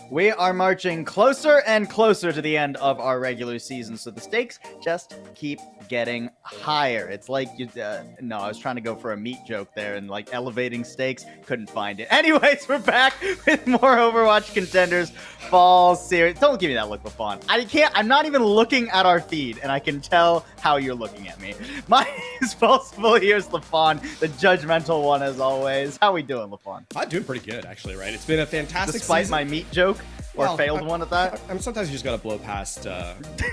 We are marching closer and closer to the end of our regular season, so the stakes just keep getting higher. It's like you no, I was trying to go for a meat joke there and like elevating stakes, couldn't find it. Anyways, we're back with more Overwatch Contenders Fall Series. Don't give me that look, LaFawn. I'm not even looking at our feed, and I can tell how you're looking at me. My name is Falsible. Here's LaFawn, the judgmental one as always. How we doing, LaFawn? I'm doing pretty good, actually, right? It's been a fantastic Despite season. my meat joke, or failed one at that. Sometimes you just gotta blow past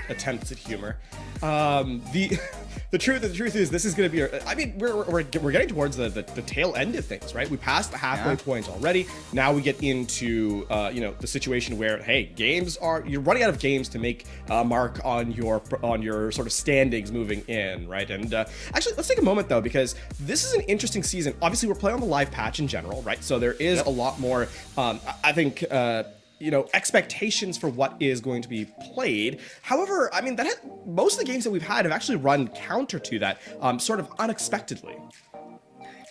attempts at humor. The truth is this is gonna be. I mean, we're getting towards the tail end of things, right? We passed the halfway point already. Now we get into the situation where you're running out of games to make a mark on your sort of standings moving in, right? And actually, let's take a moment though, because this is an interesting season. Obviously, we're playing on the live patch in general, right? So there is a lot more. I think. Expectations for what is going to be played. However, I mean, most of the games that we've had have actually run counter to that, sort of unexpectedly.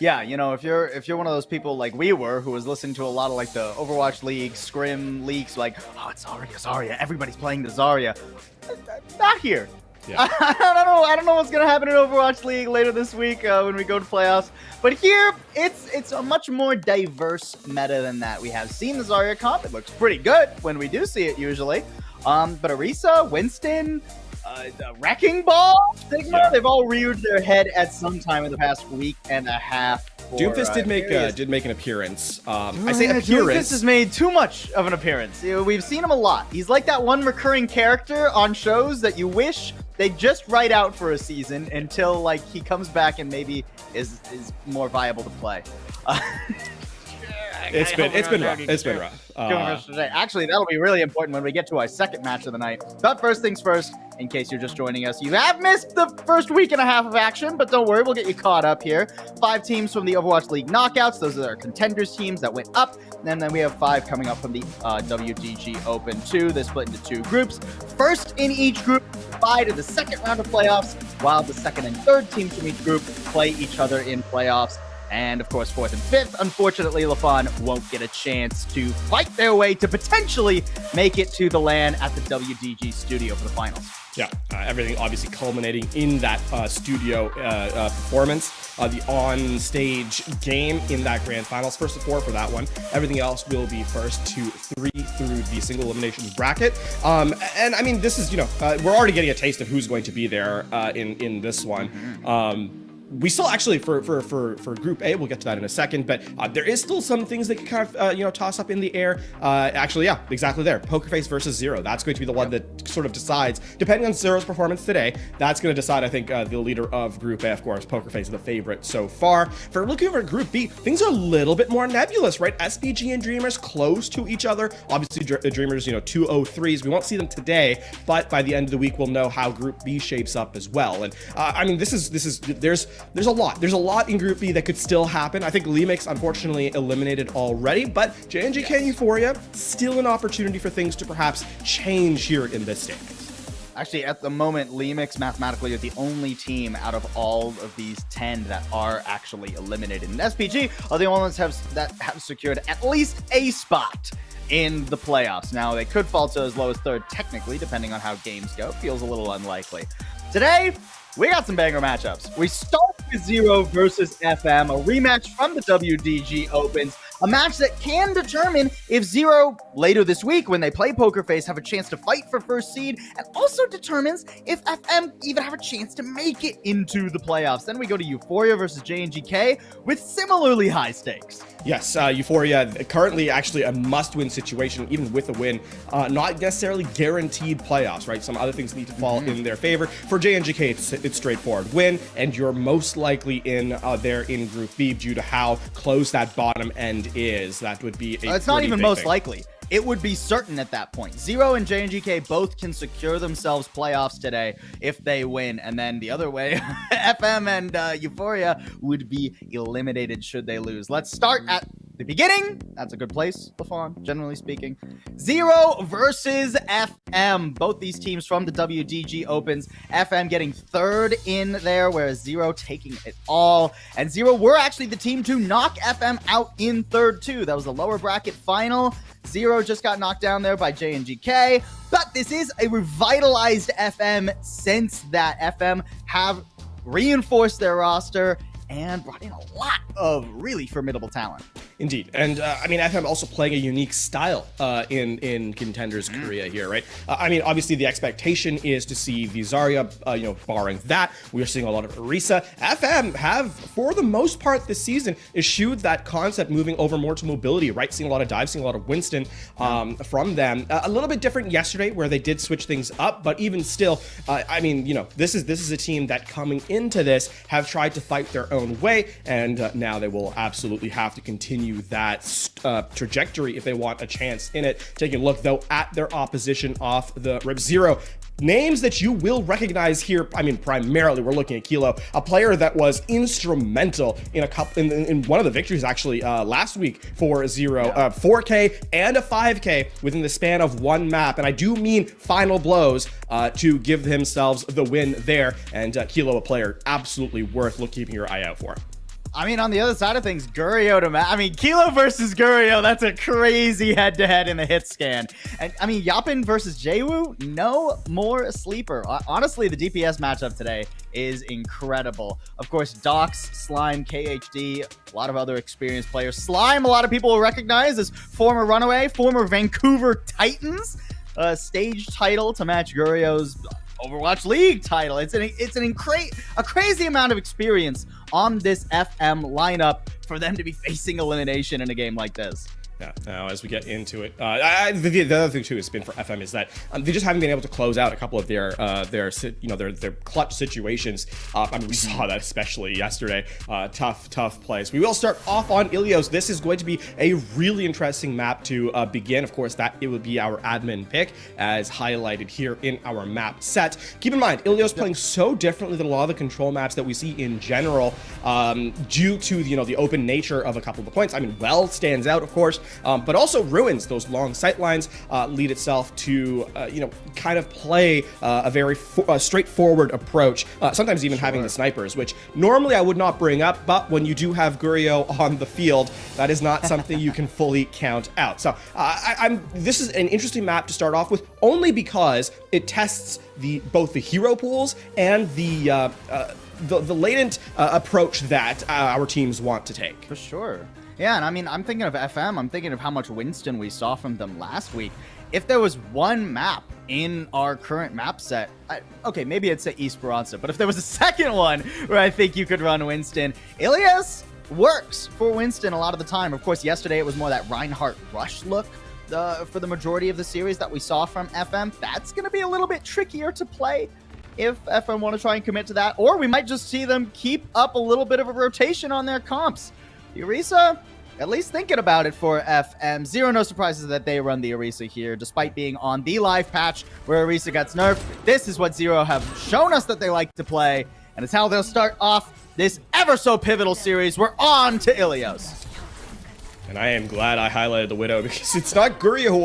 Yeah, if you're one of those people like we were, who was listening to a lot of like the Overwatch League, Scrim leaks, like, oh, it's Zarya, everybody's playing the Zarya. Not here. Yeah. I don't know what's gonna happen in Overwatch League later this week when we go to playoffs. But here, it's a much more diverse meta than that. We have seen the Zarya comp. It looks pretty good when we do see it usually. But Orisa, Winston, Wrecking Ball, Sigma, Yeah. they've all reared their head at some time in the past week and a half. Doomfist did make an appearance. I say Doomfist appearance. has made too much of an appearance. We've seen him a lot. He's like that one recurring character on shows that you wish they just write out for a season until like he comes back and maybe is more viable to play. It's been rough. Actually, that'll be really important when we get to our second match of the night. But first things first, in case you're just joining us, you have missed the first week and a half of action, but don't worry, we'll get you caught up here. 5 teams from the Overwatch League knockouts. Those are our Contenders teams that went up. And then we have 5 coming up from the WGG Open 2. They're split into 2 groups. First in each group bye to the second round of playoffs, while the second and third teams from each group play each other in playoffs. And of course, 4th and 5th, unfortunately, LaFon won't get a chance to fight their way to potentially make it to the LAN at the WDG studio for the finals. Yeah, everything obviously culminating in that studio performance, the on-stage game in that grand finals, first to 4 for that one. Everything else will be first to 3 through the single elimination bracket. And I mean, this is, we're already getting a taste of who's going to be there in this one. We still actually for Group A, we'll get to that in a second, but there is still some things that can kind of toss up in the air. Actually, yeah, exactly there. Pokerface versus Zero. That's going to be the one that sort of decides, depending on Zero's performance today. That's going to decide, I think, the leader of Group A. Of course, Pokerface is the favorite so far. For looking over at Group B, things are a little bit more nebulous, right? SPG and Dreamers close to each other. Obviously, Dreamers, 203s. We won't see them today, but by the end of the week, we'll know how Group B shapes up as well. And I mean, there's a lot in Group B that could still happen. I think Limix, unfortunately, eliminated already, but JNGK and Euphoria, still an opportunity for things to perhaps change here in this stage. Actually, at the moment, Limix mathematically are the only team out of all of these 10 that are actually eliminated. And SPG are the only ones that have secured at least a spot in the playoffs. Now, they could fall to as low as 3rd, technically, depending on how games go. Feels a little unlikely. Today, we got some banger matchups. We start with Zero versus FM, a rematch from the WDG Opens, a match that can determine if Zero, later this week when they play Pokerface, have a chance to fight for first seed, and also determines if FM even have a chance to make it into the playoffs. Then we go to Euphoria versus JNGK with similarly high stakes. Yes, Euphoria, currently actually a must-win situation, even with a win. Not necessarily guaranteed playoffs, right? Some other things need to fall in their favor. For JNGK, it's straightforward. Win, and you're most likely in there in Group B due to how close that bottom end is. That would be a It's not even most likely. It would be certain at that point. Zero and JNGK both can secure themselves playoffs today if they win. And then the other way, FM and Euphoria would be eliminated should they lose. Let's start at the beginning. That's a good place, LaFon, generally speaking. Zero versus FM. Both these teams from the WDG Opens. FM getting 3rd in there, whereas Zero taking it all. And Zero were actually the team to knock FM out in 3rd too. That was the lower bracket final. Zero just got knocked down there by JNGK, but this is a revitalized FM since that FM have reinforced their roster and brought in a lot of really formidable talent. Indeed. And I mean, FM also playing a unique style in Contenders Korea here, right? I mean, obviously the expectation is to see the Zarya, barring that, we are seeing a lot of Orisa. FM have, for the most part this season, eschewed that concept moving over more to mobility, right? Seeing a lot of dives, seeing a lot of Winston from them. A little bit different yesterday where they did switch things up, but even still, I mean, this is a team that coming into this have tried to fight their own way, and now they will absolutely have to continue that trajectory if they want a chance in it. Taking a look though at their opposition off the rip. Zero names that you will recognize here. I mean, primarily we're looking at Kilo, a player that was instrumental in in one of the victories actually last week for Zero. 4K and a 5K within the span of one map, and I do mean final blows to give themselves the win there. And Kilo, a player absolutely worth keeping your eye out for. I mean, on the other side of things, Gurio to I mean, Kilo versus Gurio, that's a crazy head-to-head in the hit scan. And I mean, Yapin versus Jwoo, no more sleeper. Honestly, the DPS matchup today is incredible. Of course, Dox, Slime, KHD, a lot of other experienced players. Slime, a lot of people will recognize as former Runaway, former Vancouver Titans, stage title to match Gurio's Overwatch League title. It's a crazy amount of experience on this FM lineup for them to be facing elimination in a game like this. Yeah, now as we get into it, the other thing too has been for FM is that they just haven't been able to close out a couple of their clutch situations. I mean, we saw that especially yesterday. Tough plays. We will start off on Ilios. This is going to be a really interesting map to begin. Of course, that it would be our admin pick as highlighted here in our map set. Keep in mind, Ilios playing so differently than a lot of the control maps that we see in general, due to the open nature of a couple of the points. I mean, Well stands out, of course. But also Ruins, those long sight lines, lead itself to, kind of play a very straightforward approach, sometimes even having the snipers, which normally I would not bring up, but when you do have Gurio on the field, that is not something you can fully count out. So this is an interesting map to start off with, only because it tests both the hero pools and the latent approach that our teams want to take. For sure. Yeah, and I mean, I'm thinking of FM. I'm thinking of how much Winston we saw from them last week. If there was one map in our current map set, okay, maybe it's at Esperanza, but if there was a second one where I think you could run Winston, Ilios works for Winston a lot of the time. Of course, yesterday it was more that Reinhardt rush look for the majority of the series that we saw from FM. That's going to be a little bit trickier to play if FM want to try and commit to that, or we might just see them keep up a little bit of a rotation on their comps. Orisa, at least thinking about it for FM. No surprises that they run the Orisa here, despite being on the live patch where Orisa gets nerfed. This is what Zero have shown us that they like to play, and it's how they'll start off this ever so pivotal series. We're on to Ilios. And I am glad I highlighted the Widow, because it's not Gurio who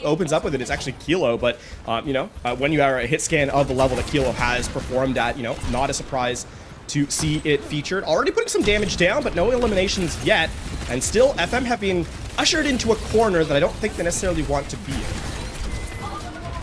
opens up with it, it's actually Kilo. But, when you are a hit scan of the level that Kilo has performed at, not a surprise to see it featured. Already putting some damage down, but no eliminations yet. And still, FM have been ushered into a corner that I don't think they necessarily want to be in.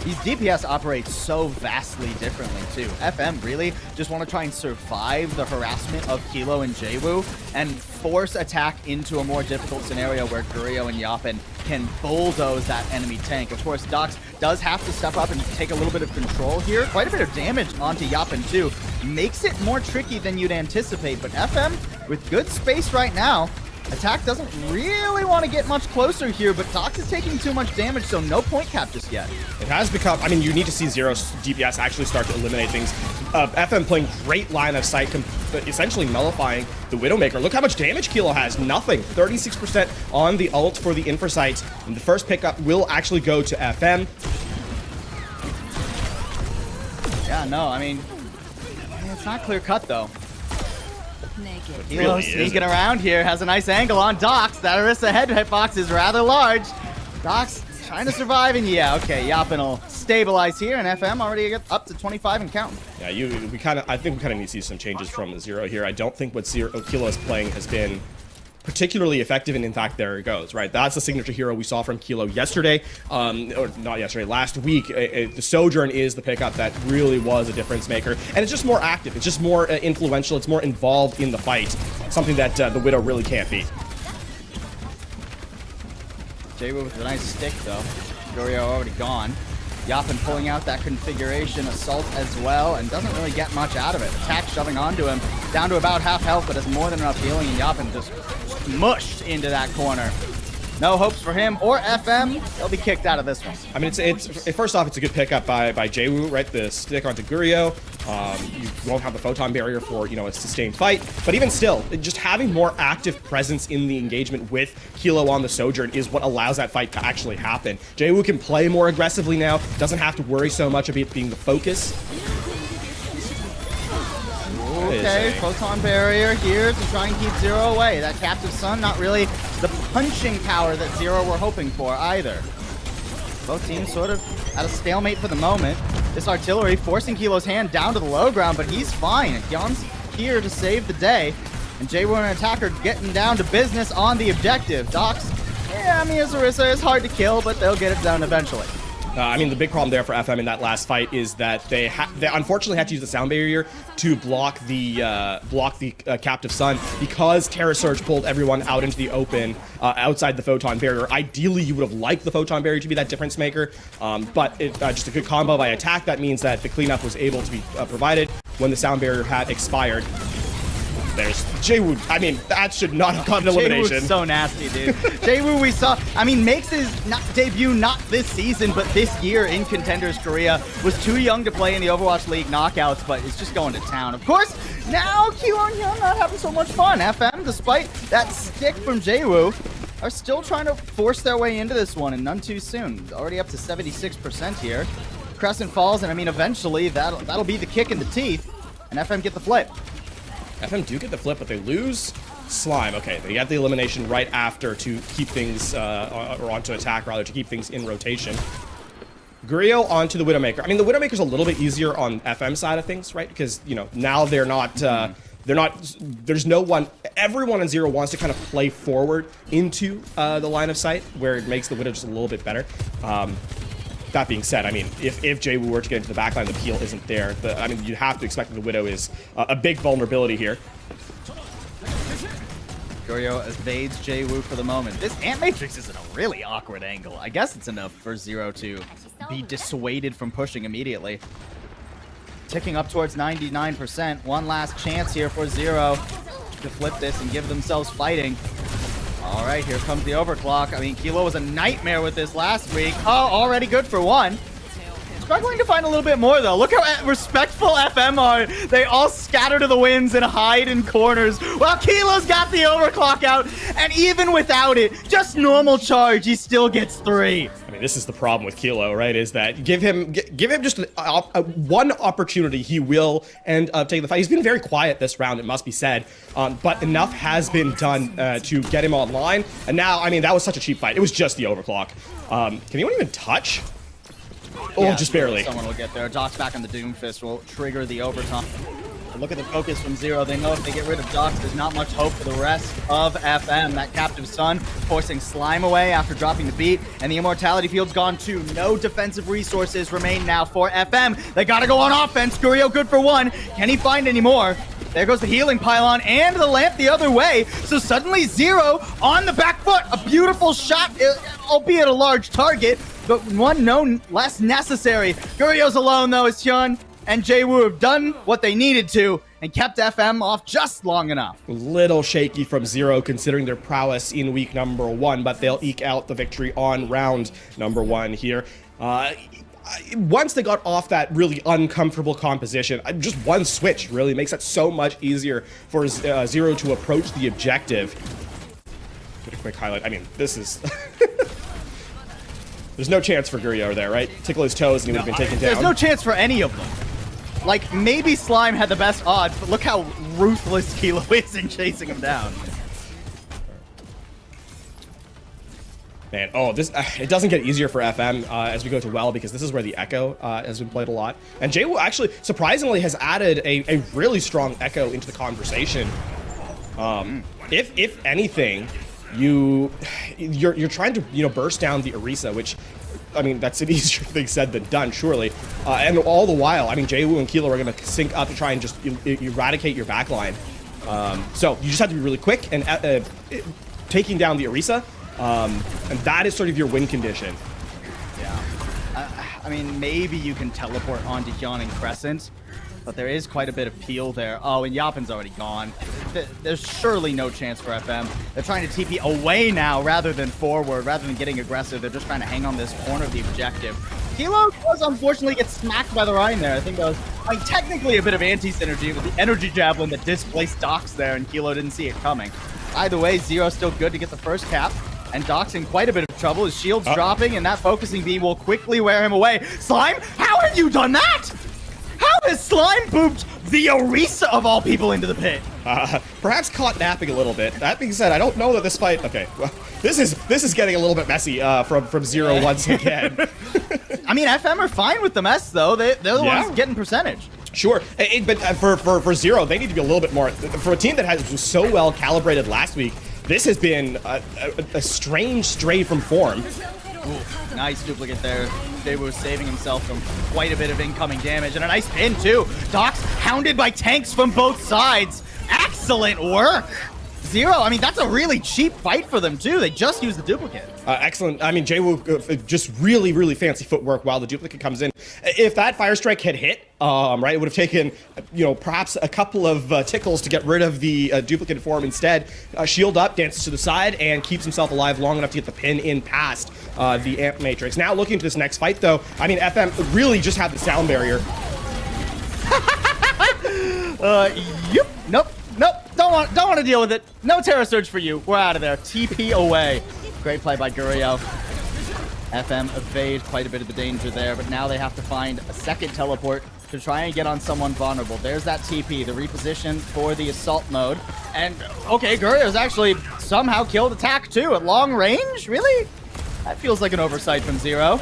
These DPS operate so vastly differently, too. FM really just want to try and survive the harassment of Kilo and Jwoo and force attack into a more difficult scenario where Gurio and Yapin can bulldoze that enemy tank. Of course, Dox does have to step up and take a little bit of control here. Quite a bit of damage onto Yapin, too. Makes it more tricky than you'd anticipate, but FM, with good space right now, Attack doesn't really want to get much closer here, but Dox is taking too much damage, so no point cap just yet. It has become, I mean, you need to see Zero's DPS actually start to eliminate things. FM playing great line of sight, essentially nullifying the Widowmaker. Look how much damage Kilo has. Nothing. 36% on the ult for the Infrasight. And the first pickup will actually go to FM. Yeah, no, I mean, it's not clear cut, though. Ilios Really sneaking around here, has a nice angle on Dox. That Orisa hitbox is rather large. Dox trying to survive, and yeah, okay, Yapin will stabilize here, and FM already up to 25 and counting. Yeah, I think we kind of need to see some changes from Zero here. I don't think what Kilo is playing has been particularly effective, and in fact, there it goes, right? That's the signature hero we saw from Kilo yesterday, or not yesterday, last week. The Sojourn is the pickup that really was a difference maker, and it's just more active, it's just more influential, it's more involved in the fight, something that the Widow really can't beat. Jwoo with a nice stick, though. Gurio already gone. Yapin pulling out that configuration assault as well, and doesn't really get much out of it. Attack shoving onto him, down to about half health, but has more than enough healing, and Yapin just mushed into that corner. No hopes for him or FM. They'll be kicked out of this one. I mean, first off, it's a good pickup by Jwoo, right? The stick onto Gurio. You won't have the photon barrier for, a sustained fight. But even still, just having more active presence in the engagement with Kilo on the Sojourn is what allows that fight to actually happen. Jwoo can play more aggressively now. Doesn't have to worry so much about being the focus. Okay, photon barrier here to try and keep Zero away. That Captive Sun, not really the punching power that Zero were hoping for either. Both teams sort of at a stalemate for the moment. This artillery forcing Kilo's hand down to the low ground, but he's fine. Hyun's here to save the day. And JWoo and Attacker getting down to business on the objective. Docs, yeah, I mean, as Orisa is hard to kill, but they'll get it down eventually. I mean, the big problem there for FM in that last fight is that they unfortunately had to use the sound barrier to block the Captive Sun because Terra Surge pulled everyone out into the open outside the Photon Barrier. Ideally, you would have liked the Photon Barrier to be that difference maker, but it just a good combo by Attack. That means that the cleanup was able to be provided when the sound barrier had expired. There's JWoo. I mean, that should not have gotten elimination. JWoo's so nasty, dude. JWoo, we saw, I mean, makes his debut not this season, but this year in Contenders Korea. Was too young to play in the Overwatch League knockouts, but is just going to town. Of course, now Kilo and Hyun not having so much fun. FM, despite that stick from JWoo, are still trying to force their way into this one, and none too soon. Already up to 76% here. Crescent falls, and I mean, eventually that'll be the kick in the teeth, and FM get the flip. FM do get the flip, but they lose Slime. Okay, they get the elimination right after to keep things, or onto Attack rather, to keep things in rotation. Griot onto the Widowmaker. I mean, the Widowmaker's a little bit easier on FM side of things, right? Because, you know, now they're not, there's no one, everyone in Zero wants to kind of play forward into the line of sight, where it makes the Widow just a little bit better. That being said, I mean, if JWoo were to get into the backline, the peel isn't there. I mean, you have to expect that the Widow is a big vulnerability here. Goryeo evades JWoo for the moment. This Ant Matrix is in a really awkward angle. I guess it's enough for Zero to be dissuaded from pushing immediately. Ticking up towards 99%. One last chance here for Zero to flip this and give themselves fighting. All right, here comes the overclock. I mean, Kilo was a nightmare with this last week. Oh, already good for one. Struggling to find a little bit more, though. Look how respectful FM are. They all scatter to the winds and hide in corners while Kilo's got the overclock out. And even without it, just normal charge, he still gets 3. I mean, this is the problem with Kilo, right? Is that give him just one opportunity, he will end up taking the fight. He's been very quiet this round, it must be said, but enough has been done to get him online. And now, I mean, that was such a cheap fight. It was just the overclock. Can anyone even touch? Oh, yeah, just barely. Someone will get there. Docs back on the Doomfist will trigger the overtime. But look at the focus from Zero. They know if they get rid of Docs, there's not much hope for the rest of FM. That Captive Sun forcing Slime away after dropping the beat, and the Immortality Field's gone too. No defensive resources remain now for FM. They gotta go on offense. Goryeo good for 1. Can he find any more? There goes the healing pylon and the lamp the other way. So suddenly Zero on the back foot. A beautiful shot, albeit a large target, but one no less necessary. Guryeo's alone though, as Hyun and JWoo have done what they needed to and kept FM off just long enough. A little shaky from Zero considering their prowess in week number 1, but they'll eke out the victory on round number 1 here. Once they got off that really uncomfortable composition, just one switch really makes it so much easier for Zero to approach the objective. Get a quick highlight. I mean, this is... There's no chance for Goryeo there, right? Tickle his toes and he would have been taken down. There's no chance for any of them. Like, maybe Slime had the best odds, but look how ruthless Kilo is in chasing him down. Man, oh, this it doesn't get easier for FM as we go to Well, because this is where the Echo has been played a lot. And JWoo actually, surprisingly, has added a really strong Echo into the conversation. If anything, you're trying to, you know, burst down the Orisa, which, I mean, that's an easier thing said than done, surely. And all the while, I mean, JWoo and Kilo are going to sync up to try and just eradicate your backline. So you just have to be really quick and taking down the Orisa. And that is sort of your win condition. Yeah. I mean, maybe you can teleport onto Hyun and Crescent, but there is quite a bit of peel there. Oh, and Yapin's already gone. There's surely no chance for FM. They're trying to TP away now rather than forward, rather than getting aggressive. They're just trying to hang on this corner of the objective. Kilo does unfortunately get smacked by the Rhine there. I think that was like technically a bit of anti-synergy with the energy javelin that displaced Docs there, and Kilo didn't see it coming. Either way, Zero's still good to get the first cap. And Doc's in quite a bit of trouble. His shield's dropping, and that focusing beam will quickly wear him away. Slime, how have you done that? How has Slime booped the Orisa of all people into the pit? Perhaps caught napping a little bit. That being said, I don't know that this fight... Okay, well, this is getting a little bit messy from Zero once again. I mean, FM are fine with the mess, though. They're the ones getting percentage. Sure, but for Zero, they need to be a little bit more. For a team that was so well calibrated last week, this has been a strange stray from form. Ooh, nice duplicate there. Daewoo was saving himself from quite a bit of incoming damage, and a nice pin too. Docs hounded by tanks from both sides. Excellent work. Zero, I mean, that's a really cheap fight for them too. They just used the duplicate. Excellent. I mean, JWoo just really, really fancy footwork while the duplicate comes in. If that Fire Strike had hit, right, it would have taken, perhaps a couple of tickles to get rid of the duplicate form. Instead, shield up, dances to the side, and keeps himself alive long enough to get the pin in past the Amp Matrix. Now, looking to this next fight, though, I mean, FM really just had the sound barrier. Yep. Nope. Don't want to deal with it. No Terror Surge for you. We're out of there. TP away. Great play by Gurio. FM evade quite a bit of the danger there, but now they have to find a second teleport to try and get on someone vulnerable. There's that TP, the reposition for the assault mode. And, okay, Gurio's actually somehow killed Attack too at long range? Really? That feels like an oversight from Zero.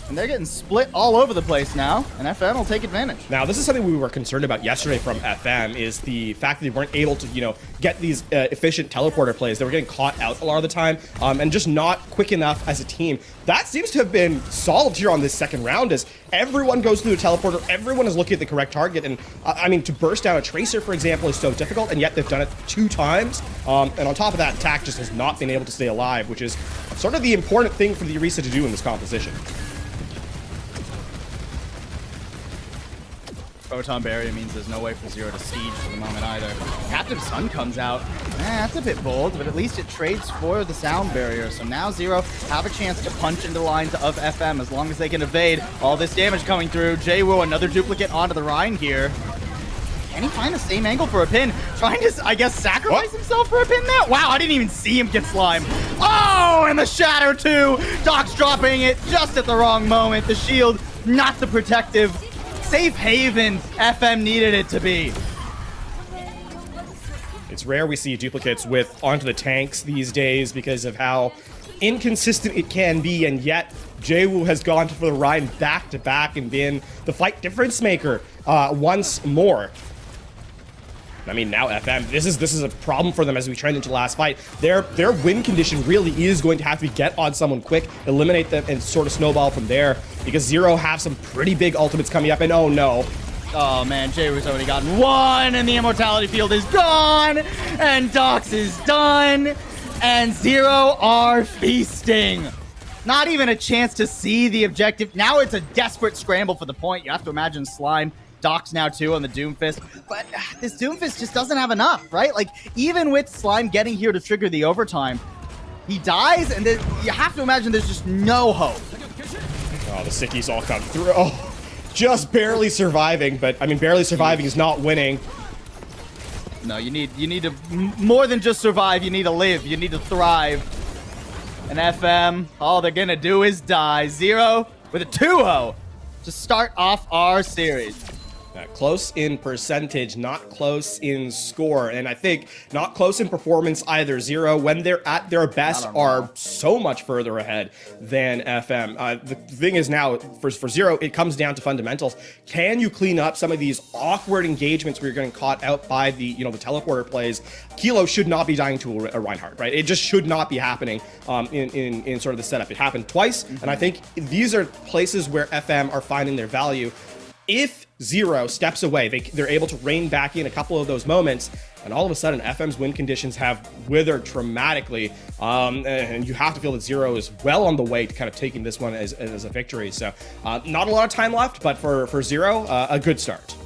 And they're getting split all over the place now, and FM will take advantage. Now, this is something we were concerned about yesterday from FM, is the fact that they weren't able to, get these efficient teleporter plays. They were getting caught out a lot of the time, and just not quick enough as a team. That seems to have been solved here on this second round, as everyone goes through the teleporter, everyone is looking at the correct target, and I mean, to burst down a Tracer, for example, is so difficult, and yet they've done it 2 times, and on top of that, Attack just has not been able to stay alive, which is sort of the important thing for the Orisa to do in this composition. Photon Barrier means there's no way for Zero to siege for the moment either. Captive Sun comes out. That's a bit bold, but at least it trades for the sound barrier. So now Zero have a chance to punch into the lines of FM as long as they can evade all this damage coming through. JWoo, another duplicate onto the Rhine here. Can he find the same angle for a pin? Trying to, I guess, sacrifice himself for a pin there? Wow, I didn't even see him get slimed. Oh, and the Shatter too! Doc's dropping it just at the wrong moment. The shield, not the protective safe haven FM needed it to be. It's rare we see duplicates with onto the tanks these days because of how inconsistent it can be, and yet JWoo has gone for the Rhine back-to-back and been the fight difference maker once more. I mean, now FM, this is a problem for them as we trend into the last fight. Their win condition really is going to have to be get on someone quick, eliminate them, and sort of snowball from there, because Zero have some pretty big ultimates coming up, and oh no. Oh man, JWoo's already gotten 1, and the Immortality Field is gone, and Docs is done, and Zero are feasting. Not even a chance to see the objective. Now it's a desperate scramble for the point. You have to imagine Slime. Docs now too on the Doomfist, but this Doomfist just doesn't have enough, right? Like, even with Slime getting here to trigger the overtime, he dies, and then you have to imagine there's just no hope. Oh, the sickies all come through. Oh, just barely surviving, but I mean, barely surviving is not winning. No, you need to more than just survive. You need to live. You need to thrive. And FM, all they're gonna do is die. Zero with a 2-0 to start off our series. Close in percentage, not close in score, and I think not close in performance either. Zero, when they're at their best, are so much further ahead than FM. The thing is now, for Zero, it comes down to fundamentals. Can you clean up some of these awkward engagements where you're getting caught out by the the teleporter plays? Kilo should not be dying to a Reinhardt, right? It just should not be happening in sort of the setup. It happened twice, and I think these are places where FM are finding their value. If Zero steps away, they're able to rein back in a couple of those moments, and all of a sudden FM's win conditions have withered dramatically, and you have to feel that Zero is well on the way to kind of taking this one as a victory. So not a lot of time left, but for Zero, a good start.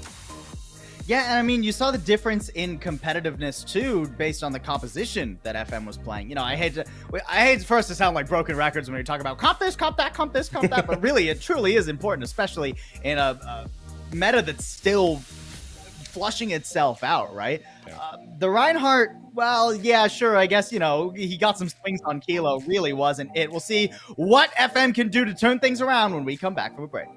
Yeah, and I mean, you saw the difference in competitiveness too, based on the composition that FM was playing. I hate for us to sound like broken records when we talk about comp this, comp that, comp this, comp that, but really, it truly is important, especially in a meta that's still flushing itself out, right? Yeah. The Reinhardt, well, yeah, sure, I guess, he got some swings on Kilo, really wasn't it. We'll see what FM can do to turn things around when we come back from a break.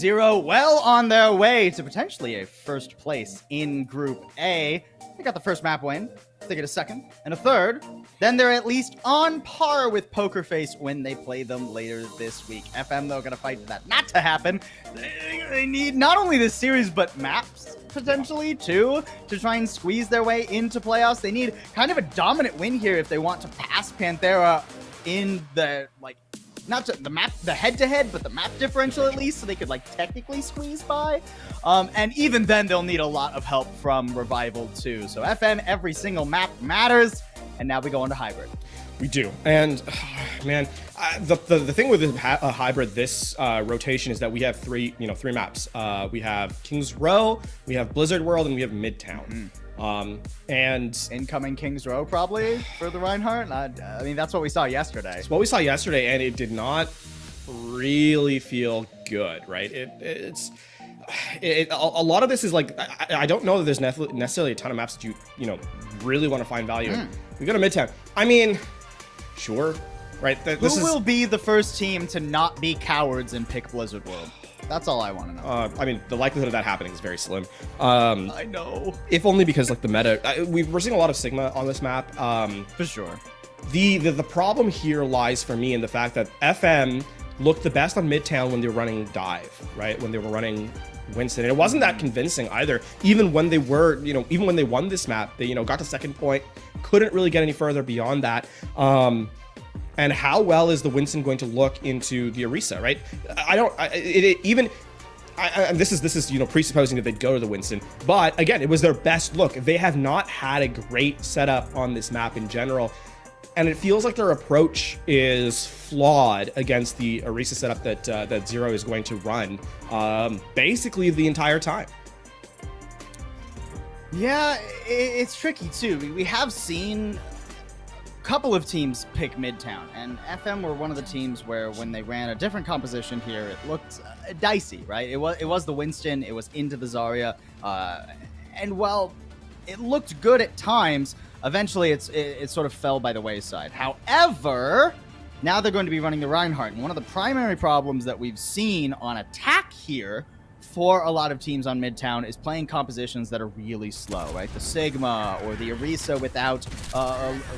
Zero well on their way to potentially a first place in Group A. They got the first map win. They get a second and a third. Then they're at least on par with Poker Face when they play them later this week. FM, though, gonna fight for that not to happen. They need not only this series, but maps potentially too to try and squeeze their way into playoffs. They need kind of a dominant win here if they want to pass Panthera in the, like, not the map, the head-to-head, but the map differential at least, so they could, like, technically squeeze by. And even then, they'll need a lot of help from Revival too. So FN, every single map matters. And now we go into hybrid. We do. And man, the thing with the hybrid this rotation is that we have three maps. We have Kings Row, we have Blizzard World, and we have Midtown. And incoming Kings Row probably for the Reinhardt. I mean, that's what we saw yesterday. It's what we saw yesterday, and it did not really feel good, right? A lot of this is like, I don't know that there's necessarily a ton of maps that you know really want to find value in. We go to Midtown. I mean, sure, right? Who will be the first team to not be cowards and pick Blizzard World? That's all I want to know. I mean, the likelihood of that happening is very slim. I know. If only because like the meta, we're seeing a lot of Sigma on this map. For sure. The problem here lies for me in the fact that FM looked the best on Midtown when they were running Dive, right? When they were running Winston, and it wasn't that convincing either. Even when they were, even when they won this map, they, got to second point, couldn't really get any further beyond that. And how well is the Winston going to look into the Orisa, right? And this is presupposing that they'd go to the Winston, but again, it was their best look. They have not had a great setup on this map in general. And it feels like their approach is flawed against the Orisa setup that Zero is going to run basically the entire time. Yeah, it's tricky too. We have seen a couple of teams pick Midtown, and FM were one of the teams where when they ran a different composition here, it looked dicey, right? It was the Winston, it was into the Zarya, and while it looked good at times, eventually it sort of fell by the wayside. However, now they're going to be running the Reinhardt, and one of the primary problems that we've seen on attack here for a lot of teams on Midtown is playing compositions that are really slow, right? The Sigma or the Orisa without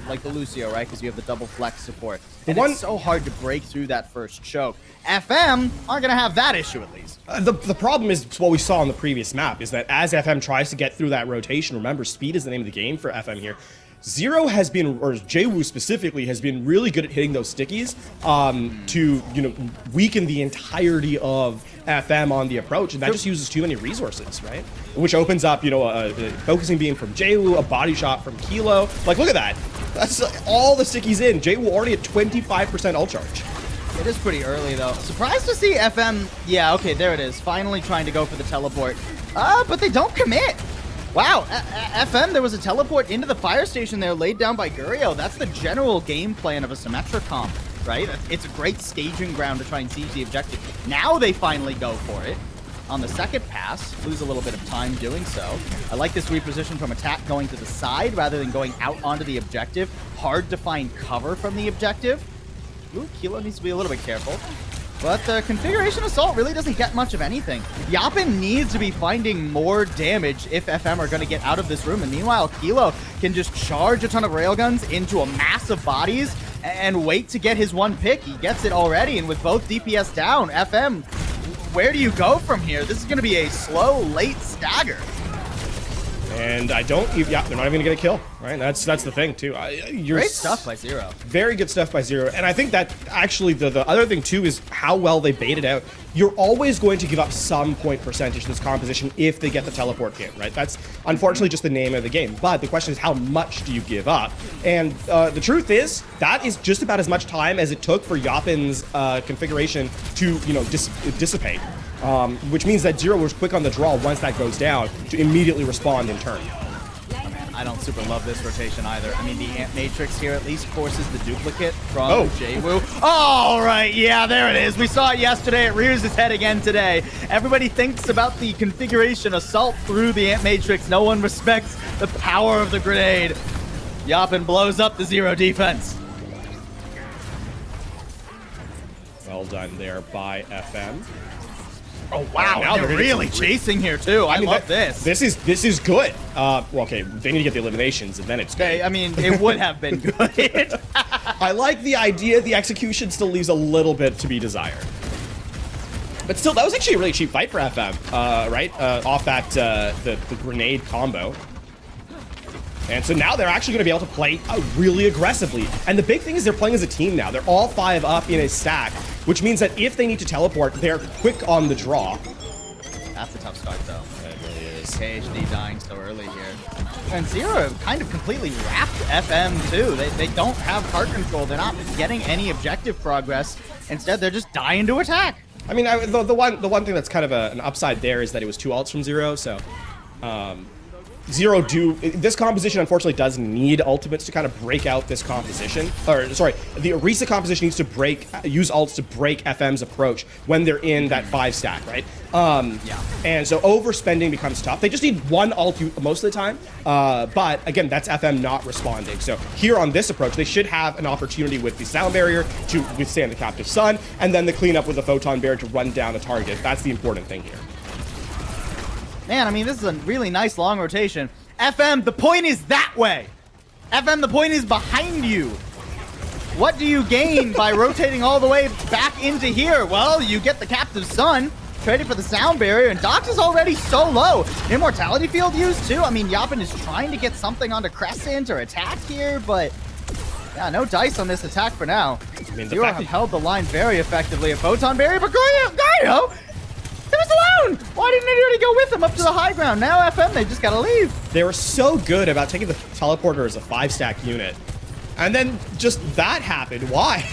like the Lucio, right? Because you have the double flex support. And it's so hard to break through that first choke. FM aren't going to have that issue at least. The problem is what we saw on the previous map is that as FM tries to get through that rotation, remember, speed is the name of the game for FM here. Zero has been, or JWoo specifically, has been really good at hitting those stickies to, weaken the entirety of FM on the approach, and that just uses too many resources, right? Which opens up, a focusing beam from JWoo, a body shot from Kilo. Like, look at that. That's all the stickies in. JWoo already at 25% ult charge. It is pretty early, though. Surprised to see FM. Yeah, okay, there it is. Finally trying to go for the teleport. But they don't commit. Wow, FM, there was a teleport into the fire station there laid down by Gurio. That's the general game plan of a Symmetra comp, right? It's a great staging ground to try and siege the objective. Now they finally go for it on the second pass, lose a little bit of time doing so. I like this reposition from attack going to the side rather than going out onto the objective. Hard to find cover from the objective. Ooh, Kilo needs to be a little bit careful. But the configuration assault really doesn't get much of anything. Yapin needs to be finding more damage if FM are going to get out of this room. And meanwhile, Kilo can just charge a ton of railguns into a mass of bodies and wait to get his one pick. He gets it already. And with both DPS down, FM, where do you go from here? This is going to be a slow, late stagger. And they're not even gonna get a kill, right? That's the thing too. Great stuff by Zero. Very good stuff by Zero. And I think that actually the other thing too is how well they baited out. You're always going to give up some point percentage to this composition if they get the teleport hit, right? That's unfortunately just the name of the game. But the question is, how much do you give up? And the truth is, that is just about as much time as it took for Yapin's configuration to, dissipate. Which means that Zero was quick on the draw once that goes down to immediately respond in turn. I don't super love this rotation either. I mean, the Ant Matrix here at least forces the duplicate from JWoo. All right, yeah, there it is. We saw it yesterday. It rears its head again today. Everybody thinks about the configuration assault through the Ant Matrix. No one respects the power of the grenade. Yapin blows up the Zero defense. Well done there by FM. Oh wow, now they're they're really chasing here too. I mean, love this. This is good. Well, okay, they need to get the eliminations, and then it's good. I mean, it would have been good. I like the idea. The execution still leaves a little bit to be desired. But still, that was actually a really cheap fight for FM, right? Off that the grenade combo. And so now they're actually going to be able to play really aggressively. And the big thing is they're playing as a team now. They're all 5 up in a stack, which means that if they need to teleport, they're quick on the draw. That's a tough start, though. It really is. KHD dying so early here. And Zero kind of completely wrapped FM, too. They don't have card control. They're not getting any objective progress. Instead, they're just dying to attack. I mean, the one thing that's kind of an upside there is that it was 2 ults from Zero, so... Zero this composition unfortunately does need ultimates to kind of break out this composition. Or sorry, the Orisa composition needs to use ults to break FM's approach when they're in that 5 stack, right? Yeah. And so overspending becomes tough. They just need 1 ult most of the time. But again, that's FM not responding. So here on this approach, they should have an opportunity with the sound barrier to withstand the captive sun, and then the cleanup with the photon barrier to run down a target. That's the important thing here. Man, I mean, this is a really nice long rotation. FM, the point is that way. FM, the point is behind you. What do you gain by rotating all the way back into here? Well, you get the captive sun, trading for the sound barrier, and Dox is already so low. Immortality field used too. I mean, Yapin is trying to get something onto Crescent or attack here, but yeah, no dice on this attack for now. I mean, Zero have held the line very effectively. A photon barrier, but Gario! He was alone! Why didn't anybody go with him up to the high ground? Now FM, they just gotta leave. They were so good about taking the teleporter as a 5-stack unit. And then just that happened. Why?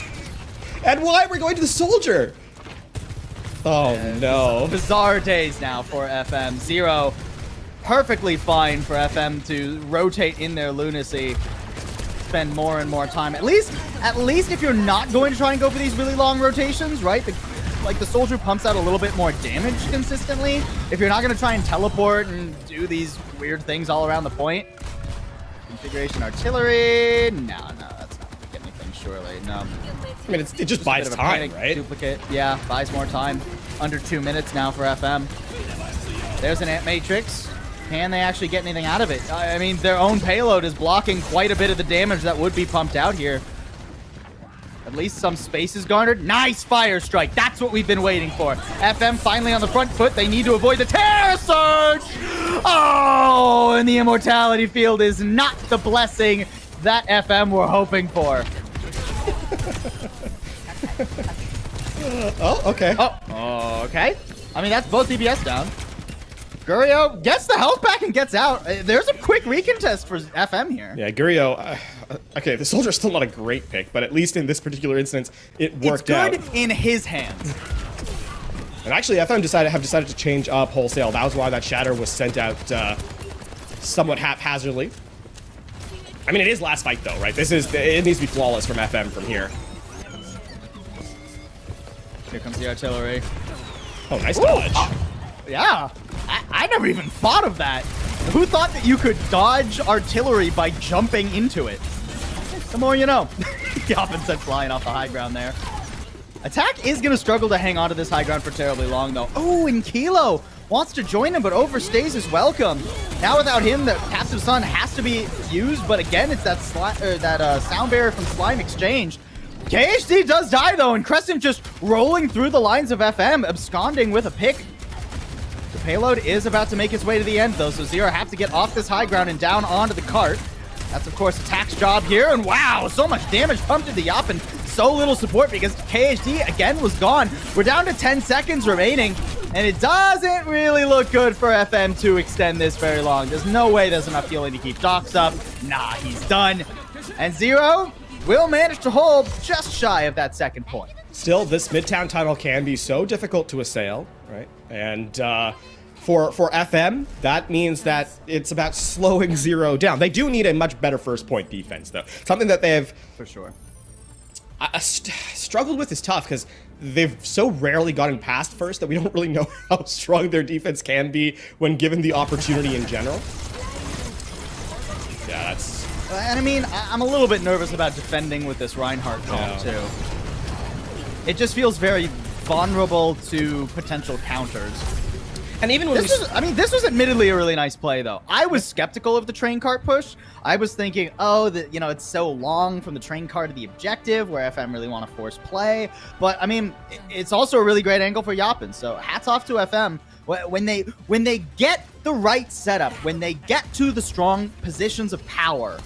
And why we're going to the soldier? Oh, no. Bizarre days now for FM. Zero, perfectly fine for FM to rotate in their lunacy. Spend more and more time. At least if you're not going to try and go for these really long rotations, right? Like the soldier pumps out a little bit more damage consistently. If you're not going to try and teleport and do these weird things all around the point. Configuration artillery. No, that's not going to get anything, surely. No. I mean, it just buys time, right? Duplicate. Yeah, buys more time. Under 2 minutes now for FM. There's an Ant Matrix. Can they actually get anything out of it? I mean, their own payload is blocking quite a bit of the damage that would be pumped out here. At least some space is garnered. Nice fire strike. That's what we've been waiting for. FM finally on the front foot. They need to avoid the terror surge. Oh, and the immortality field is not the blessing that FM were hoping for. Oh, okay. Oh, okay. I mean, that's both DPS down. Gurio gets the health back and gets out. There's a quick recontest for FM here. Yeah, Gurio. Okay, the soldier's still not a great pick, but at least in this particular instance, it worked out. It's good in his hands. And actually, FM have decided to change up wholesale. That was why that shatter was sent out somewhat haphazardly. I mean, it is last fight though, right? It needs to be flawless from FM from here. Here comes the artillery. Oh, nice dodge. Yeah, I never even thought of that. Who thought that you could dodge artillery by jumping into it? The more you know. Yapin sent flying off the high ground there. Attack is going to struggle to hang on to this high ground for terribly long, though. Oh, and Kilo wants to join him, but overstays his welcome. Now without him, the Captive Sun has to be used, but again, it's that sound barrier from Slime Exchange. KHD does die, though, and Crescent just rolling through the lines of FM, absconding with a pick. The payload is about to make its way to the end, though, so Zero have to get off this high ground and down onto the cart. That's, of course, Attack's job here, and wow, so much damage pumped into Yapin. So little support because KHD, again, was gone. We're down to 10 seconds remaining, and it doesn't really look good for FM to extend this very long. There's no way there's enough healing to keep Dox up. Nah, he's done. And Zero will manage to hold just shy of that second point. Still, this Midtown title can be so difficult to assail, right? And for FM, that means that it's about slowing Zero down. They do need a much better first point defense, though. Something that they have for sure struggled with is tough because they've so rarely gotten past first that we don't really know how strong their defense can be when given the opportunity in general. Yeah, that's... And I mean, I'm a little bit nervous about defending with this Reinhardt comp, too. It just feels very vulnerable to potential counters. And even when this was admittedly a really nice play, though. I was skeptical of the train cart push. I was thinking, oh, it's so long from the train cart to the objective, where FM really want to force play. But I mean, it's also a really great angle for Yapin. So hats off to FM. When they get the right setup, when they get to the strong positions of power,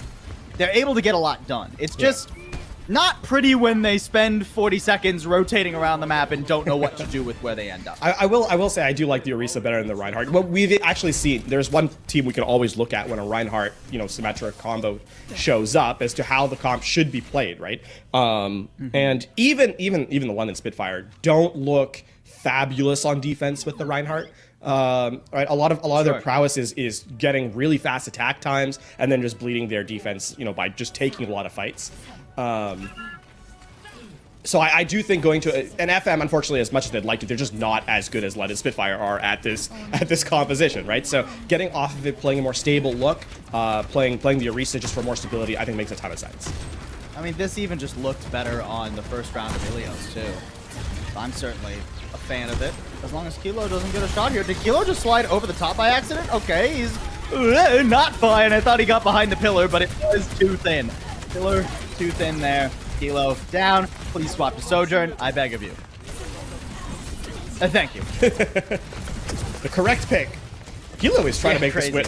they're able to get a lot done. It's just not pretty when they spend 40 seconds rotating around the map and don't know what to do with where they end up. I will say I do like the Orisa better than the Reinhardt. What we've actually seen, there's one team we can always look at when a Reinhardt, Symmetra combo shows up as to how the comp should be played, right? And even the London Spitfire don't look fabulous on defense with the Reinhardt. Right, a lot of their prowess is getting really fast attack times and then just bleeding their defense, by just taking a lot of fights. So I do think going to an FM, unfortunately, as much as they'd like to, they're just not as good as London Spitfire are at this composition, right? So getting off of it, playing a more stable look, playing the Orisa just for more stability, I think makes a ton of sense. I mean, this even just looked better on the first round of Ilios too. So I'm certainly a fan of it, as long as Kilo doesn't get a shot here. Did Kilo just slide over the top by accident? Okay, he's not fine. I thought he got behind the pillar, but it was too thin. Pillar too thin there. Kilo down. Please swap to Sojourn. I beg of you. Thank you. The correct pick. Kilo is trying to make this win.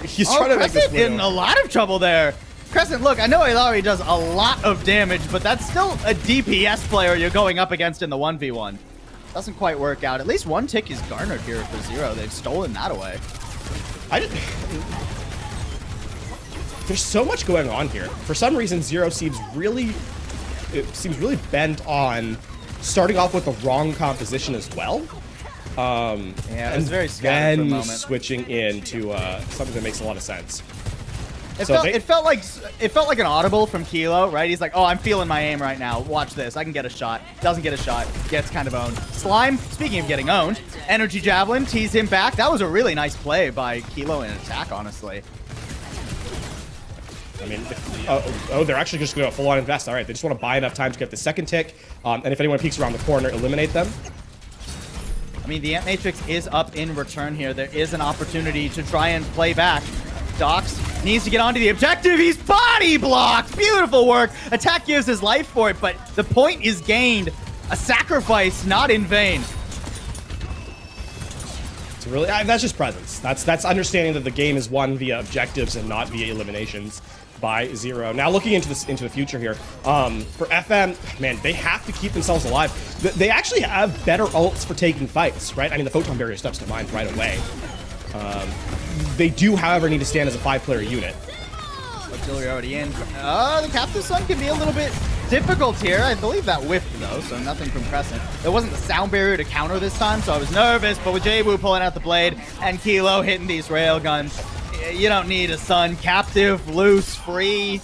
He's trying to make this win. In a lot of trouble there. Crescent, look, I know he already does a lot of damage, but that's still a DPS player you're going up against in the 1v1. Doesn't quite work out. At least one tick is garnered here for Zero. They've stolen that away. There's so much going on here. For some reason, Zero seems really bent on starting off with the wrong composition as well. Yeah, it was very scattered for a then moment. switching into something that makes a lot of sense. It felt like an audible from Kilo, right? He's like, oh, I'm feeling my aim right now. Watch this. I can get a shot. Doesn't get a shot. Gets kind of owned. Slime, speaking of getting owned, Energy Javelin tees him back. That was a really nice play by Kilo in attack, honestly. I mean, they're actually just going to full-on invest. All right, they just want to buy enough time to get the second tick, and if anyone peeks around the corner, eliminate them. I mean, the Ant Matrix is up in return here. There is an opportunity to try and play back. Dox needs to get onto the objective. He's body blocked. Beautiful work. Attack gives his life for it, but the point is gained. A sacrifice, not in vain. It's really that's just presence. That's understanding that the game is won via objectives and not via eliminations by Zero. Now looking into the future here, for FM, man, they have to keep themselves alive. They actually have better ults for taking fights, right? I mean, the photon barrier steps to mind right away. They do, however, need to stand as a 5-player unit. Artillery already in. The Captive Sun can be a little bit difficult here. I believe that whiffed, though, so nothing from Crescent. There wasn't the sound barrier to counter this time, so I was nervous, but with Jaybu pulling out the blade and Kilo hitting these rail guns, you don't need a Sun. Captive, loose, free.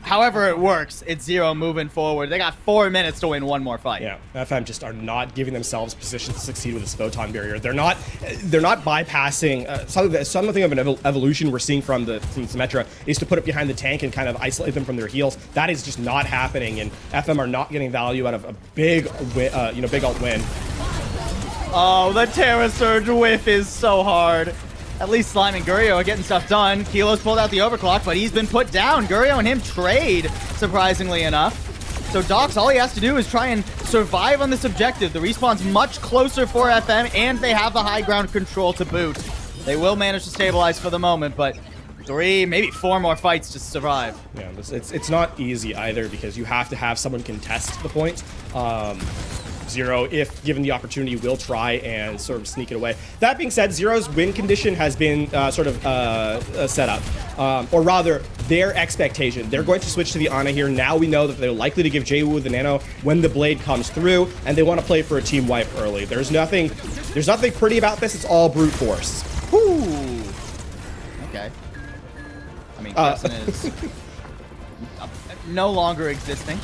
However it works, it's Zero moving forward. They got 4 minutes to win one more fight. Yeah, FM just are not giving themselves positions to succeed with this photon barrier. They're not bypassing something of an evolution we're seeing from Symmetra is to put it behind the tank and kind of isolate them from their heals. That is just not happening, and FM are not getting value out of a big ult win. Oh, the Terra Surge whiff is so hard. At least Slime and Gurio are getting stuff done. Kilo's pulled out the overclock, but he's been put down. Gurio and him trade, surprisingly enough. So Dox, all he has to do is try and survive on this objective. The respawn's much closer for FM, and they have the high ground control to boot. They will manage to stabilize for the moment, but 3, maybe 4 more fights to survive. Yeah, it's not easy either, because you have to have someone contest the point. Zero, if given the opportunity, will try and sort of sneak it away. That being said, Zero's win condition has been set up. Or rather, their expectation. They're going to switch to the Ana here. Now we know that they're likely to give Jaywu the Nano when the blade comes through, and they want to play for a team wipe early. There's nothing pretty about this. It's all brute force. Whoo! Okay. I mean, Crescent is no longer existing.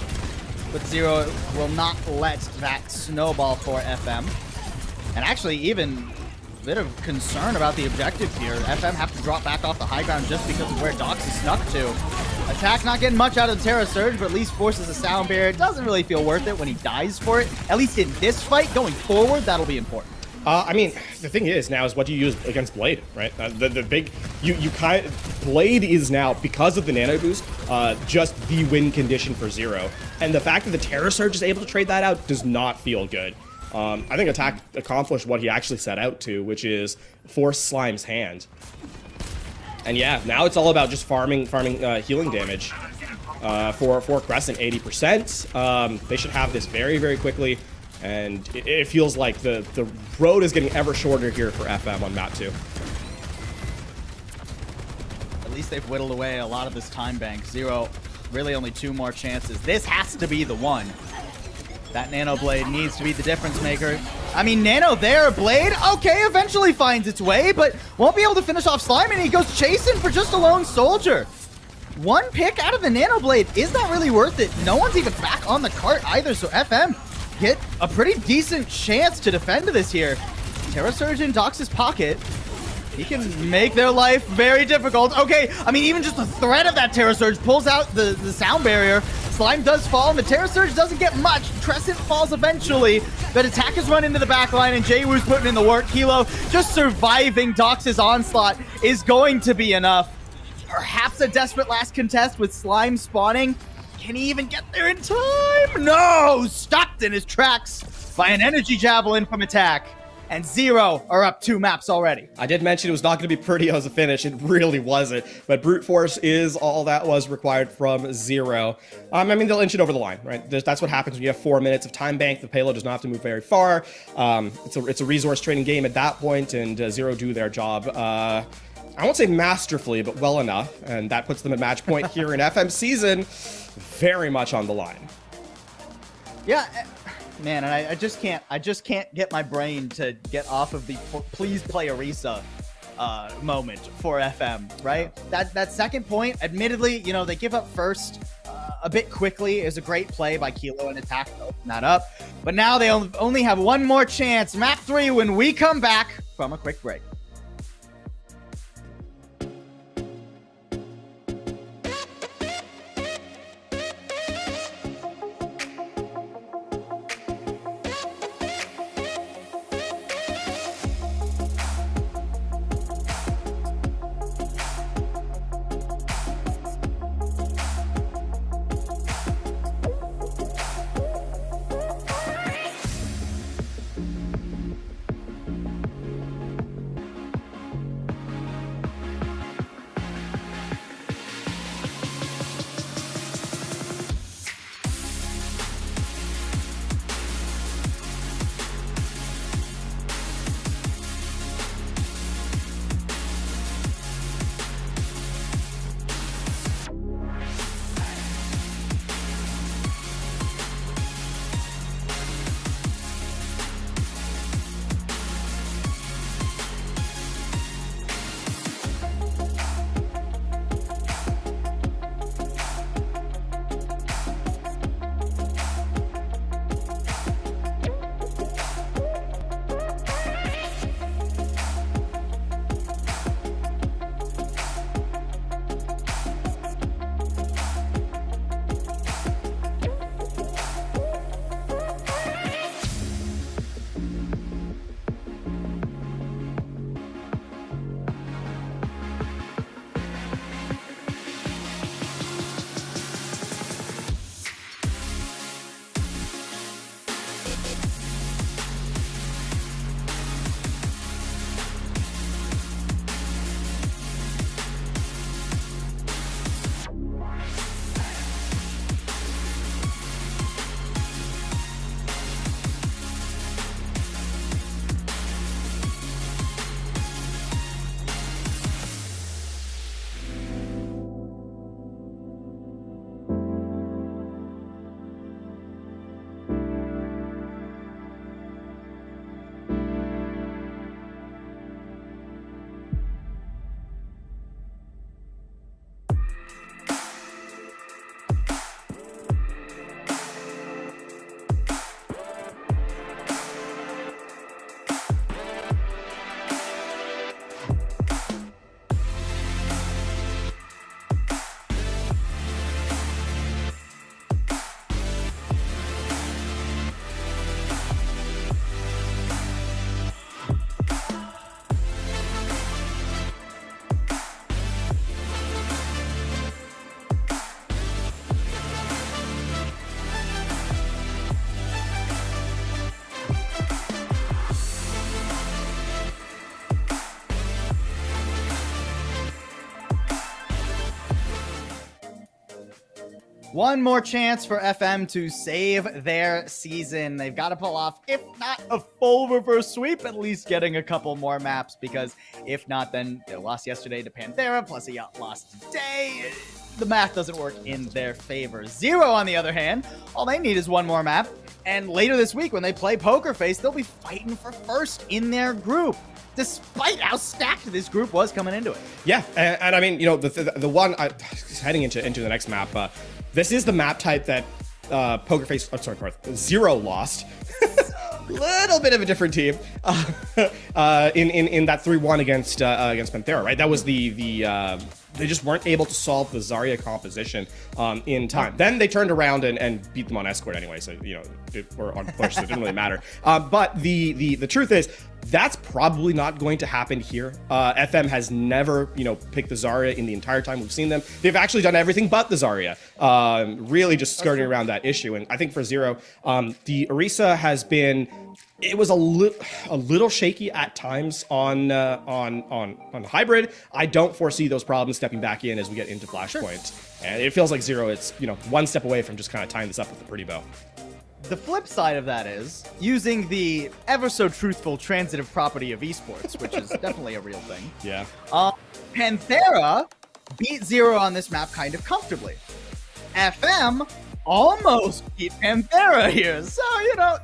But Zero will not let that snowball for FM. And actually, even a bit of concern about the objective here. FM have to drop back off the high ground just because of where Dox is snuck to. Attack not getting much out of the Terra Surge, but at least forces a sound barrier. It doesn't really feel worth it when he dies for it. At least in this fight, going forward, that'll be important. I mean, the thing is now is what do you use against Blade, right? The big, you kind of, Blade is now, because of the nano boost, just the win condition for Zero. And the fact that the Terra Surge is able to trade that out does not feel good. I think Attack accomplished what he actually set out to, which is force Slime's hand. And yeah, now it's all about just farming healing damage for Crescent 80%. They should have this very, very quickly. And it feels like the road is getting ever shorter here for FM on map 2. At least they've whittled away a lot of this time bank. Zero, really only 2 more chances. This has to be the one. That Nano Blade needs to be the difference maker. I mean, Nano there, Blade, okay, eventually finds its way, but won't be able to finish off Slime, and he goes chasing for just a lone soldier. 1 pick out of the Nano Blade is not really worth it. No one's even back on the cart either, so FM get a pretty decent chance to defend this here. Terra Surge in Dox's pocket. He can make their life very difficult. Okay, I mean, even just the threat of that Terra Surge pulls out the sound barrier. Slime does fall, and the Terra Surge doesn't get much. Crescent falls eventually, but attackers run into the back line, and Jwoo's putting in the work. Kilo just surviving Dox's onslaught is going to be enough. Perhaps a desperate last contest with Slime spawning. Can he even get there in time? No! Stopped in his tracks by an energy javelin from Attack. And Zero are up 2 maps already. I did mention it was not going to be pretty as a finish. It really wasn't. But brute force is all that was required from Zero. I mean, they'll inch it over the line, right? That's what happens when you have 4 minutes of time bank. The payload does not have to move very far. It's a resource trading game at that point, and Zero do their job. I won't say masterfully, but well enough. And that puts them at match point here in FM season. Very much on the line. Yeah, man, and I just can't get my brain to get off of the please play Orisa moment for FM, right? That second point, admittedly, you know, they give up first a bit quickly. Is a great play by Kilo and Attack to open that up. But now they only have 1 more chance. Map 3 when we come back from a quick break. One more chance for FM to save their season. They've got to pull off, if not a full reverse sweep, at least getting a couple more maps, because if not, then they lost yesterday to Panthera, plus he lost today. The math doesn't work in their favor. Zero, on the other hand, all they need is one more map, and later this week when they play Poker Face, they'll be fighting for first in their group, despite how stacked this group was coming into it. Yeah, and I mean, you know, the one heading into the next map, this is the map type that Poker Face, I'm sorry, Zero lost. Little bit of a different team in that 3-1 against Panthera, right? That was they just weren't able to solve the Zarya composition in time. Then they turned around and beat them on escort anyway, so you know, or on push, so it didn't really matter. But the truth is, that's probably not going to happen here. FM has never, you know, picked the Zarya in the entire time we've seen them. They've actually done everything but the Zarya, really just skirting around that issue. And I think for Zero, the Orisa has been, it was a little shaky at times on hybrid. I don't foresee those problems stepping back in as we get into Flashpoint. Sure. And it feels like Zero, it's, you know, one step away from just kind of tying this up with a pretty bow. The flip side of that is using the ever so truthful transitive property of esports, which is definitely a real thing. Yeah. Panthera beat Zero on this map kind of comfortably. FM almost beat Panthera here. So, you know,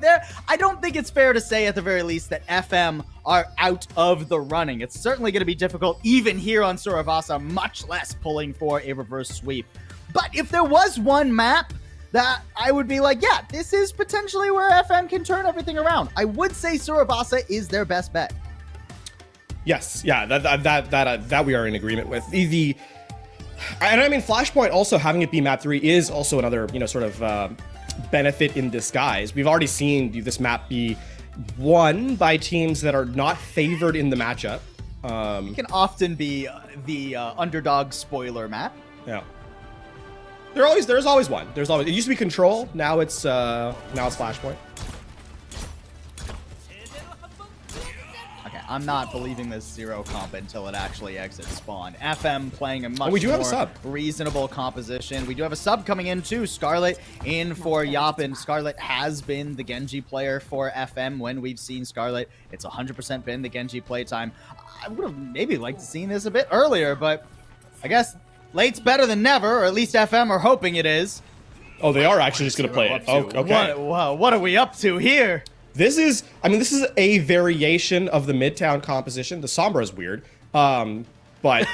I don't think it's fair to say at the very least that FM are out of the running. It's certainly going to be difficult even here on Suravasa, much less pulling for a reverse sweep. But if there was one map that I would be like, yeah, this is potentially where FM can turn everything around, I would say Surabasa is their best bet. Yes, yeah, that we are in agreement with. And I mean, Flashpoint also having it be map 3 is also another, you know, sort of benefit in disguise. We've already seen this map be won by teams that are not favored in the matchup. It can often be the underdog spoiler map. Yeah. There's always one. There's always, it used to be Control, now it's Flashpoint. Okay, I'm not believing this Zero comp until it actually exits spawn. FM playing a much we do more have a sub. Reasonable composition. We do have a sub coming in too. Scarlet in for Yop, and Scarlet has been the Genji player for FM when we've seen Scarlet. It's 100% been the Genji playtime. I would have maybe liked to see this a bit earlier, but I guess late's better than never, or at least FM are hoping it is. Oh, they are actually just going to play it. Oh, okay. What are we up to here? This is a variation of the Midtown composition. The Sombra is weird, but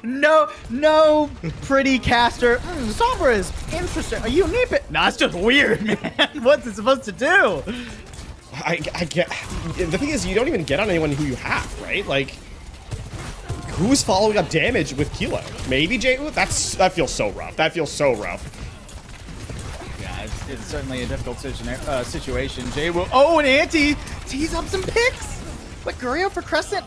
no pretty caster. Sombra is interesting. Are you unique? Nah, it's just weird, man. What's it supposed to do? I get. The thing is, you don't even get on anyone who you have, right? Like, who's following up damage with Kilo? Maybe J-Wu? That feels so rough. That feels so rough. Yeah, it's certainly a difficult situation. J-Wu, oh, and Anti tees up some picks. But Gurio for Crescent?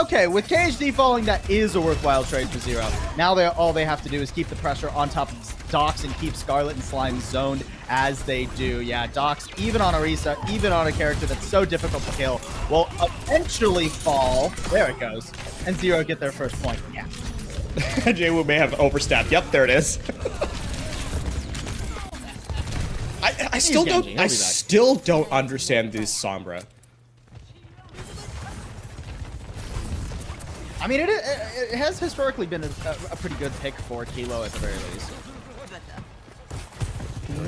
Okay, with KHD falling, that is a worthwhile trade for Zero. Now all they have to do is keep the pressure on top of Dox and keep Scarlet and Slime zoned as they do. Yeah, Dox, even on Orisa, even on a character that's so difficult to kill, will eventually fall. There it goes. And Zero get their first point. Yeah. J-Wu may have overstepped. Yep, there it is. I still don't understand this Sombra. I mean, it has historically been a pretty good pick for Kilo at the very least.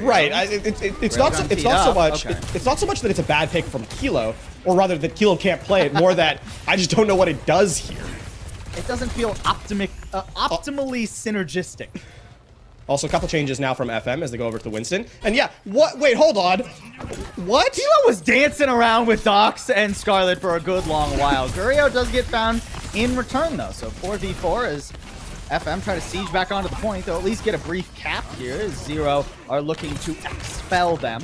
Right. It's not so much that it's a bad pick from Kilo, or rather that Kilo can't play it. More that I just don't know what it does here. It doesn't feel optimally synergistic. Also, a couple changes now from FM as they go over to Winston. And yeah, what? Wait, hold on. What? Kilo was dancing around with Dox and Scarlet for a good long while. Gurio does get found in return, though. So 4v4 as FM try to siege back onto the point. They'll at least get a brief cap here as Zero are looking to expel them.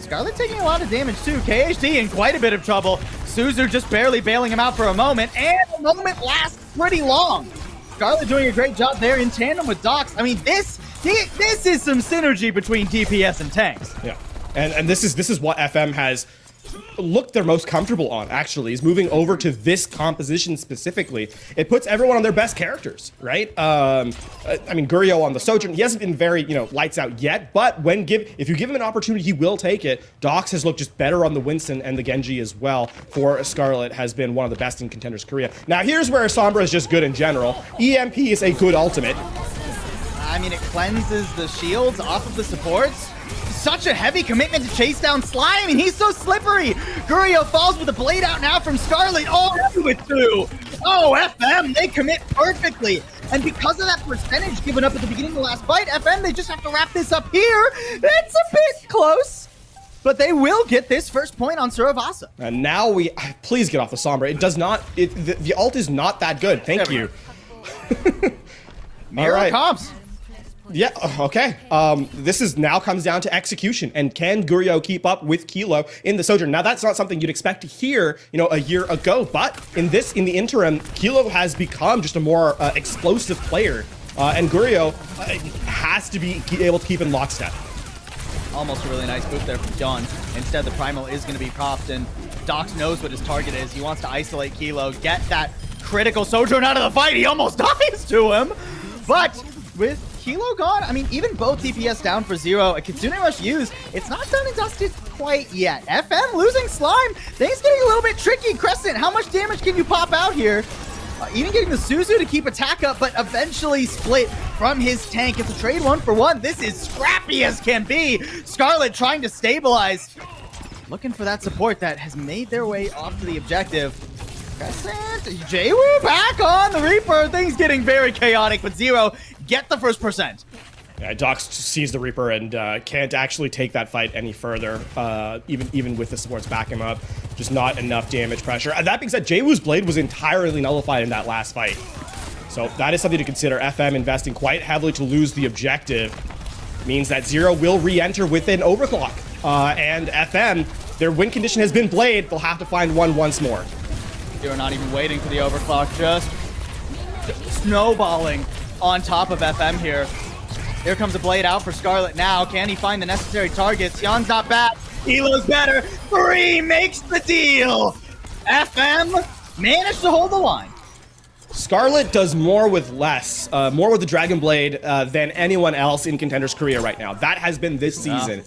Scarlet taking a lot of damage, too. KHD in quite a bit of trouble. Suzu just barely bailing him out for a moment, and the moment lasts pretty long. Scarlet doing a great job there in tandem with Dox. I mean, this is some synergy between DPS and tanks. Yeah, and this is what FM has look they're most comfortable on, actually, is moving over to this composition specifically. It puts everyone on their best characters, right? I mean, Gurio on the Sojourn, he hasn't been very, lights out yet, but if you give him an opportunity, he will take it. Dox has looked just better on the Winston and the Genji as well. For Scarlet has been one of the best in Contenders Korea. Now, here's where Sombra is just good in general. EMP is a good ultimate. I mean, it cleanses the shields off of the supports. Such a heavy commitment to chase down Slime. I mean, he's so slippery. Gurio falls with a blade out now from Scarlet. Oh, with 2. Oh, FM, they commit perfectly. And because of that percentage given up at the beginning of the last fight, FM, they just have to wrap this up here. It's a bit close, but they will get this first point on Suravasa. And now please get off the Sombra. It does not, the ult is not that good. Thank you. Mirror comps. Yeah, okay. This now comes down to execution, and can Gurio keep up with Kilo in the Sojourn? Now, that's not something you'd expect to hear, a year ago, but in the interim, Kilo has become just a more explosive player, and Gurio has to be able to keep in lockstep. Almost a really nice move there from John. Instead, the Primal is going to be popped, and Dox knows what his target is. He wants to isolate Kilo, get that critical Sojourn out of the fight. He almost dies to him, but with Kilo gone, I mean, even both DPS down for 0, a Kitsune Rush used, it's not done and dusted quite yet. FM losing Slime, things getting a little bit tricky. Crescent, how much damage can you pop out here? Even getting the Suzu to keep attack up, but eventually split from his tank. It's a trade 1-for-1. This is scrappy as can be. Scarlet trying to stabilize, looking for that support that has made their way off to the objective. Crescent, JWoo back on the Reaper. Things getting very chaotic, but 0 get the first percent. Yeah, Dox sees the Reaper and can't actually take that fight any further, even with the supports back him up. Just not enough damage pressure. That being said, JWoo's blade was entirely nullified in that last fight. So that is something to consider. FM investing quite heavily to lose the objective means that 0 will re-enter with an overclock. And FM, their win condition has been blade. They'll have to find one once more. They're not even waiting for the overclock, just snowballing on top of FM here. Here comes a blade out for Scarlet now. Can he find the necessary targets? Yon's not bad. Elo's better. 3 makes the deal. FM managed to hold the line. Scarlet does more with less, more with the Dragon Blade than anyone else in Contenders Korea right now. That has been this season.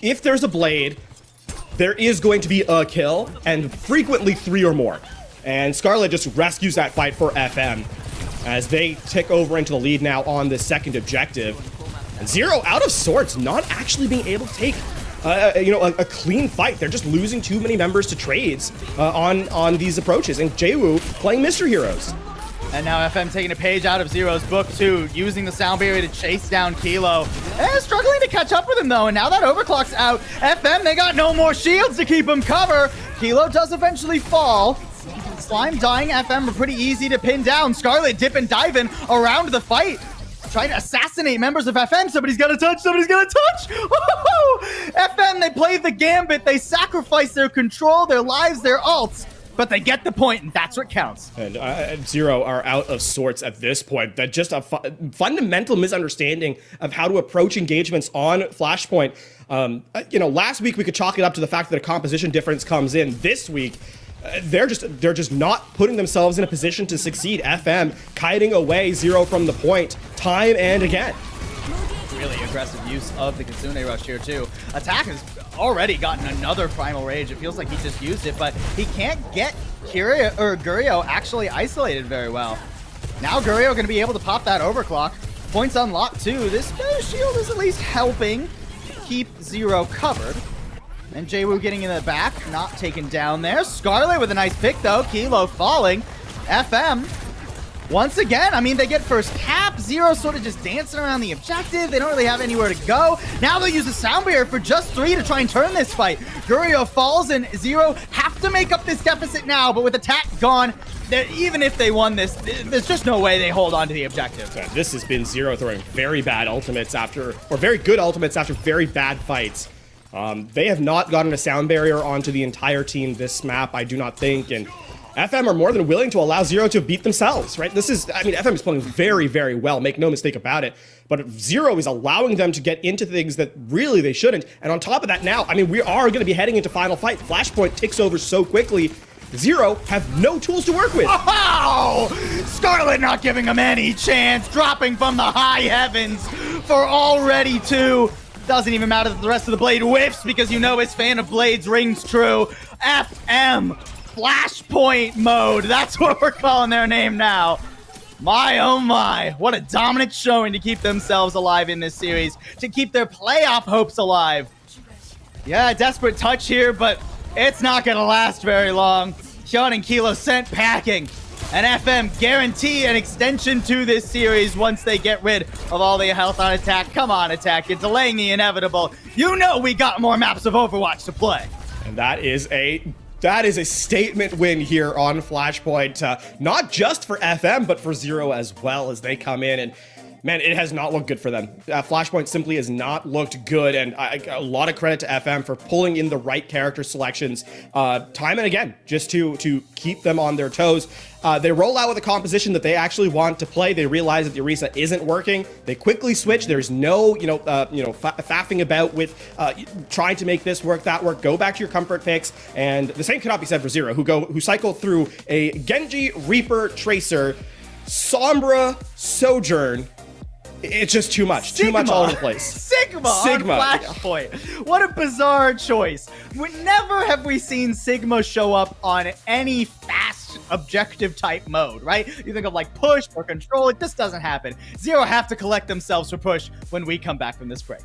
If there's a blade, there is going to be a kill, and frequently 3 or more. And Scarlet just rescues that fight for FM as they tick over into the lead now on the second objective. And 0 out of sorts, not actually being able to take a clean fight. They're just losing too many members to trades on these approaches. And JWoo playing Mr. Heroes. And now FM taking a page out of 0's book too, using the sound barrier to chase down Kilo. Struggling to catch up with him though, and now that overclock's out, FM, they got no more shields to keep him cover. Kilo does eventually fall. Slime dying, FM are pretty easy to pin down. Scarlet dip and diving around the fight, trying to assassinate members of FM. Somebody's got to touch, somebody's got to touch. FM, they play the gambit. They sacrifice their control, their lives, their ults, but they get the point, and that's what counts. And 0 are out of sorts at this point. That just a fundamental misunderstanding of how to approach engagements on Flashpoint. Last week we could chalk it up to the fact that a composition difference comes in. This week, they're just not putting themselves in a position to succeed. FM kiting away 0 from the point time and again. Really aggressive use of the Kitsune Rush here too. Attack has already gotten another Primal Rage. It feels like he just used it, but he can't get Gurio actually isolated very well. Now Gurio going to be able to pop that overclock. Points unlocked too. This shield is at least helping keep 0 covered. And JWoo getting in the back, not taken down there. Scarlet with a nice pick though. Kilo falling. FM, once again, I mean, they get first cap. 0 sort of just dancing around the objective. They don't really have anywhere to go. Now they'll use a sound barrier for just 3 to try and turn this fight. Gurio falls and 0 have to make up this deficit now, but with attack gone, even if they won this, there's just no way they hold on to the objective. Yeah, this has been 0 throwing very bad ultimates very good ultimates after very bad fights. They have not gotten a sound barrier onto the entire team this map, I do not think, and FM are more than willing to allow Zero to beat themselves, right? This is, I mean, FM is playing very, very well, make no mistake about it. But Zero is allowing them to get into things that really they shouldn't. And on top of that now, I mean, we are going to be heading into final fight. Flashpoint ticks over so quickly. Zero have no tools to work with. Oh! Scarlet not giving him any chance, dropping from the high heavens for already two. Doesn't even matter that the rest of the blade whiffs because you know his fan of blades rings true. FM, Flashpoint mode. That's what we're calling their name now. My, oh my, what a dominant showing to keep themselves alive in this series, to keep their playoff hopes alive. Yeah, desperate touch here, but it's not gonna last very long. Hyun and Kilo sent packing, and FM guarantee an extension to this series once they get rid of all the health on Attack. Come on, Attack, you're delaying the inevitable. You know we got more maps of Overwatch to play. And that is a statement win here on Flashpoint, not just for FM, but for Zero as well, as they come in. And man, it has not looked good for them. Flashpoint simply has not looked good, and a lot of credit to FM for pulling in the right character selections time and again, just to keep them on their toes. They roll out with a composition that they actually want to play. They realize that the Orisa isn't working. They quickly switch. There's no, faffing about with trying to make this work, that work. Go back to your comfort picks, and the same cannot be said for Zero, who cycle through a Genji, Reaper, Tracer, Sombra, Sojourn. It's just too much. Sigma. Too much all over the place. Sigma on Flashpoint. What a bizarre choice. Never have we seen Sigma show up on any fast objective type mode, right? You think of like push or control. It just doesn't happen. Zero have to collect themselves for push when we come back from this break.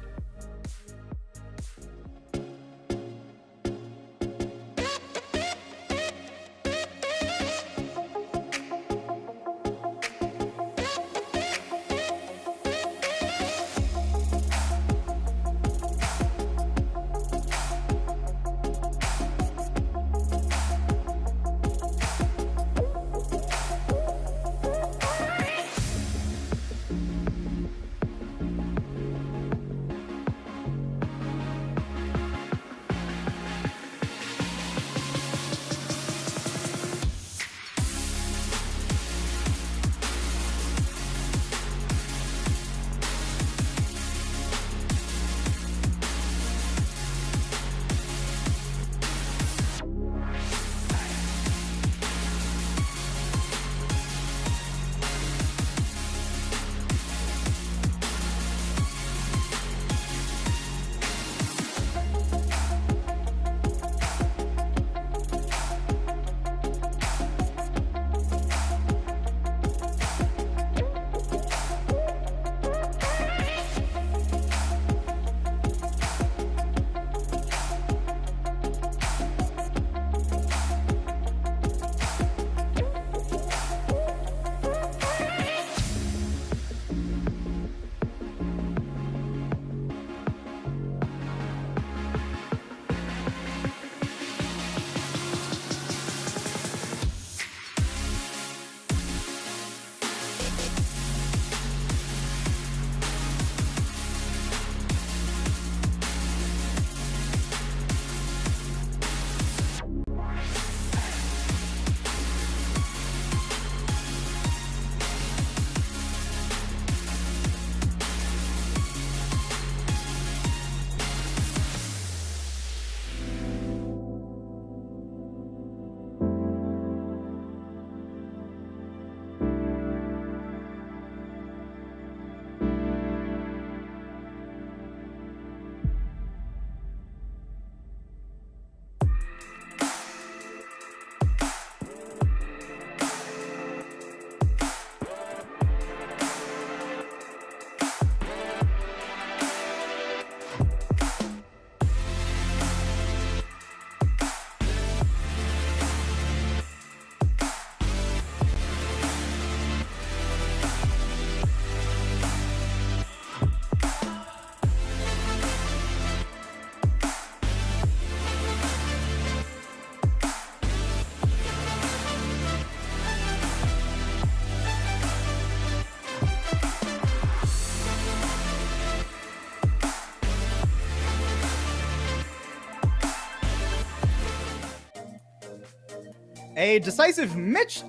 A decisive mix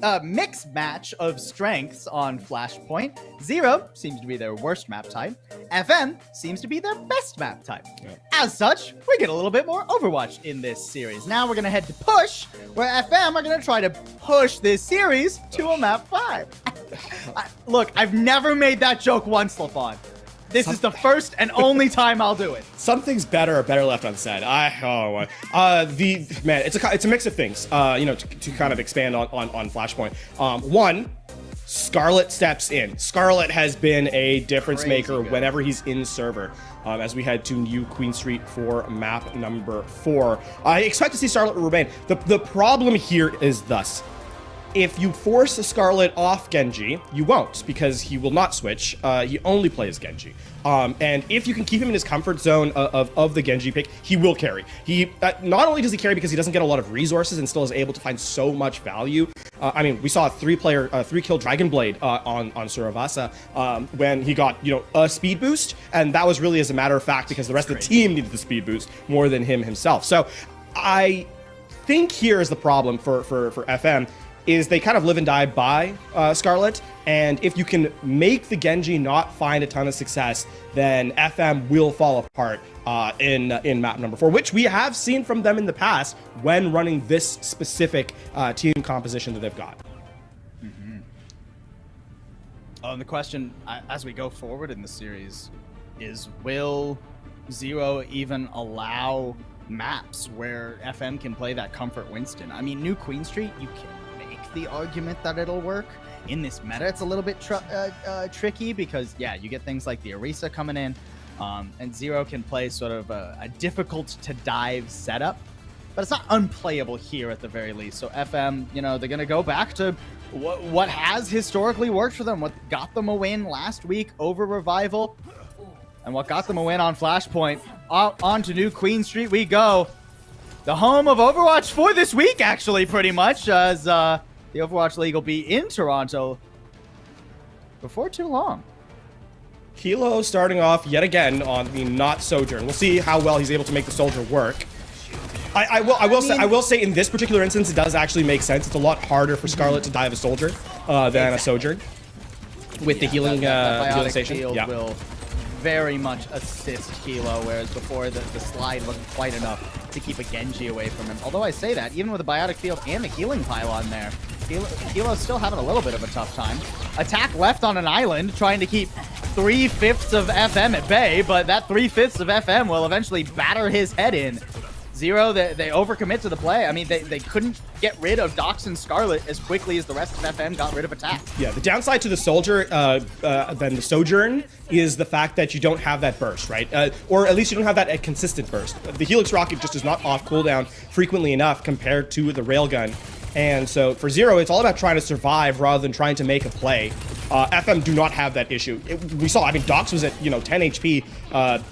match of strengths on Flashpoint. Zero seems to be their worst map type. FM seems to be their best map type. Yeah. As such, we get a little bit more Overwatch in this series. Now we're going to head to Push, where FM are going to try to push this series to a map 5. Look, I've never made that joke once, LaFon. This is the first and only time I'll do it. Some things better are better left unsaid. Man, it's a mix of things. To kind of expand on Flashpoint. One, Scarlet steps in. Scarlet has been a difference maker whenever he's in server. As we head to New Queen Street for map number 4, I expect to see Scarlet remain. The problem here is thus. If you force a Scarlet off Genji, you won't, because he will not switch. He only plays Genji. And if you can keep him in his comfort zone of the Genji pick, he will carry. He not only does he carry because he doesn't get a lot of resources and still is able to find so much value. We saw a 3-kill Dragon Blade on Suravasa when he got a speed boost, and that was really as a matter of fact because the rest of the team needed the speed boost more than him himself. So I think here is the problem for FM. Is they kind of live and die by Scarlet, and if you can make the Genji not find a ton of success, then FM will fall apart in map number 4, which we have seen from them in the past when running this specific team composition that they've got. Mm-hmm. And the question as we go forward in the series is, will Zero even allow maps where FM can play that comfort Winston? I mean, New Queen Street, you can the argument that it'll work. In this meta, it's a little bit tricky because, yeah, you get things like the Orisa coming in, and Zero can play sort of a difficult-to-dive setup, but it's not unplayable here at the very least. So FM, they're going to go back to what has historically worked for them, what got them a win last week over Revival, and what got them a win on Flashpoint. On to New Queen Street we go. The home of Overwatch for this week, actually, pretty much, as the Overwatch League will be in Toronto before too long. Kilo starting off yet again on the not Sojourn. We'll see how well he's able to make the Soldier work. I will say in this particular instance, it does actually make sense. It's a lot harder for Scarlet to dive a Soldier than a Sojourn with the healing station. Yeah, will very much assist Kilo, whereas before the slide wasn't quite enough to keep a Genji away from him. Although I say that, even with the Biotic Field and the healing pylon there, Kilo's still having a little bit of a tough time. Attack left on an island, trying to keep 3/5 of FM at bay, but that 3/5 of FM will eventually batter his head in. Zero, they overcommit to the play. I mean, they couldn't get rid of Dox and Scarlet as quickly as the rest of FM got rid of Attack. Yeah, the downside to the Soldier than the Sojourn is the fact that you don't have that burst, right? Or at least you don't have that consistent burst. The Helix Rocket just is not off cooldown frequently enough compared to the Railgun. And so for Zero, it's all about trying to survive rather than trying to make a play. FM do not have that issue. We saw, Dox was at 10 HP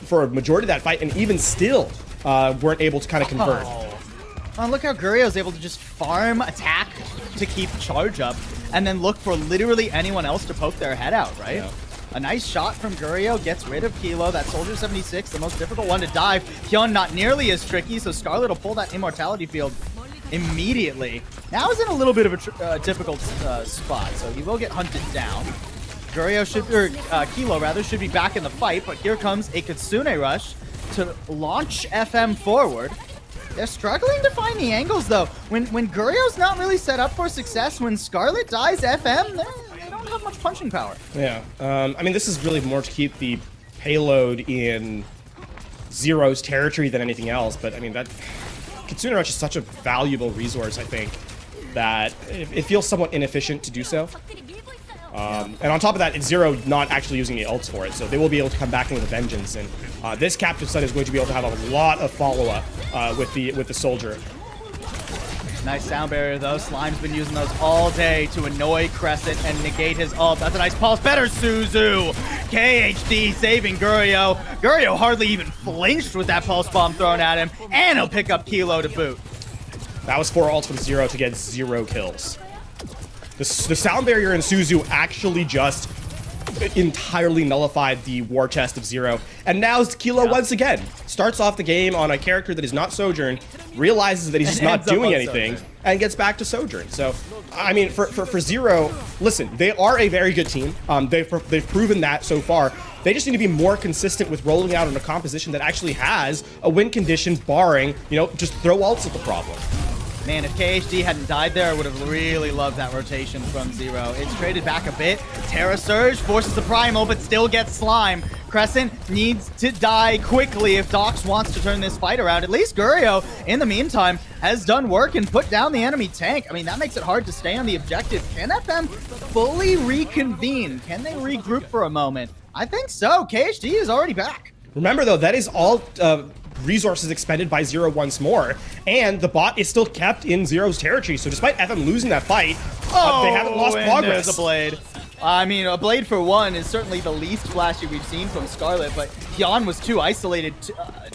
for a majority of that fight, and even still weren't able to kind of convert. Oh, look how Gurio's able to just farm Attack to keep charge up, and then look for literally anyone else to poke their head out, right? Yeah. A nice shot from Gurio gets rid of Kilo. That Soldier 76, the most difficult one to dive. Hyun not nearly as tricky, so Scarlet will pull that Immortality Field immediately. Now is in a little bit of a difficult spot, so he will get hunted down. Gurio Kilo rather should be back in the fight, but here comes a Kitsune Rush to launch FM forward. They're struggling to find the angles though. When Gurio's not really set up for success, when Scarlet dies FM, they don't have much punching power. Yeah, this is really more to keep the payload in Zero's territory than anything else, but that Kitsune Rush is such a valuable resource, I think, that it feels somewhat inefficient to do so. And on top of that, it's Zero not actually using the ults for it, so they will be able to come back in with a vengeance. And this Captive Sun is going to be able to have a lot of follow-up with the Soldier. Nice sound barrier though. Slime's been using those all day to annoy Crescent and negate his ult. That's a nice pulse. Better Suzu. KHD saving Gurio. Gurio hardly even flinched with that pulse bomb thrown at him, and he'll pick up Kilo to boot. That was 4 ults from Zero to get 0 kills. The sound barrier in Suzu actually just entirely nullified the war chest of Zero. And now Kilo once again starts off the game on a character that is not Sojourn realizes that he's just not ends up doing on anything, Sojourn. and gets back to Sojourn. So, I mean, for Zero, listen, they are a very good team. They've proven that so far. They just need to be more consistent with rolling out in a composition that actually has a win condition, barring, you know, just throw ults at the problem. Man, if KHD hadn't died there, I would have really loved that rotation from Zero. It's traded back a bit. Terra Surge forces the Primal, but still gets Slime. Crescent needs to die quickly if Dox wants to turn this fight around. At least Gurio, in the meantime, has done work and put down the enemy tank. I mean, that makes it hard to stay on the objective. Can FM fully reconvene? Can they regroup for a moment? I think so. KHD is already back. Remember, though, that is all resources expended by Zero once more, and the bot is still kept in Zero's territory. So despite FM losing that fight, they haven't lost and progress. There's a blade. I mean, a blade for one is certainly the least flashy we've seen from Skarlet, but Yan was too isolated.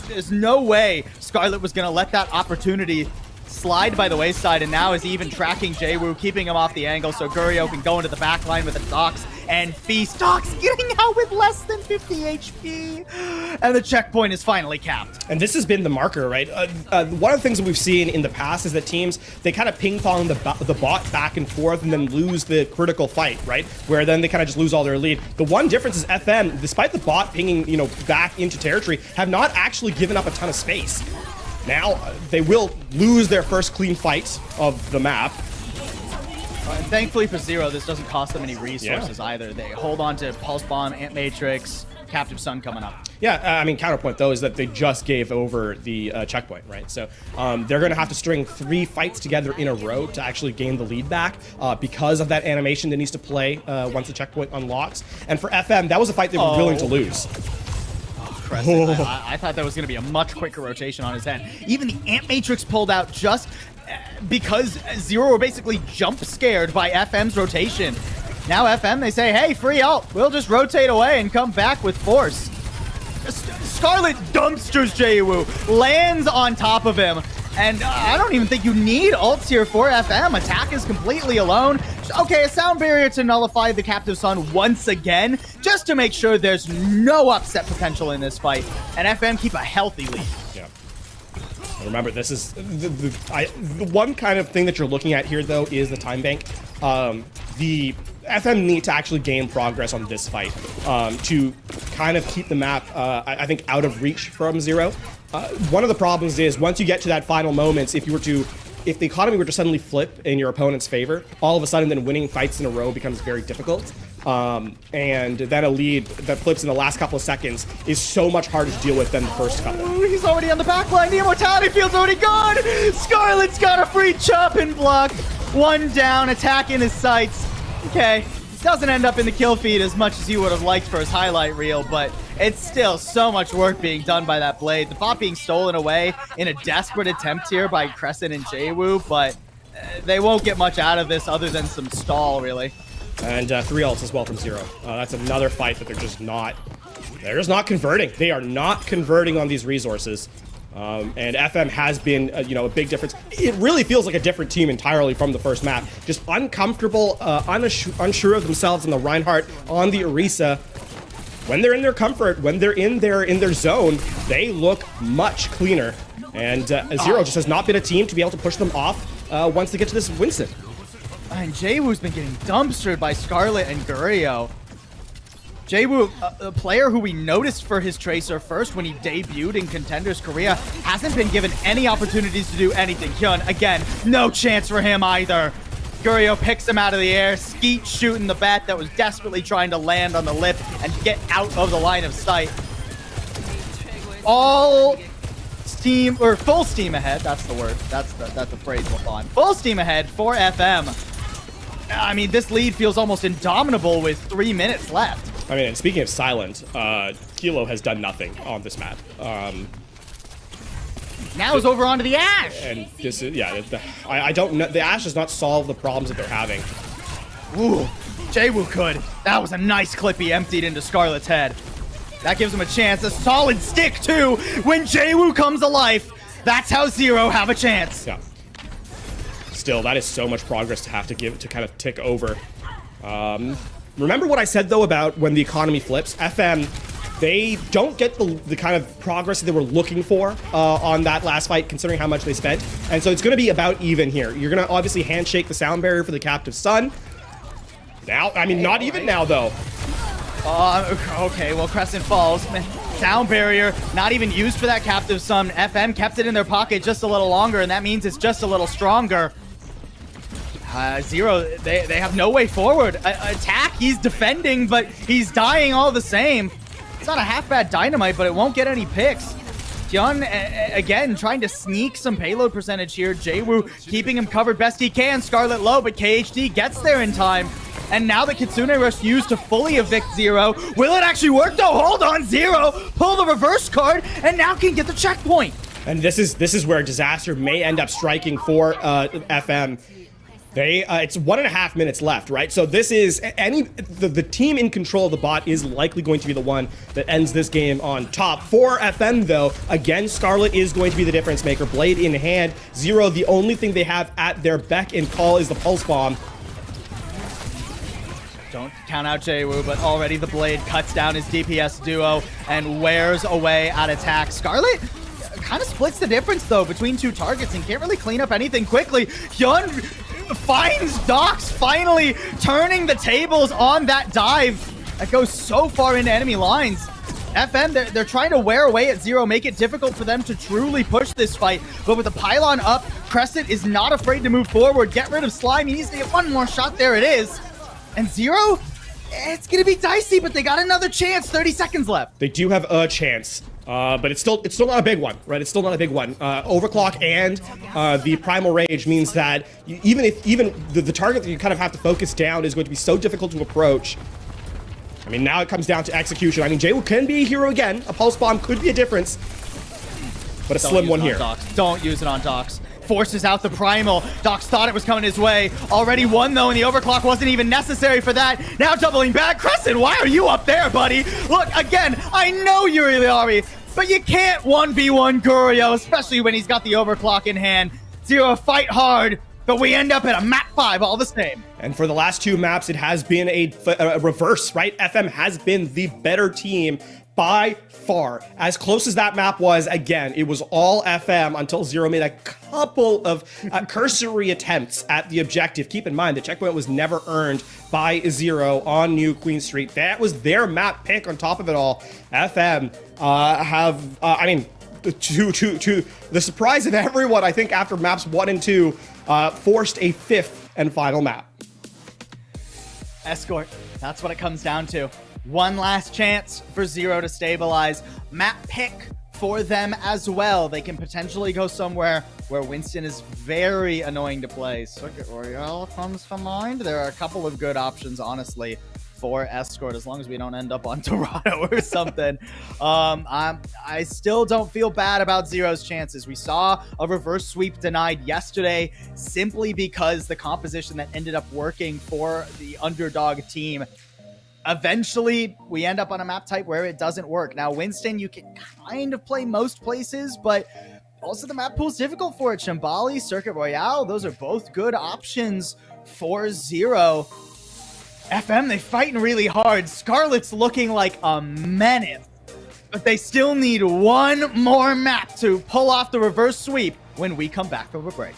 There's no way Skarlet was going to let that opportunity slide by the wayside, and now is even tracking Jwoo, keeping him off the angle so Gurio can go into the back line with a Dox and feast. Dox getting out with less than 50 HP, and the checkpoint is finally capped. And this has been the marker, right? One of the things that we've seen in the past is that teams, they kind of ping-pong the bot back and forth and then lose the critical fight, right? Where then they kind of just lose all their lead. The one difference is FM, despite the bot pinging, you know, back into territory, have not actually given up a ton of space. Now, they will lose their first clean fight of the map. And thankfully for Zero, this doesn't cost them any resources either. They hold on to Pulse Bomb, Ant Matrix, Captive Sun coming up. Yeah, I mean, counterpoint, though, is that they just gave over the checkpoint, right? So they're going to have to string 3 fights together in a row to actually gain the lead back because of that animation that needs to play once the checkpoint unlocks. And for FM, that was a fight they were willing to lose. I thought that was going to be a much quicker rotation on his end. Even the Ant Matrix pulled out just because Zero were basically jump scared by FM's rotation. Now FM, they say, hey, free ult. We'll just rotate away and come back with force. Skarlet dumpsters Jwoo, lands on top of him. And I don't even think you need ults here for FM. Attack is completely alone. Okay, a sound barrier to nullify the Captive Sun once again, just to make sure there's no upset potential in this fight. And FM keep a healthy lead. Yeah. Remember, this is the one kind of thing that you're looking at here, though, is the time bank. The FM need to actually gain progress on this fight to kind of keep the map, I think, out of reach from Zero. One of the problems is once you get to that final moments, if the economy were to suddenly flip in your opponent's favor, all of a sudden then winning fights in a row becomes very difficult. And then a lead that flips in the last couple of seconds is so much harder to deal with than the first couple. Ooh, he's already on the back line. The immortality field's already gone. Skarlet's got a free chop and block. One down, attack in his sights. Okay, doesn't end up in the kill feed as much as he would have liked for his highlight reel, but it's still so much work being done by that blade. The bot being stolen away in a desperate attempt here by Crescent and Jwoo, but they won't get much out of this other than some stall, really. And 3 ults as well from Zero. That's another fight that they're just not converting. They are not converting on these resources. And FM has been, you know, a big difference. It really feels like a different team entirely from the first map. Just uncomfortable, unsure of themselves on the Reinhardt, on the Orisa. When they're in their comfort, when they're in their zone, they look much cleaner. And Zero just has not been a team to be able to push them off once they get to this Winston. And Jwoo's been getting dumpstered by Skarlet and Gurio. Jwoo, a player who we noticed for his Tracer first when he debuted in Contenders Korea, hasn't been given any opportunities to do anything. Hyun, again, no chance for him either. Gurio picks him out of the air, Skeet shooting the bat that was desperately trying to land on the lip and get out of the line of sight. All steam, or full steam ahead, that's the word, that's the phrase we'll find. Full steam ahead for FM. I mean, this lead feels almost indomitable with 3 minutes left. I mean, and speaking of silent, Kilo has done nothing on this map. Now it's over onto the Ash. And this is, yeah, I don't know. The Ash does not solve the problems that they're having. Ooh, Jwoo could. That was a nice clip he emptied into Skarlet's head. That gives him a chance. A solid stick, too. When Jwoo comes alive, that's how Zero have a chance. Yeah. Still, that is so much progress to have to give to kind of tick over. Remember what I said, though, about when the economy flips? FM they don't get the kind of progress that they were looking for on that last fight, considering how much they spent. And so it's going to be about even here. You're going to obviously handshake the sound barrier for the captive Sun. Now, I mean, not even now, though. Okay, well, Crescent falls. Sound barrier, not even used for that captive Sun. FM kept it in their pocket just a little longer, and that means it's just a little stronger. Zero, they have no way forward. Attack, he's defending, but he's dying all the same. It's not a half bad dynamite, but it won't get any picks. Hyun, again, trying to sneak some payload percentage here. Jaewoo keeping him covered best he can. Scarlet low, but KHD gets there in time. And now the Kitsune Rush used to fully evict Zero. Will it actually work though? Hold on, Zero. Pull the reverse card, and now can get the checkpoint. And this is where Disaster may end up striking for FM. It's 1.5 minutes left, right? So this is the team in control of the bot is likely going to be the one that ends this game on top. For FM though, again, Scarlet is going to be the difference maker. Blade in hand. Zero, the only thing they have at their beck and call is the pulse bomb. Don't count out Jaewoo, but already the Blade cuts down his DPS duo and wears away at attack. Scarlet kind of splits the difference though between two targets and can't really clean up anything quickly. Hyun finds Dox, finally turning the tables on that dive that goes so far into enemy lines. FM, they're trying to wear away at Zero, make it difficult for them to truly push this fight. But with the pylon up, Crescent is not afraid to move forward, get rid of Slime. He needs to get one more shot. There it is. And Zero, it's going to be dicey, but they got another chance. 30 seconds left. They do have a chance. But it's still not a big one, right? It's still not a big one. Overclock and the Primal Rage means that even the target that you kind of have to focus down is going to be so difficult to approach. I mean, now it comes down to execution. I mean, Jaewoo can be a hero again. A Pulse Bomb could be a difference. But a slim one here. Don't use it on Dox. Forces out the Primal. Dox thought it was coming his way. Already won, though, and the Overclock wasn't even necessary for that. Now doubling back. Crescent, why are you up there, buddy? Look, again, I know you're Ilios, but you can't 1v1 Gurio, especially when he's got the Overclock in hand. Zero, fight hard, but we end up at a map 5 all the same. And for the last 2 maps, it has been a reverse, right? FM has been the better team by far. As close as that map was, again, it was all FM until Zero made a couple of cursory attempts at the objective. Keep in mind, the checkpoint was never earned by Zero on New Queen Street. That was their map pick on top of it all. FM I mean, to the surprise of everyone, I think after maps 1 and 2, forced a 5th and final map. Escort, that's what it comes down to. One last chance for Zero to stabilize. Map pick for them as well. They can potentially go somewhere where Winston is very annoying to play. Circuit Royale comes to mind. There are a couple of good options, honestly, for Escort, as long as we don't end up on Toronto or something. I still don't feel bad about Zero's chances. We saw a reverse sweep denied yesterday simply because the composition that ended up working for the underdog team. Eventually, we end up on a map type where it doesn't work. Now, Winston, you can kind of play most places, but also the map pool's difficult for it. Shambali, Circuit Royale, those are both good options for Zero. FM, they fighting really hard. Scarlet's looking like a menace, but they still need one more map to pull off the reverse sweep when we come back from a break.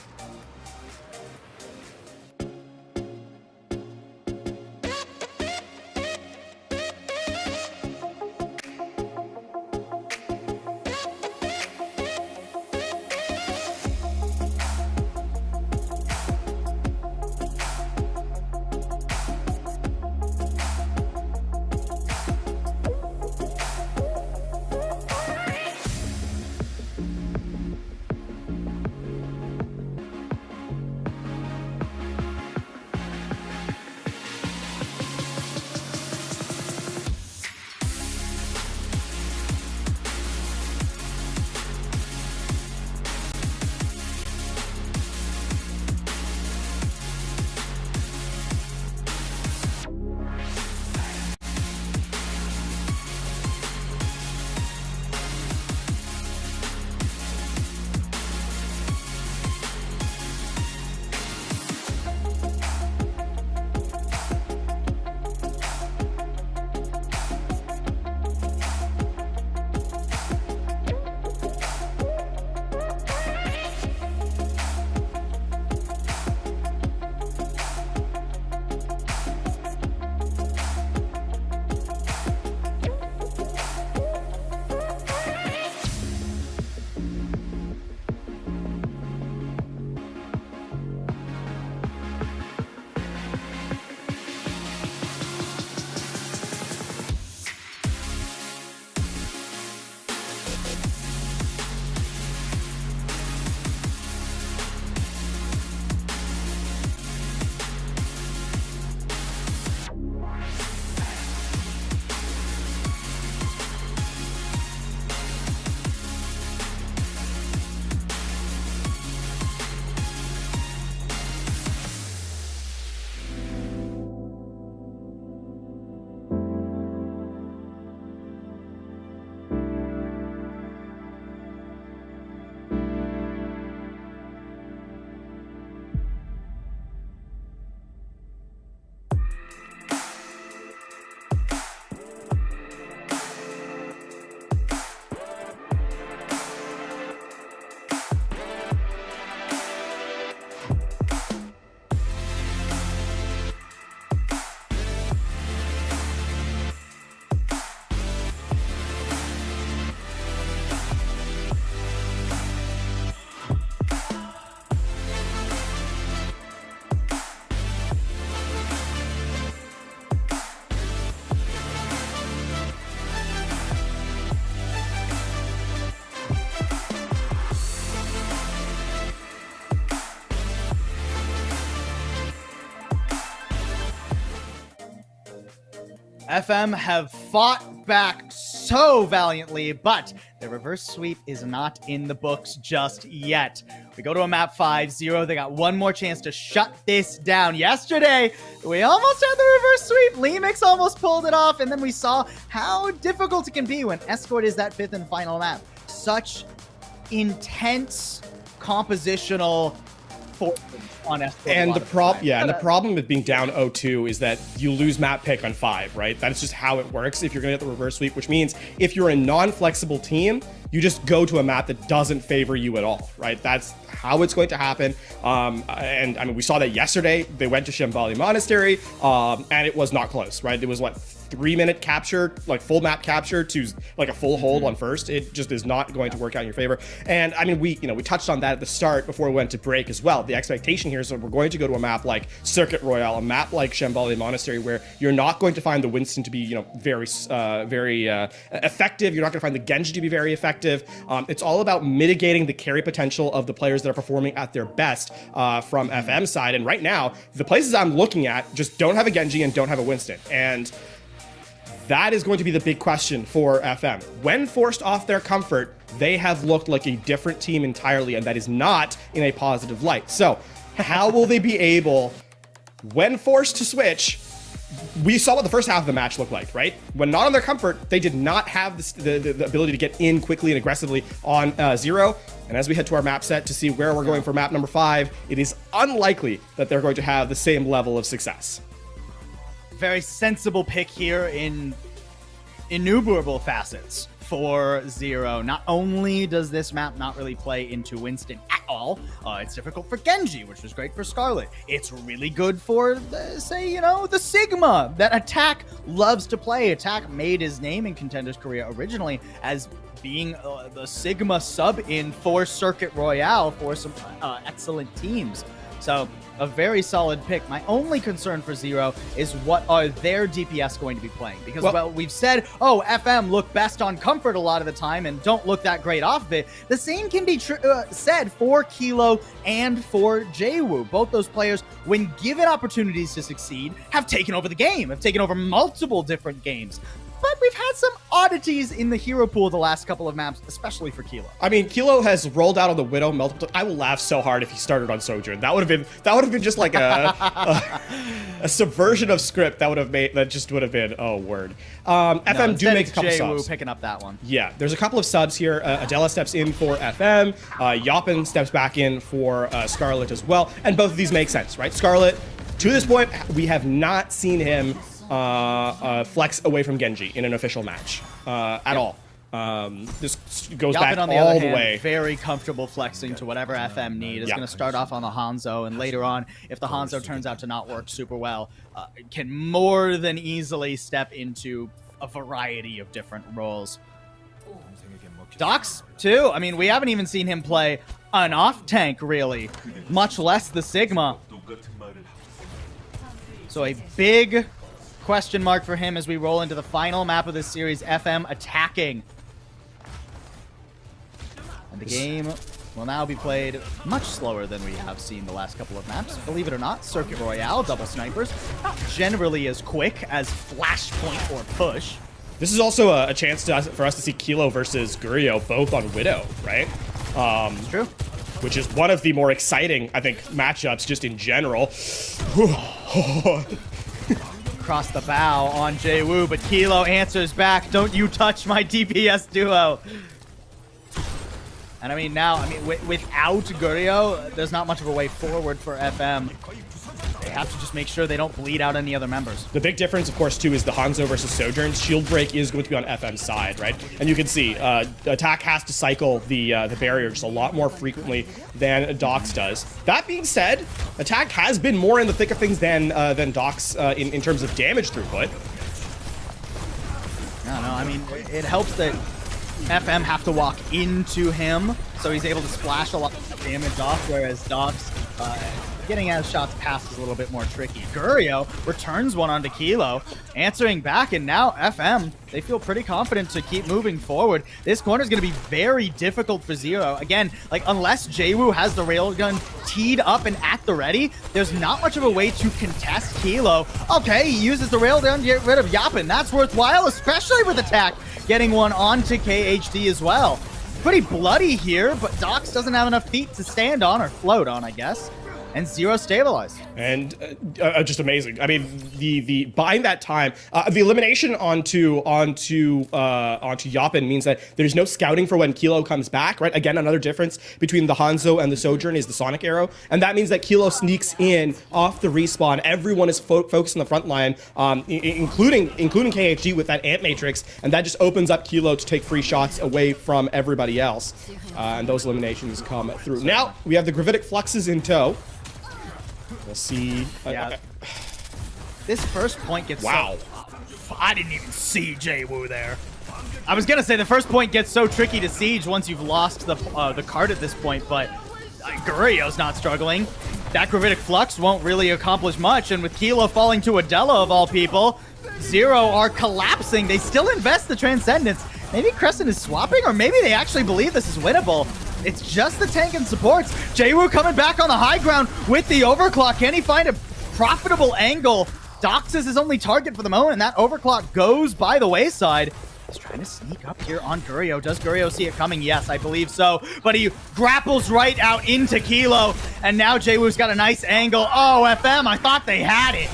FM have fought back so valiantly, but the reverse sweep is not in the books just yet. We go to a map 5-0. They got one more chance to shut this down. Yesterday, we almost had the reverse sweep. Lemix almost pulled it off, and then we saw how difficult it can be when Escort is that 5th and final map. Such intense compositional force on Escort. And the problem with being down 0-2 is that you lose map pick on 5, right? That's just how it works if you're gonna get the reverse sweep, which means if you're a non-flexible team, you just go to a map that doesn't favor you at all, right? That's how it's going to happen. And I mean, we saw that yesterday. They went to Shambali Monastery, and it was not close, right? It was what, 3-minute capture, like full map capture to like a full hold on first. It just is not going to work out in your favor. And I mean, we touched on that at the start before we went to break as well. The expectation here is that we're going to go to a map like Circuit Royale, a map like Shambali Monastery, where you're not going to find the Winston to be, very effective. You're not going to find the Genji to be very effective. It's all about mitigating the carry potential of the players that are performing at their best from FM side. And right now, the places I'm looking at just don't have a Genji and don't have a Winston. And that is going to be the big question for FM. When forced off their comfort, they have looked like a different team entirely, and that is not in a positive light. So how will they be able, when forced to switch? We saw what the first half of the match looked like, right? When not on their comfort, they did not have the ability to get in quickly and aggressively on 0. And as we head to our map set to see where we're going for map number 5, it is unlikely that they're going to have the same level of success. Very sensible pick here in innumerable facets for 0. Not only does this map not really play into Winston at all, it's difficult for Genji, which was great for Scarlet. It's really good for, the Sigma that Attack loves to play. Attack made his name in Contenders Korea originally as being the Sigma sub-in for Circuit Royale for some excellent teams. So a very solid pick. My only concern for 0 is what are their DPS going to be playing? Because, well we've said, FM look best on comfort a lot of the time and don't look that great off of it. The same can be said for Kilo and for JWoo. Both those players, when given opportunities to succeed, have taken over the game, have taken over multiple different games. But we've had some oddities in the hero pool the last couple of maps, especially for Kilo. I mean, Kilo has rolled out on the Widow multiple times. I will laugh so hard if he started on Sojourn. That would have been just like a subversion of script. That would have been word. FM do make a couple subs. Picking up that one. Yeah, there's a couple of subs here. Adela steps in for FM. Yoppen steps back in for Scarlet as well. And both of these make sense, right? Scarlet, to this point, we have not seen him flex away from Genji in an official match at all. This goes back on the all other the hand, way. Very comfortable flexing to whatever FM need. Is going to start off on the Hanzo, and later on, if the Hanzo turns out to not work super well, can more than easily step into a variety of different roles. Dox, too. I mean, we haven't even seen him play an off-tank, really, much less the Sigma. So a big question mark for him as we roll into the final map of this series, FM attacking. And the game will now be played much slower than we have seen the last couple of maps. Believe it or not, Circuit Royale, double snipers, not generally as quick as Flashpoint or Push. This is also a chance for us to see Kilo versus Gurio both on Widow, right? It's true. Which is one of the more exciting, I think, matchups just in general. Across the bow on JWoo, but Kilo answers back, "Don't you touch my DPS duo." And I mean, now, without Gurio, there's not much of a way forward for FM. They have to just make sure they don't bleed out any other members. The big difference, of course, too, is the Hanzo versus Sojourn. Shield break is going to be on FM's side, right? And you can see Attack has to cycle the barrier just a lot more frequently than Dox does. That being said, Attack has been more in the thick of things than Dox in terms of damage throughput. I don't know. I mean, it helps that FM have to walk into him, so he's able to splash a lot of damage off, whereas Dox getting out shots past is a little bit more tricky. Gurio returns one onto Kilo, answering back, and now FM, they feel pretty confident to keep moving forward. This corner is going to be very difficult for Zero. Again, like, unless Jwoo has the railgun teed up and at the ready, there's not much of a way to contest Kilo. Okay, he uses the railgun to get rid of Yapin. That's worthwhile, especially with attack. Getting one onto KHD as well. Pretty bloody here, but Dox doesn't have enough feet to stand on, or float on, I guess. And Zero stabilized. And just amazing. I mean, the buying that time, the elimination onto Yapin means that there's no scouting for when Kilo comes back, right? Again, another difference between the Hanzo and the Sojourn is the Sonic Arrow, and that means that Kilo sneaks in off the respawn. Everyone is focused on the front line, including KHG with that Ant Matrix, and that just opens up Kilo to take free shots away from everybody else. And those eliminations come through. Now we have the Gravitic Fluxes in tow. We'll see. Yeah. This first point gets wow. I didn't even see Jwoo there. I was gonna say the first point gets so tricky to siege once you've lost the card at this point, but Gurio's not struggling. That Gravitic Flux won't really accomplish much, and with Kilo falling to Adela of all people, Zero are collapsing. They still invest the Transcendence. Maybe Crescent is swapping, or maybe they actually believe this is winnable. It's just the tank and supports. Jwoo coming back on the high ground with the overclock. Can he find a profitable angle? Dox is his only target for the moment, and that overclock goes by the wayside. He's trying to sneak up here on Gurio. Does Gurio see it coming? Yes, I believe so. But he grapples right out into Kilo, and now Jwoo's got a nice angle. Oh, FM, I thought they had it.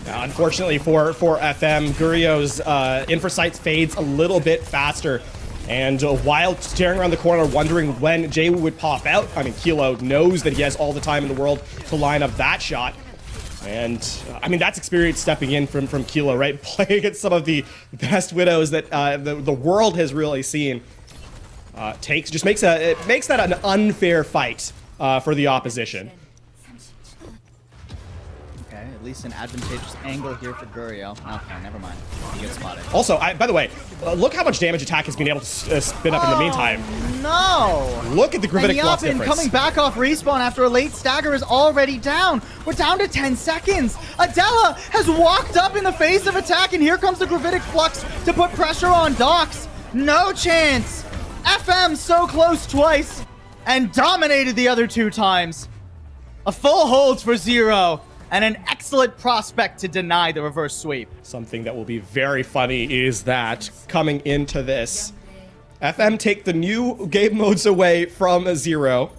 Unfortunately for FM, Gurio's infrasight fades a little bit faster. And while staring around the corner, wondering when Jwoo would pop out, I mean, Kilo knows that he has all the time in the world to line up that shot. And, I mean, that's experience stepping in from Kilo, right? Playing against some of the best Widows that the world has really seen. Just makes that an unfair fight for the opposition. At least an advantageous angle here for Gurio. Okay, never mind. He gets spotted. Also, by the way, look how much damage attack has been able to spin up in the meantime. No! Look at the Gravitic Flux difference. Coming back off respawn after a late stagger is already down. We're down to 10 seconds. Adela has walked up in the face of attack, and here comes the Gravitic Flux to put pressure on Dox. No chance. FM so close twice and dominated the other 2 times. A full hold for Zero. And an excellent prospect to deny the reverse sweep. Something that will be very funny is that coming into this, FM take the new game modes away from Zero,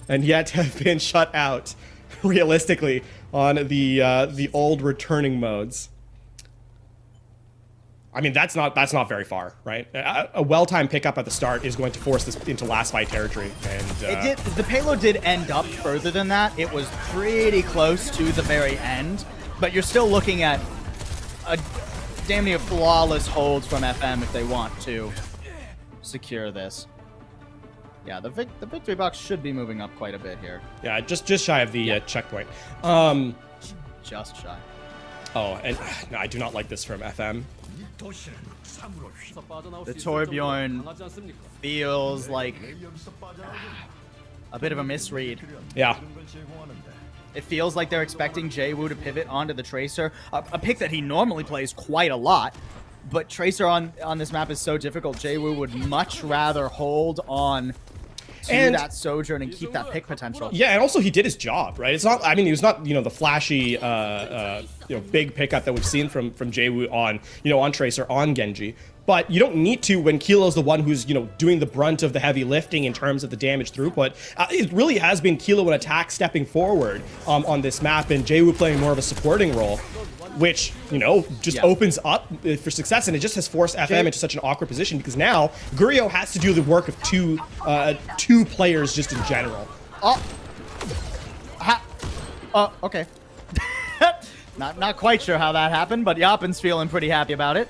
and yet have been shut out, realistically, on the old returning modes. I mean, that's not very far, right? A well-timed pickup at the start is going to force this into last fight territory, and the payload did end up further than that. It was pretty close to the very end, but you're still looking at a damn near flawless hold from FM if they want to secure this. Yeah, the victory box should be moving up quite a bit here. Yeah, just shy of the checkpoint. Just shy. Oh, and no, I do not like this from FM. The Torbjorn feels like a bit of a misread. Yeah. It feels like they're expecting Jwoo to pivot onto the Tracer, a pick that he normally plays quite a lot, but Tracer on this map is so difficult. Jwoo would much rather hold on to that Sojourn and keep that pick potential. Yeah, and also he did his job, right? It's not, I mean, he was not, the flashy, big pickup that we've seen from Jwoo on Tracer, on Genji. But you don't need to when Kilo's the one who's, doing the brunt of the heavy lifting in terms of the damage throughput. It really has been Kilo and attack stepping forward on this map, and Jwoo playing more of a supporting role, which, opens up for success, and it just has forced FM into such an awkward position because now Gurio has to do the work of two players just in general. Okay. Not quite sure how that happened, but Yapin's feeling pretty happy about it.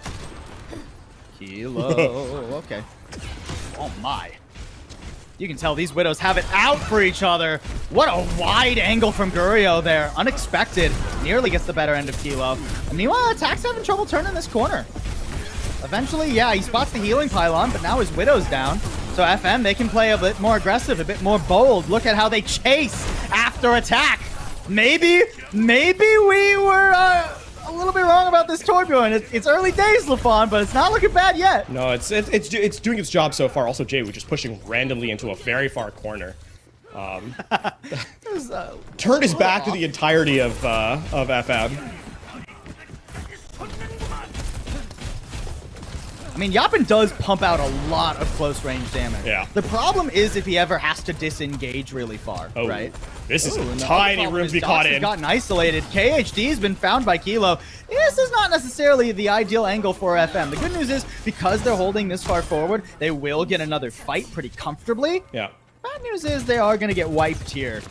Kilo. Okay. Oh my. You can tell these Widows have it out for each other. What a wide angle from Gurio there. Unexpected. Nearly gets the better end of Kilo. And meanwhile, Attack's having trouble turning this corner. Eventually, yeah, he spots the healing pylon, but now his Widow's down. So FM, they can play a bit more aggressive, a bit more bold. Look at how they chase after Attack. maybe we were a little bit wrong about this Torbjorn. It's early days, LaFawn, but it's not looking bad yet. No, it's doing its job so far. Also, Jay, we're just pushing randomly into a very far corner. Turned his back to the entirety of FM. I mean, Yapin does pump out a lot of close range damage. Yeah. The problem is if he ever has to disengage really far, right? This is a tiny room to be caught in. Has gotten isolated. KHD has been found by Kilo. This is not necessarily the ideal angle for FM. The good news is because they're holding this far forward, they will get another fight pretty comfortably. Yeah. Bad news is they are going to get wiped here.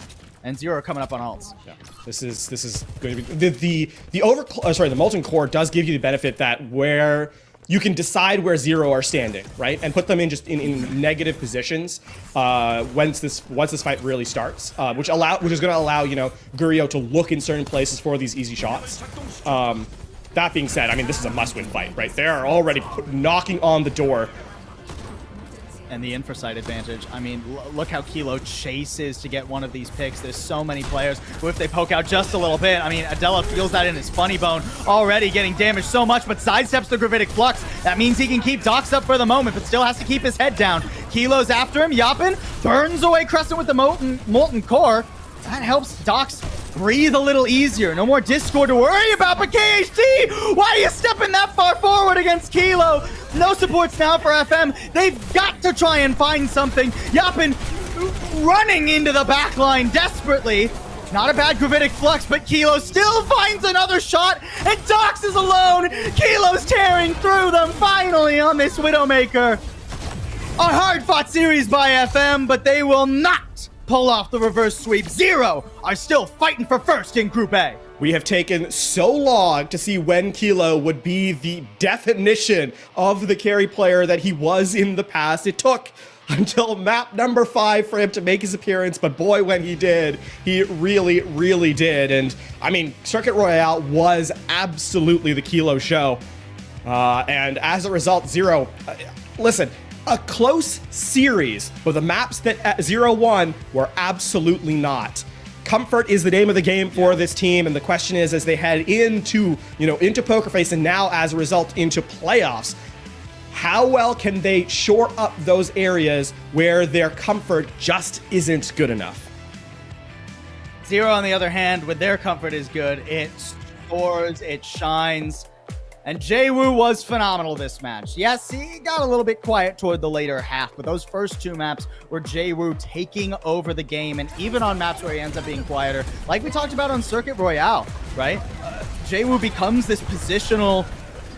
And Zero coming up on ults. Yeah. This is going to be the Molten Core does give you the benefit that where you can decide where Zero are standing, right, and put them in just in negative positions once this fight really starts, which is going to allow Gurio to look in certain places for these easy shots. That being said, I mean, this is a must-win fight, right? They are already knocking on the door. And the infrasight advantage. I mean, look how Kilo chases to get one of these picks. There's so many players who, if they poke out just a little bit, I mean, Adela feels that in his funny bone, already getting damaged so much, but sidesteps the Gravitic Flux. That means he can keep Dox up for the moment, but still has to keep his head down. Kilo's after him. Yapin burns away Crescent with the Molten Core. That helps Dox breathe a little easier. No more Discord to worry about, but KHD, why are you stepping that far forward against Kilo? No supports now for FM. They've got to try and find something. Yapin running into the backline desperately. Not a bad Gravitic Flux, but Kilo still finds another shot, and Dox is alone. Kilo's tearing through them finally on this Widowmaker. A hard-fought series by FM, but they will not pull off the reverse sweep. Zero are still fighting for first in Group A. We have taken so long to see when Kilo would be the definition of the carry player that he was in the past. It took until map number 5 for him to make his appearance, but boy, when he did, he really, really did. And I mean, Circuit Royale was absolutely the Kilo show. And as a result, Zero, listen, a close series, but the maps that Zero won were absolutely not. Comfort is the name of the game for this team, and the question is, as they head into Poker Face and now as a result into playoffs, how well can they shore up those areas where their comfort just isn't good enough? Zero, on the other hand, with their comfort is good, it soars, it shines. And Jwoo was phenomenal this match. Yes, he got a little bit quiet toward the later half, but those first 2 maps were Jwoo taking over the game, and even on maps where he ends up being quieter, like we talked about on Circuit Royale, right? Jwoo becomes this positional,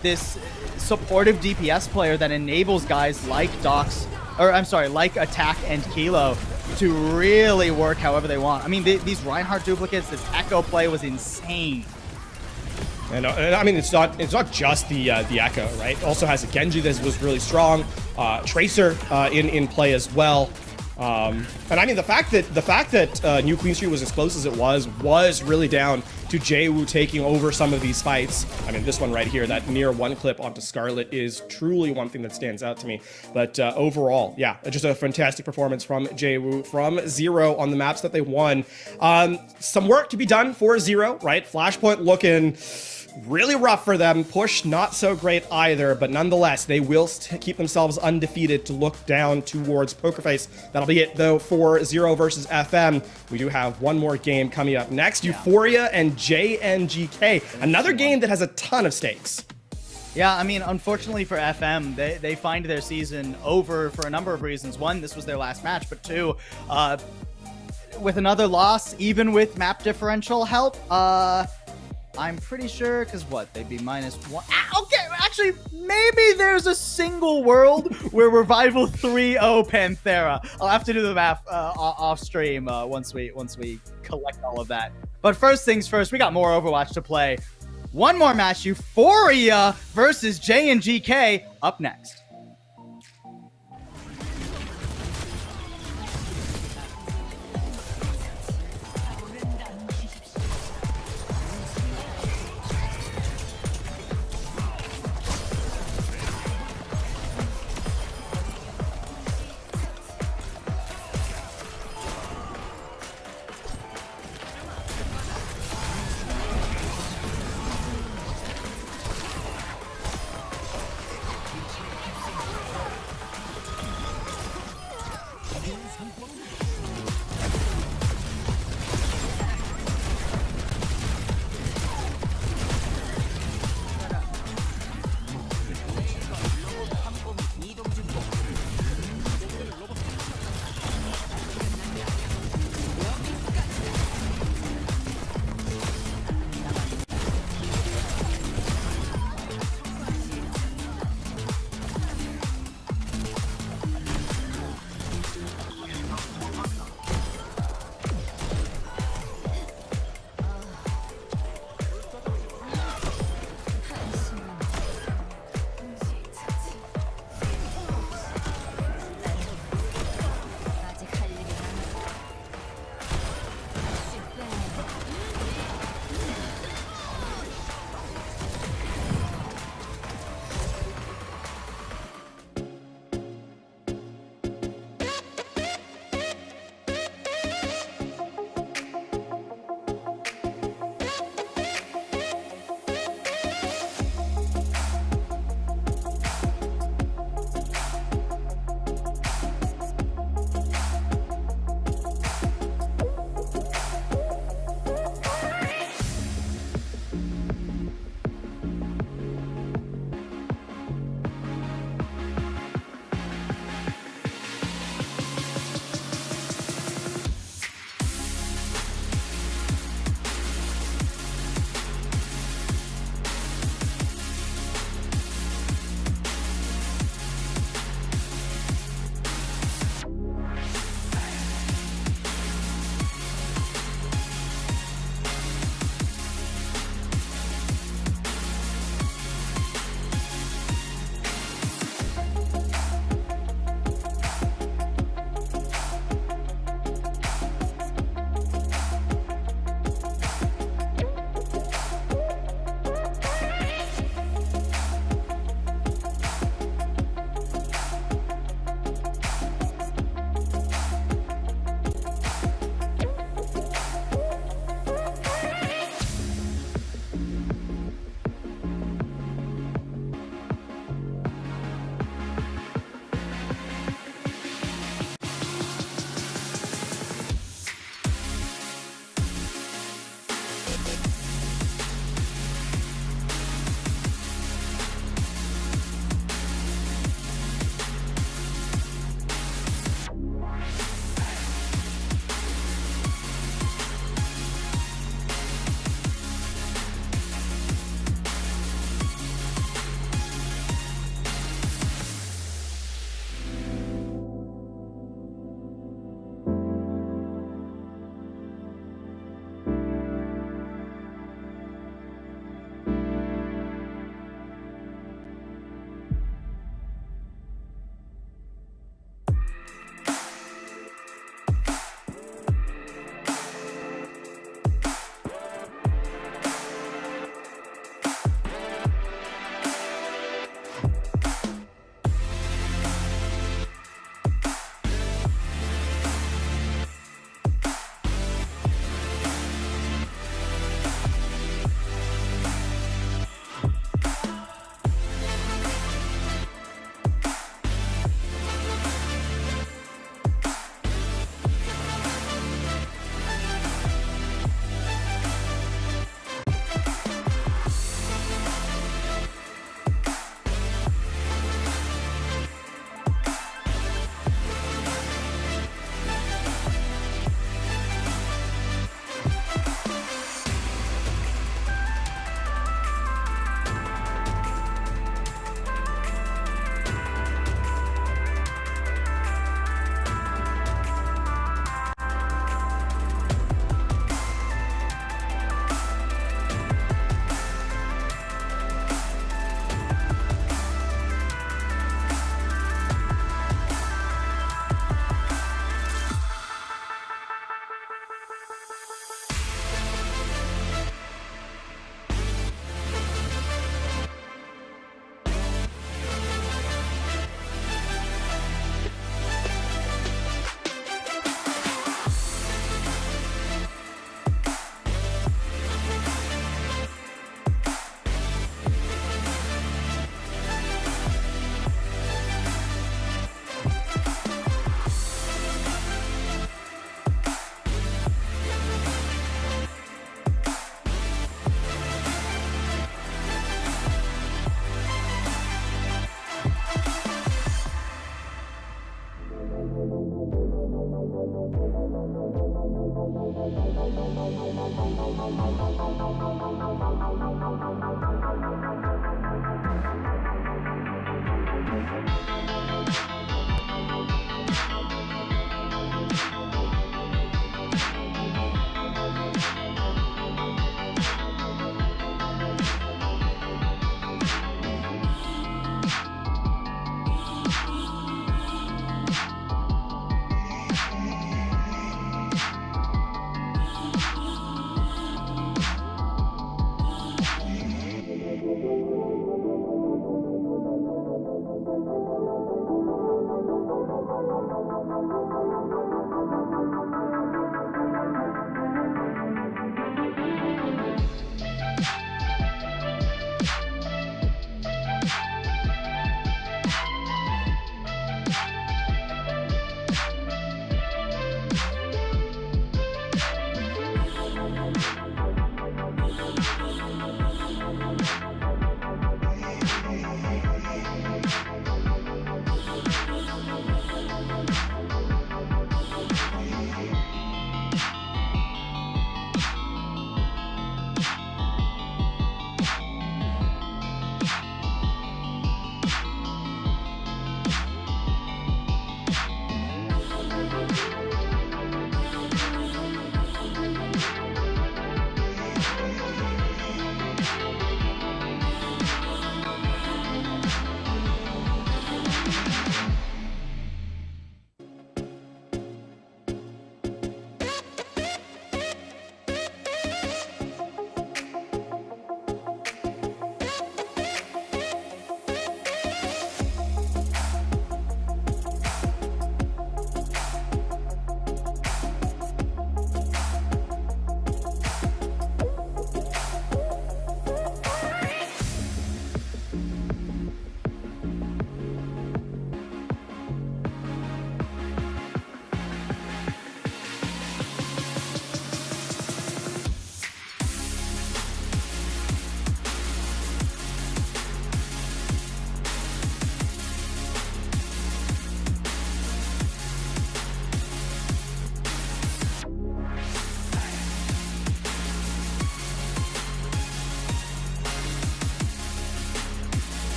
this supportive DPS player that enables guys like like Attack and Kilo to really work however they want. I mean, these Reinhardt duplicates, this Echo play was insane. And I mean, it's not just the Echo, right? It also has a Genji that was really strong, Tracer in play as well. And I mean, the fact that New Queen Street was as close as it was really down to Jwoo taking over some of these fights. I mean, this one right here, that near 1 clip onto Scarlet, is truly one thing that stands out to me. But overall, yeah, just a fantastic performance from Jwoo, from Zero on the maps that they won. Some work to be done for Zero, right? Flashpoint looking really rough for them. Push not so great either, but nonetheless, they will keep themselves undefeated to look down towards Poker Face. That'll be it, though, for Zero versus FM. We do have one more game coming up next. Euphoria and JNGK. Another game that has a ton of stakes. Yeah, I mean, unfortunately for FM, they find their season over for a number of reasons. 1, this was their last match, but 2, with another loss, even with map differential help, I'm pretty sure, because they'd be -1. Okay, actually, maybe there's a single world where Revival 3-0 Panthera. I'll have to do the math off stream once we collect all of that. But first things first, we got more Overwatch to play. One more match, Euphoria versus JNGK, up next.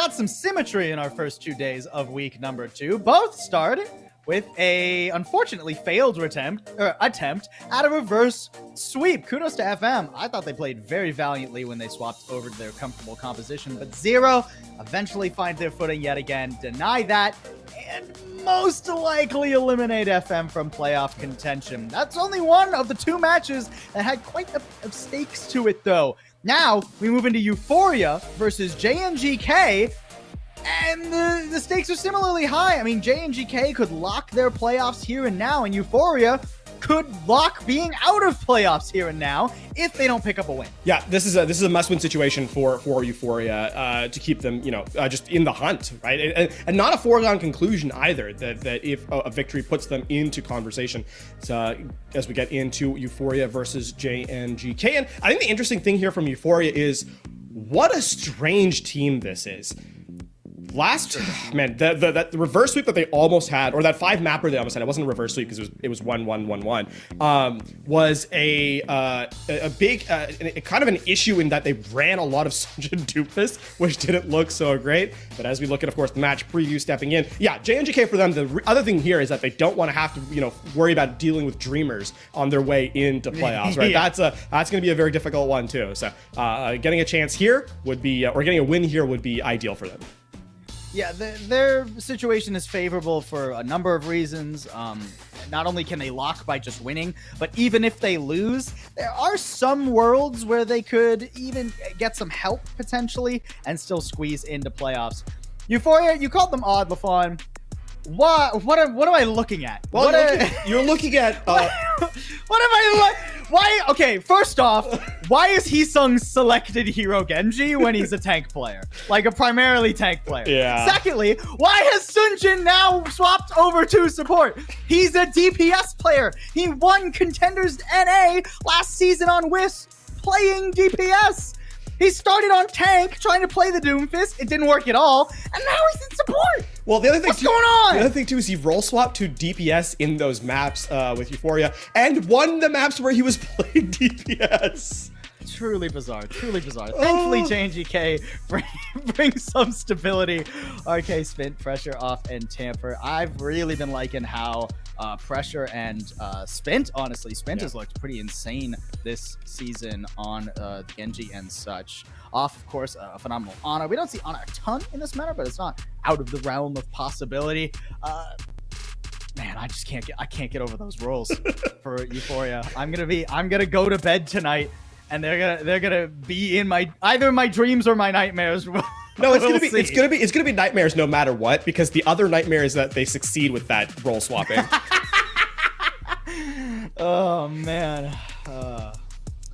got some symmetry in our first 2 days of week number 2. Both started with a unfortunately failed attempt at a reverse sweep. Kudos to FM. I thought they played very valiantly when they swapped over to their comfortable composition, but Zero eventually find their footing yet again, deny that, and most likely eliminate FM from playoff contention. That's only one of the 2 matches that had quite a stakes to it, though. Now we move into Euphoria versus JNGK. And the stakes are similarly high. I mean, JNGK could lock their playoffs here and now, and Euphoria could lock being out of playoffs here and now if they don't pick up a win. Yeah, this is a must-win situation for Euphoria to keep them, just in the hunt, right? And not a foregone conclusion either that if a victory puts them into conversation. As we get into Euphoria versus JNGK, and I think the interesting thing here from Euphoria is what a strange team this is. The reverse sweep that they almost had, or that 5 mapper they almost had, it wasn't a reverse sweep because it was 1-1-1-1, was a big kind of an issue in that they ran a lot of Sunjin Doofus, which didn't look so great. But as we look at, of course, the match preview stepping in, yeah, JNGK for them, the other thing here is that they don't want to have to, worry about dealing with Dreamers on their way into playoffs, right? Yeah. That's going to be a very difficult one too. So getting a chance here would be, or getting a win here would be ideal for them. Yeah, their situation is favorable for a number of reasons. Not only can they lock by just winning, but even if they lose, there are some worlds where they could even get some help potentially and still squeeze into playoffs. Euphoria, you called them odd, LaFawn. What am I looking at? Well, you're looking at. What am I? Why? Okay, first off, why is Heesung's selected hero Genji when he's a tank player, like a primarily tank player? Yeah. Secondly, why has Sunjin now swapped over to support? He's a DPS player. He won Contenders NA last season on Wisp playing DPS. He started on tank, trying to play the Doomfist. It didn't work at all, and now he's in support. Well, the other thing What's going on? The other thing too is he role swapped to DPS in those maps with Euphoria, and won the maps where he was playing DPS. Truly bizarre. Truly bizarre. Thankfully, JNGK brings some stability. RK Spint, Pressure off, and Tamper. I've really been liking how Pressure and Spint, honestly, Spint has looked pretty insane this season on Genji and such. Off, of course, a phenomenal Ana. We don't see Ana a ton in this matter, but it's not out of the realm of possibility. Man, I just can't get over those rolls for Euphoria. I'm gonna go to bed tonight, and they're gonna be in either my dreams or my nightmares. No, it's gonna be nightmares no matter what, because the other nightmare is that they succeed with that role swapping. Oh man.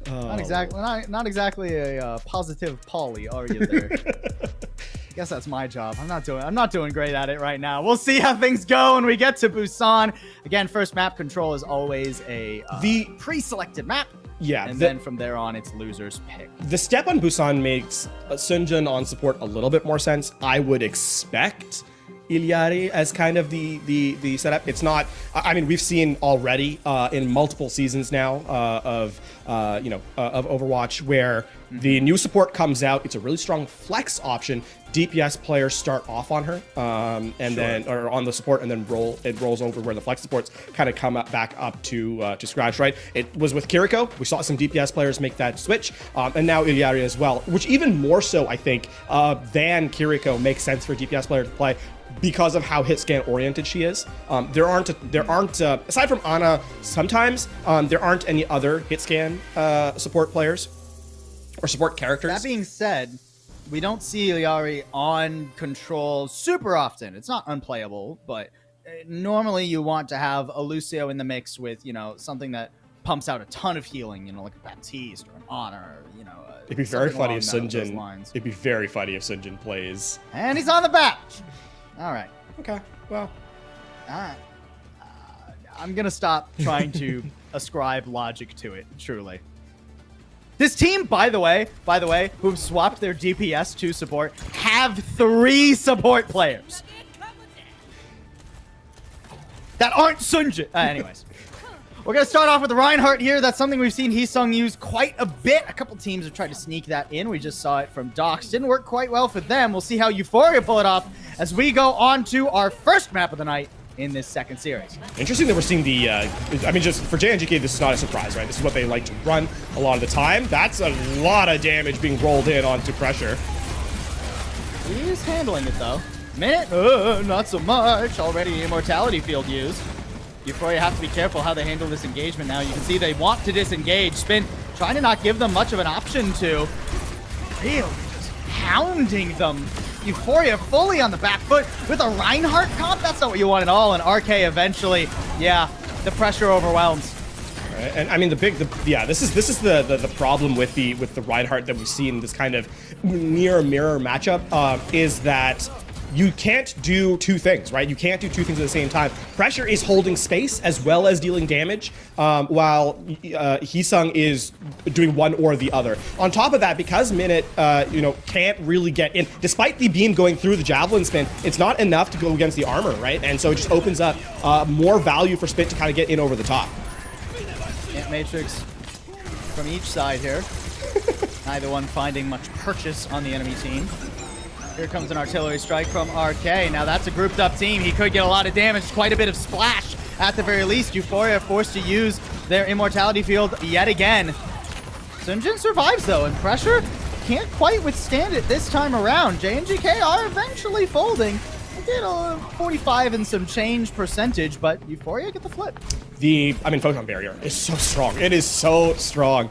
Not exactly a positive Polly, are you there? I guess that's my job. I'm not doing great at it right now. We'll see how things go when we get to Busan. Again, first map control is always the pre-selected map. Yeah, and then from there on, it's loser's pick. The step on Busan makes Sunjin on support a little bit more sense. I would expect Iliari as kind of the setup. It's not. I mean, we've seen already in multiple seasons now of Overwatch where the new support comes out. It's a really strong flex option. DPS players start off on her, then on the support, and then rolls over where the flex supports kind of come back up to scratch. Right? It was with Kiriko. We saw some DPS players make that switch, and now Iliari as well. Which even more so, I think, than Kiriko makes sense for a DPS player to play, because of how hit scan oriented she is. There aren't aside from Ana, sometimes there aren't any other hit scan support players or support characters. That being said, we don't see Iliari on control super often. It's not unplayable, but normally you want to have a Lucio in the mix with, something that pumps out a ton of healing, like a Baptiste or an Ana, it'd be very funny if Sunjin. It'd be very funny if Sunjin plays. And he's on the back. All right. Okay. Well. All right. I'm gonna stop trying to ascribe logic to it. Truly. This team, by the way, who've swapped their DPS to support, have 3 support players that aren't Sunjin. Anyways. We're going to start off with Reinhardt here. That's something we've seen Heesung use quite a bit. A couple teams have tried to sneak that in. We just saw it from Docs. Didn't work quite well for them. We'll see how Euphoria pull it off as we go on to our first map of the night in this second series. Interesting that we're seeing the, I mean, just for JNGK, this is not a surprise, right? This is what they like to run a lot of the time. That's a lot of damage being rolled in onto Pressure. He is handling it, though. Minute, not so much. Already immortality field used. Euphoria have to be careful how they handle this engagement now. You can see they want to disengage. Spin trying to not give them much of an option to. Really just hounding them. Euphoria fully on the back foot with a Reinhardt comp. That's not what you want at all. And RK eventually, yeah, the pressure overwhelms. Right. And I mean, this is the problem with the Reinhardt that we've seen, this kind of mirror matchup, is that you can't do two things, right? You can't do two things at the same time. Pressure is holding space as well as dealing damage, while Heesung is doing one or the other. On top of that, because Minute, can't really get in, despite the beam going through the javelin spin, it's not enough to go against the armor, right? And so it just opens up more value for Spit to kind of get in over the top. Ant Matrix from each side here. Neither one finding much purchase on the enemy team. Here comes an artillery strike from RK. Now that's a grouped up team. He could get a lot of damage, quite a bit of splash at the very least. Euphoria forced to use their immortality field yet again. Sunjin survives though, and Pressure can't quite withstand it this time around. JNGK are eventually folding. They get a 45 and some change percentage, but Euphoria get the flip. Photon Barrier is so strong. It is so strong.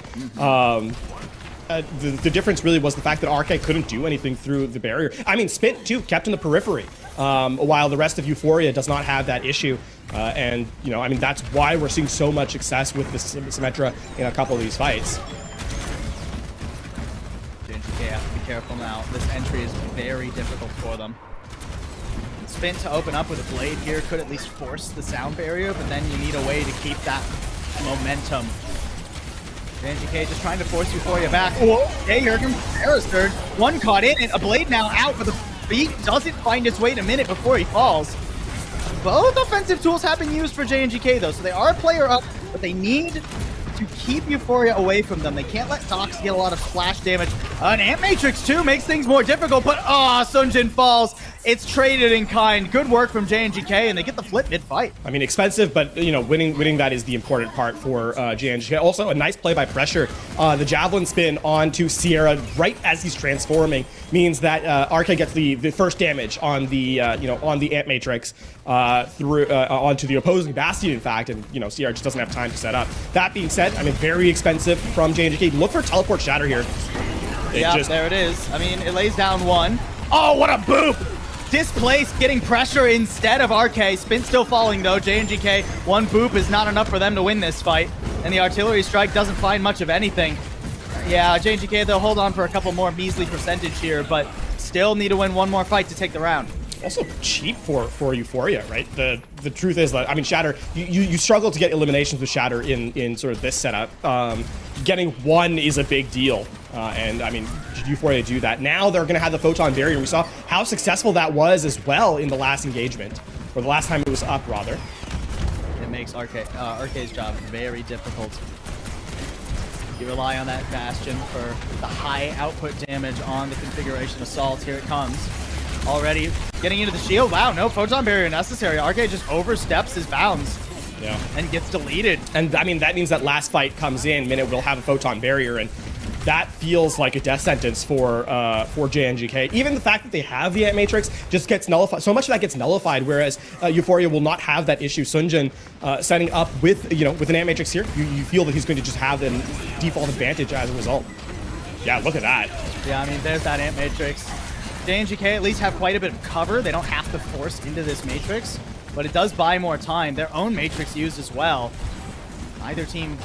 The difference really was the fact that RK couldn't do anything through the barrier. I mean, Spit, too, kept in the periphery, while the rest of Euphoria does not have that issue. That's why we're seeing so much success with the Symmetra in a couple of these fights. JNGK have to be careful now. This entry is very difficult for them. Spin to open up with a blade here could at least force the sound barrier, but then you need a way to keep that momentum. JNGK just trying to force Euphoria back. Hey, here comes Aristerd. One caught in it. A blade now out, but the beat doesn't find its way to Minute before he falls. Both offensive tools have been used for JNGK, though, so they are a player up, but they need to keep Euphoria away from them. They can't let Docs get a lot of splash damage. An Ant Matrix, too, makes things more difficult, but Sunjin falls. It's traded in kind. Good work from JNGK, and they get the flip mid-fight. I mean, expensive, but, winning that is the important part for JNGK. Also, a nice play by Pressure. The Javelin spin onto Sierra right as he's transforming means that RK gets the first damage on the, on the Ant Matrix onto the opposing Bastion, in fact, and, Sierra just doesn't have time to set up. That being said, very expensive from JNGK. Look for Teleport Shatter here. There it is. I mean, it lays down one. Oh, what a boop! Displaced, getting pressure instead of RK. Spin still falling though. JNGK, one boop is not enough for them to win this fight. And the artillery strike doesn't find much of anything. Yeah, JNGK, they'll hold on for a couple more measly percentage here, but still need to win one more fight to take the round. Also cheap for Euphoria, right? The truth is that, Shatter, you struggle to get eliminations with Shatter in sort of this setup. Getting one is a big deal. Euphoria do that. Now they're going to have the Photon Barrier. We saw how successful that was as well in the last engagement, or the last time it was up, rather. It makes RK's job very difficult. You rely on that Bastion for the high output damage on the configuration assault. Here it comes. Already getting into the shield. Wow, no Photon Barrier necessary. RK just oversteps his bounds. Yeah. And gets deleted. And that means that last fight comes in, Minute will have a Photon Barrier, and that feels like a death sentence for JNGK. Even the fact that they have the Ant Matrix just gets nullified. So much of that gets nullified, whereas Euphoria will not have that issue. Sunjin setting up with an Ant Matrix here, you feel that he's going to just have the default advantage as a result. Yeah, look at that. Yeah, there's that Ant Matrix. JNGK at least have quite a bit of cover. They don't have to force into this Matrix, but it does buy more time. Their own Matrix used as well. Neither team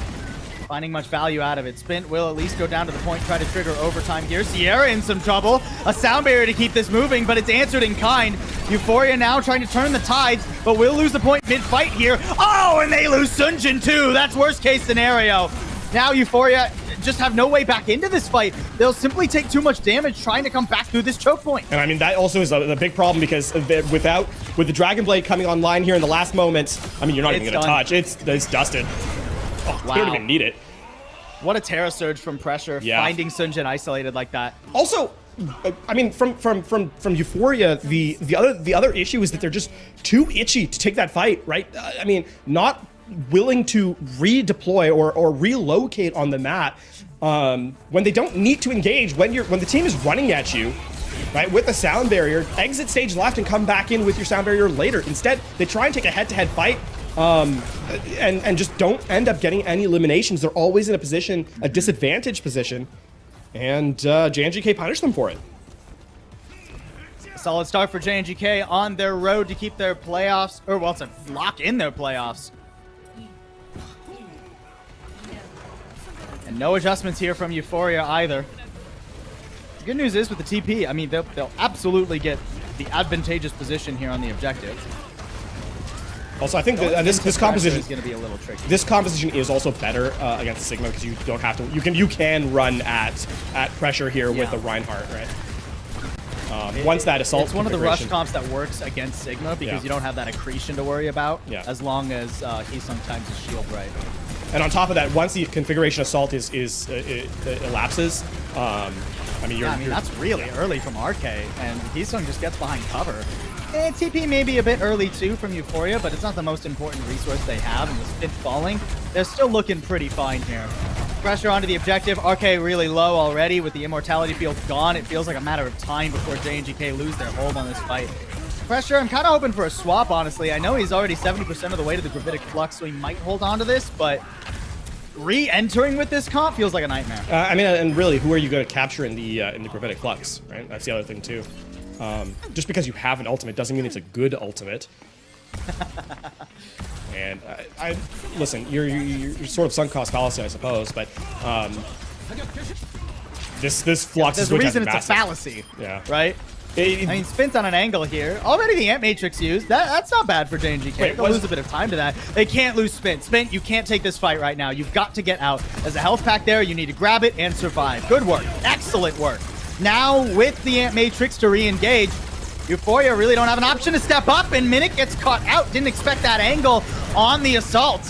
finding much value out of it. Spin will at least go down to the point, try to trigger overtime here. Sierra in some trouble. A sound barrier to keep this moving, but it's answered in kind. Euphoria now trying to turn the tides, but will lose the point mid-fight here. Oh, and they lose Sunjin too. That's worst case scenario. Now Euphoria just have no way back into this fight. They'll simply take too much damage trying to come back through this choke point. And I mean, that also is a big problem because with the Dragon Blade coming online here in the last moments, I mean, you're not even going to touch. It's dusted. Oh, wow. They don't even need it. What a Terra Surge from Pressure, finding Sunjin isolated like that. Also, I mean, from Euphoria, the other issue is that they're just too itchy to take that fight, right? I mean, not willing to redeploy or relocate on the map when they don't need to engage. When the team is running at you, right, with a sound barrier, exit stage left and come back in with your sound barrier later. Instead, they try and take a head-to-head fight. And just don't end up getting any eliminations. They're always in a disadvantaged position, and JNGK punished them for it. Solid start for JNGK on their road to keep their playoffs, or well, to lock in their playoffs. And no adjustments here from Euphoria either. The good news is with the TP, I mean, they'll absolutely get the advantageous position here on the objective. Also, I think that this composition is going to be a little tricky. This composition is also better against Sigma because you don't have to. You can run at pressure here with the Reinhardt, right? Once that assault. It's one of the rush comps that works against Sigma because you don't have that accretion to worry about. As long as he sometimes is shield right. And on top of that, once the configuration assault it elapses, I mean, that's really early from RK, and Heesung just gets behind cover. TP may be a bit early too from Euphoria, but it's not the most important resource they have, and with Spin falling, they're still looking pretty fine here. Pressure onto the objective, RK really low already with the immortality field gone. It feels like a matter of time before JNGK lose their hold on this fight. Pressure, I'm kind of hoping for a swap, honestly. I know he's already 70% of the way to the Gravitic Flux, so he might hold on to this, but re-entering with this comp feels like a nightmare. I mean, and really, who are you going to capture in the Gravitic Flux, right? That's the other thing too. Just because you have an ultimate doesn't mean it's a good ultimate. And I listen, you're sort of sunk cost fallacy, I suppose, but this flux is there's a reason it's massive. a fallacy. Yeah. Right? I mean, Spin's on an angle here. Already the Ant Matrix used. That's not bad for JNGK. They'll lose a bit of time to that. They can't lose Spin. Spin, you can't take this fight right now. You've got to get out. There's a health pack there. You need to grab it and survive. Good work. Excellent work. Now, with the Ant Matrix to re-engage, Euphoria really don't have an option to step up, and Minute gets caught out. Didn't expect that angle on the assault.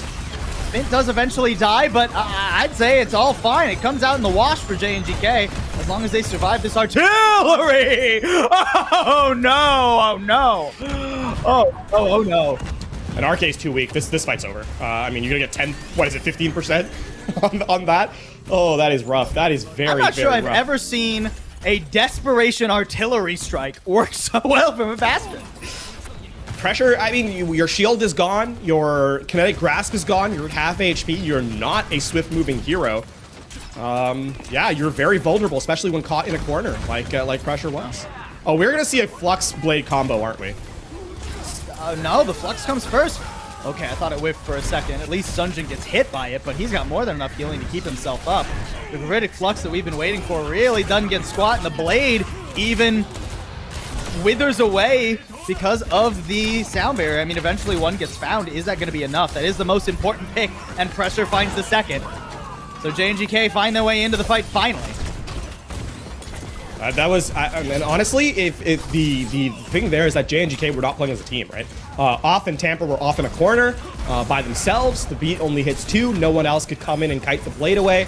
Mint does eventually die, but I'd say it's all fine. It comes out in the wash for JNGK as long as they survive this artillery. Oh, no. Oh, no. Oh, no. And RK's too weak. This fight's over. I mean, you're going to get 15% on that? Oh, that is rough. That is very, very rough. I'm not sure I've ever seen a desperation artillery strike work so well from a Bastion. Pressure, I mean, your shield is gone, your kinetic grasp is gone, you're half HP, you're not a swift-moving hero. Yeah, you're very vulnerable, especially when caught in a corner, like Pressure was. Oh, we're gonna see a Flux Blade combo, aren't we? No, the Flux comes first. Okay, I thought it whiffed for a second. At least Sunjin gets hit by it, but he's got more than enough healing to keep himself up. The Gravitic Flux that we've been waiting for really doesn't get squat, and the Blade even withers away because of the sound barrier. I mean, eventually one gets found. Is that going to be enough? That is the most important pick, and Pressure finds the second. So JNGK find their way into the fight finally. That was, and honestly, if the thing there is that JNGK were not playing as a team, right? Off and Tampa were off in a corner by themselves. The beat only hits 2. No one else could come in and kite the blade away.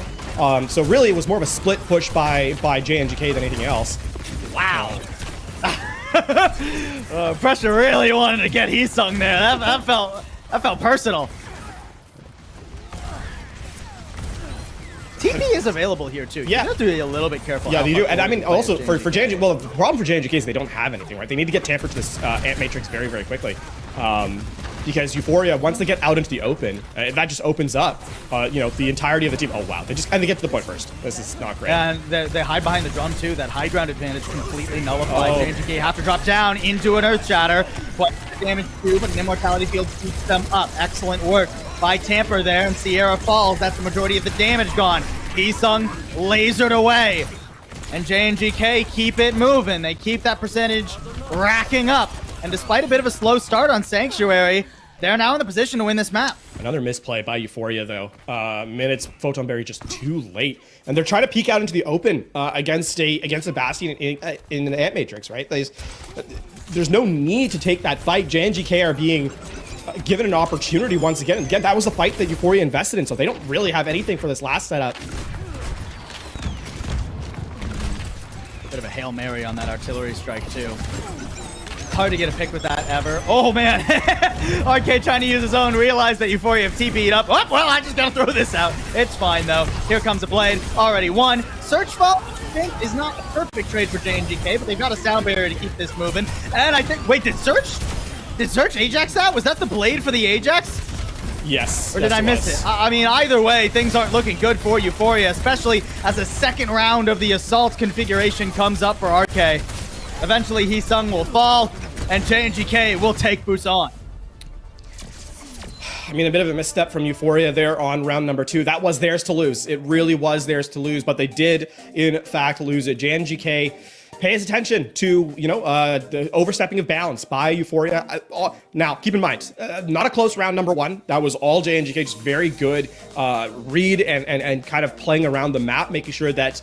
So really, it was more of a split push by JNGK than anything else. Wow. Pressure really wanted to get Heesung there. That felt personal. TP is available here too. You have to be a little bit careful. Yeah, you do. And I mean, also for JNGK, well, the problem for JNGK is they don't have anything, right? They need to get tampered to this Ant Matrix very, very quickly. Because Euphoria, once they get out into the open, that just opens up, you know, the entirety of the team. Oh wow, they get to the point first. This is not great. And they hide behind the drum too. That high ground advantage completely nullified. JNGK have to drop down into an Earth Shatter. But damage too, but an Immortality Field keeps them up. Excellent work by Tamper there, and Sierra falls. That's the majority of the damage gone. Heesung lasered away. And JNGK keep it moving. They keep that percentage racking up. And despite a bit of a slow start on Sanctuary, they're now in the position to win this map. Another misplay by Euphoria, though. Minutes, Photon Berry just too late. And they're trying to peek out into the open against a Bastion in an Ant Matrix, right? There's no need to take that fight. JNGK are being given an opportunity once again. And again, that was the fight that Euphoria invested in, so they don't really have anything for this last setup. Bit of a Hail Mary on that artillery strike, too. Hard to get a pick with that ever. Oh, man. RK trying to use his own, realized that Euphoria have TP'd up. Oh, well, I just gotta throw this out. It's fine, though. Here comes the blade. Already won. Search Fall, I think, is not a perfect trade for JNGK, but they've got a sound barrier to keep this moving. And I think, wait, did Search Ajax that? Was that the blade for the Ajax? Yes. Or did I miss it? I mean, either way, things aren't looking good for Euphoria, especially as the second round of the Assault configuration comes up for RK. Eventually, Heesung will fall, and JNGK will take Busan. I mean, a bit of a misstep from Euphoria there on round number 2. That was theirs to lose. It really was theirs to lose, but they did, in fact, lose it. JNGK pays attention to, the overstepping of bounds by Euphoria. Now, keep in mind, not a close round number 1. That was all JNGK, just very good read and kind of playing around the map, making sure that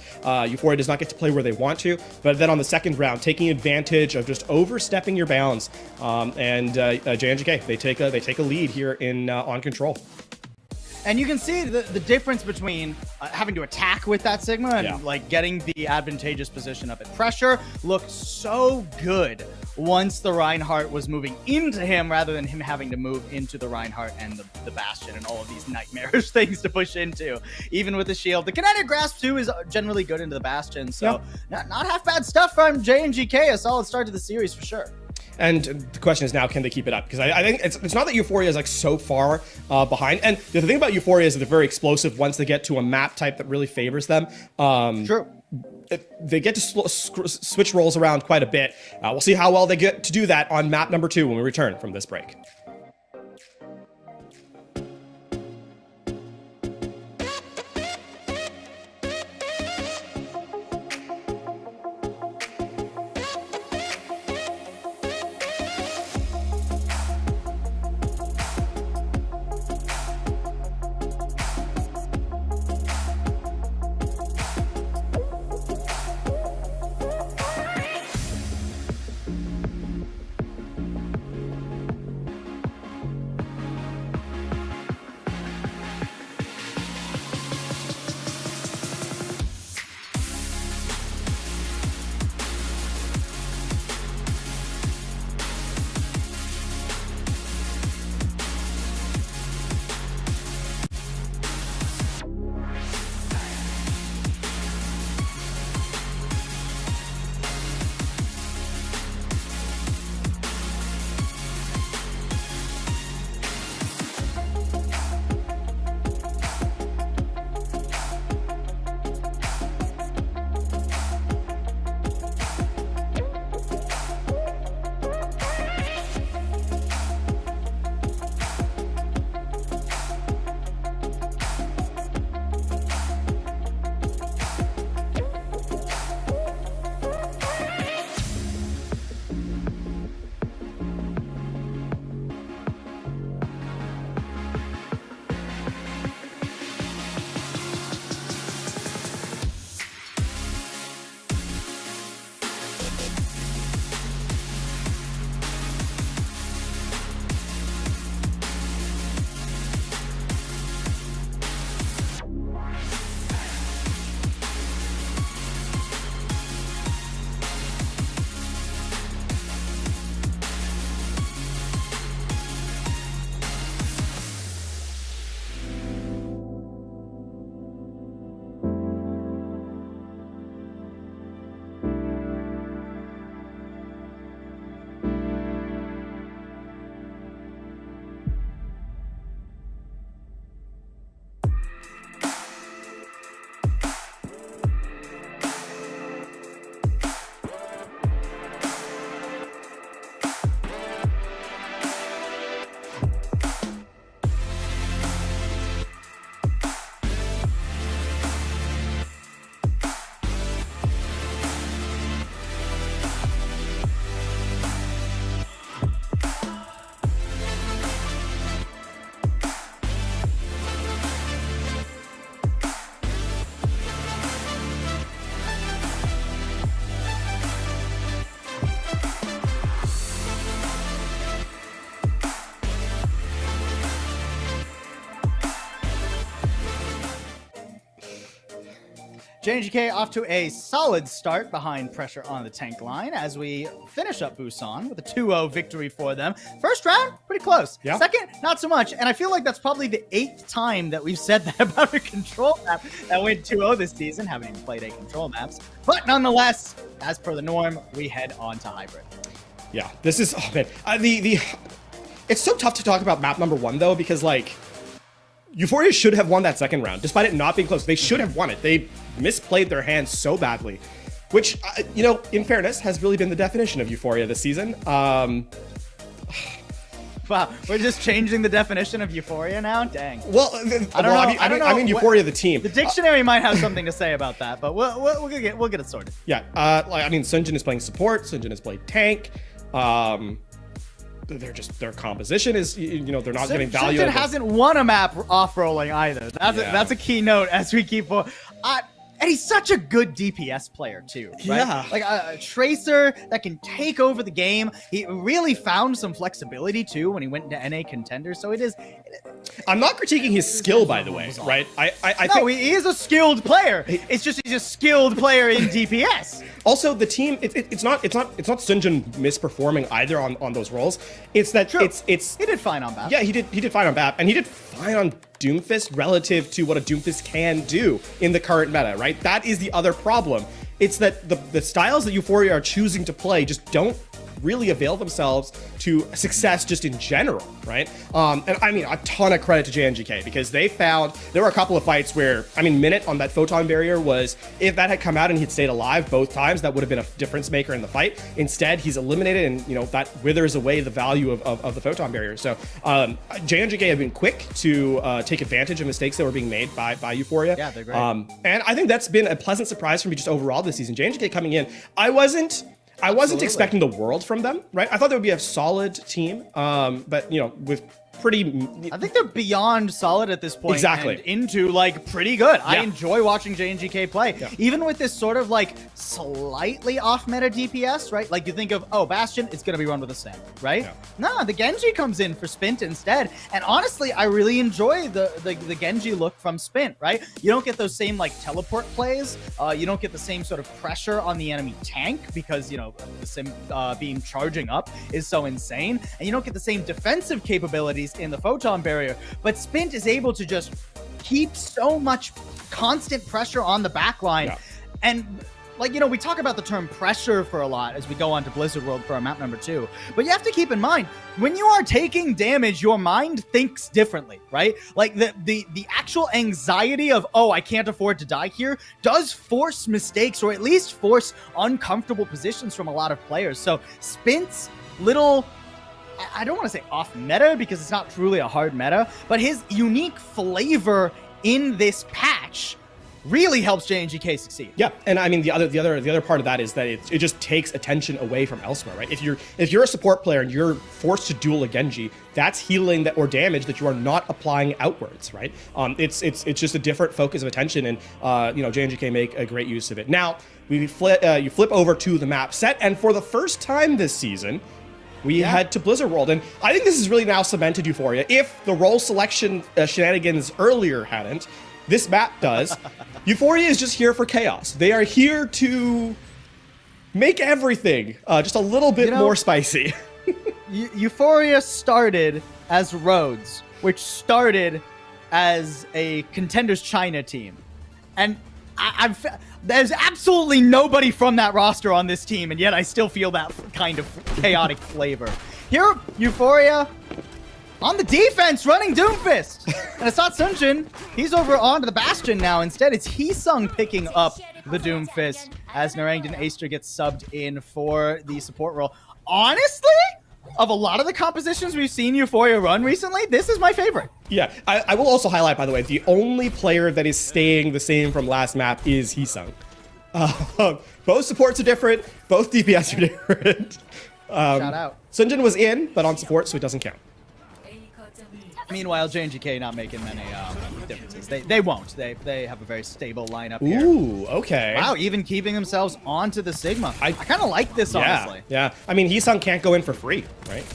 Euphoria does not get to play where they want to. But then on the second round, taking advantage of just overstepping your bounds. And JNGK, they take a lead here in on Control. And you can see the difference between having to attack with that Sigma and like getting the advantageous position up. At pressure looked so good once the Reinhardt was moving into him rather than him having to move into the Reinhardt and the Bastion and all of these nightmarish things to push into. Even with the shield. The Kinetic Grasp too is generally good into the Bastion. So not half bad stuff from JNGK. A solid start to the series for sure. And the question is now, can they keep it up? Because I think it's not that Euphoria is like so far behind. And the thing about Euphoria is that they're very explosive once they get to a map type that really favors them. True. They get to switch roles around quite a bit. We'll see how well they get to do that on map number 2 when we return from this break. JNGK off to a solid start behind pressure on the tank line as we finish up Busan with a 2-0 victory for them. First round, pretty close. Yeah. Second, not so much. And I feel like that's probably the 8th time that we've said that about a control map that went 2-0 this season, haven't even played 8 control maps. But nonetheless, as per the norm, we head on to hybrid. Yeah, this is, oh man, it's so tough to talk about map number 1 though, because like, Euphoria should have won that second round, despite it not being close. They should have won it. They misplayed their hands so badly, which, you know, in fairness, has really been the definition of Euphoria this season. Wow, we're just changing the definition of Euphoria now? Dang. Well, I don't know. I mean Euphoria, the team. The dictionary might have something to say about that, but we'll get it sorted. Yeah, like, I mean, Sunjin is playing support. Sunjin is playing tank. Their composition is, you know, they're not getting value. Sunjin hasn't won a map off-rolling either. That's a key note as we keep on. And he's such a good DPS player too, right? Yeah. Like a tracer that can take over the game. He really found some flexibility too when he went into NA Contenders. So it is. I'm not critiquing his skill, by the way, right? I think he is a skilled player. It's just he's a skilled player in DPS. Also, the team, it's not Sunjin misperforming either on those roles. It's that True. it's He did fine on BAP. Yeah, he did fine on BAP, and he did fine on Doomfist relative to what a Doomfist can do in the current meta, right? That is the other problem. It's that the styles that Euphoria are choosing to play just don't really avail themselves to success just in general, right? And I mean, a ton of credit to JNGK, because they found, there were a couple of fights where, I mean, Minute on that photon barrier was, if that had come out and he'd stayed alive both times, that would have been a difference maker in the fight. Instead, he's eliminated, and, you know, that withers away the value of the photon barrier. So JNGK have been quick to take advantage of mistakes that were being made by Euphoria. Yeah, they're great. And I think that's been a pleasant surprise for me just overall this season. JNGK coming in, I wasn't expecting the world from them, right? I thought they would be a solid team, but, you know, with pretty... I think they're beyond solid at this point. Exactly. And into, like, pretty good. Yeah. I enjoy watching JNGK play. Yeah. Even with this sort of, like, slightly off-meta DPS, right? Like, you think of, oh, Bastion, it's going to be run with a Sam, right? Yeah. Nah, the Genji comes in for Spint instead. And honestly, I really enjoy the Genji look from Spint, right? You don't get those same, like, teleport plays. You don't get the same sort of pressure on the enemy tank because, you know, the Sim beam charging up is so insane. And you don't get the same defensive capabilities in the photon barrier, but Spint is able to just keep so much constant pressure on the backline. Yeah. And, like, you know, we talk about the term pressure for a lot as we go on to Blizzard World for our map number 2, but you have to keep in mind, when you are taking damage, your mind thinks differently, right? Like, the actual anxiety of, oh, I can't afford to die here, does force mistakes, or at least force uncomfortable positions from a lot of players. So Spint's little, I don't want to say off meta because it's not truly a hard meta, but his unique flavor in this patch really helps JNGK succeed. Yeah, and I mean the other part of that is that it just takes attention away from elsewhere, right? If you're a support player and you're forced to duel a Genji, that's healing that or damage that you are not applying outwards, right? It's just a different focus of attention, and you know, JNGK make a great use of it. Now you flip over to the map set, and for the first time this season, we head to Blizzard World, and I think this is really now cemented Euphoria. If the role selection shenanigans earlier hadn't, this map does. Euphoria is just here for chaos. They are here to make everything just a little bit more spicy. Euphoria started as Rhodes, which started as a Contenders China team. And there's absolutely nobody from that roster on this team, and yet I still feel that kind of chaotic flavor. Here, Euphoria on the defense, running Doomfist. And it's not Sunjin. He's over onto the Bastion now. Instead, it's Heesung picking up the Doomfist as Narangdan Aster gets subbed in for the support role. Honestly, of a lot of the compositions we've seen Euphoria run recently, this is my favorite. Yeah, I will also highlight, by the way, the only player that is staying the same from last map is Heesung. Both supports are different. Both DPS are different. Shout out. Sunjin was in, but on support, so it doesn't count. Meanwhile, JNGK not making many differences. They won't. They have a very stable lineup here. Ooh, okay. Wow, even keeping themselves onto the Sigma. I kind of like this, honestly. Yeah. I mean, Heesung can't go in for free, right?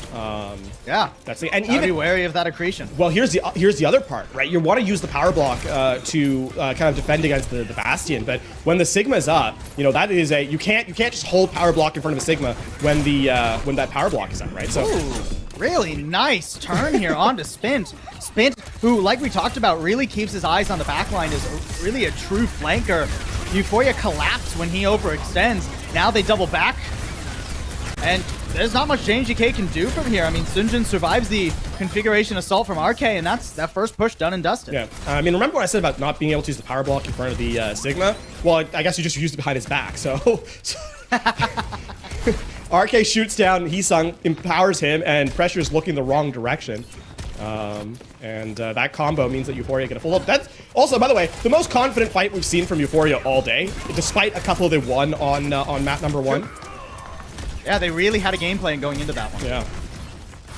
Yeah. That's the and Gotta even be wary of that accretion. well, here's the other part, right? You want to use the power block to kind of defend against the Bastion, but when the Sigma's up, you know that is you can't just hold power block in front of a Sigma when that power block is up, right? So. Ooh, really nice turn here onto Spint. Spint, who, like we talked about, really keeps his eyes on the backline, is really a true flanker. Euphoria collapsed when he overextends. Now they double back. And there's not much JNGK can do from here. I mean, Sunjin survives the configuration assault from RK, and that's that first push done and dusted. Yeah, I mean, remember what I said about not being able to use the power block in front of the Sigma? Well, I guess you just used it behind his back, so... RK shoots down Heesung, empowers him, and Pressure is looking the wrong direction. And that combo means that Euphoria get a full up. That's also, by the way, the most confident fight we've seen from Euphoria all day, despite a couple they won on map number 1. Yeah, they really had a game plan going into that one. Yeah.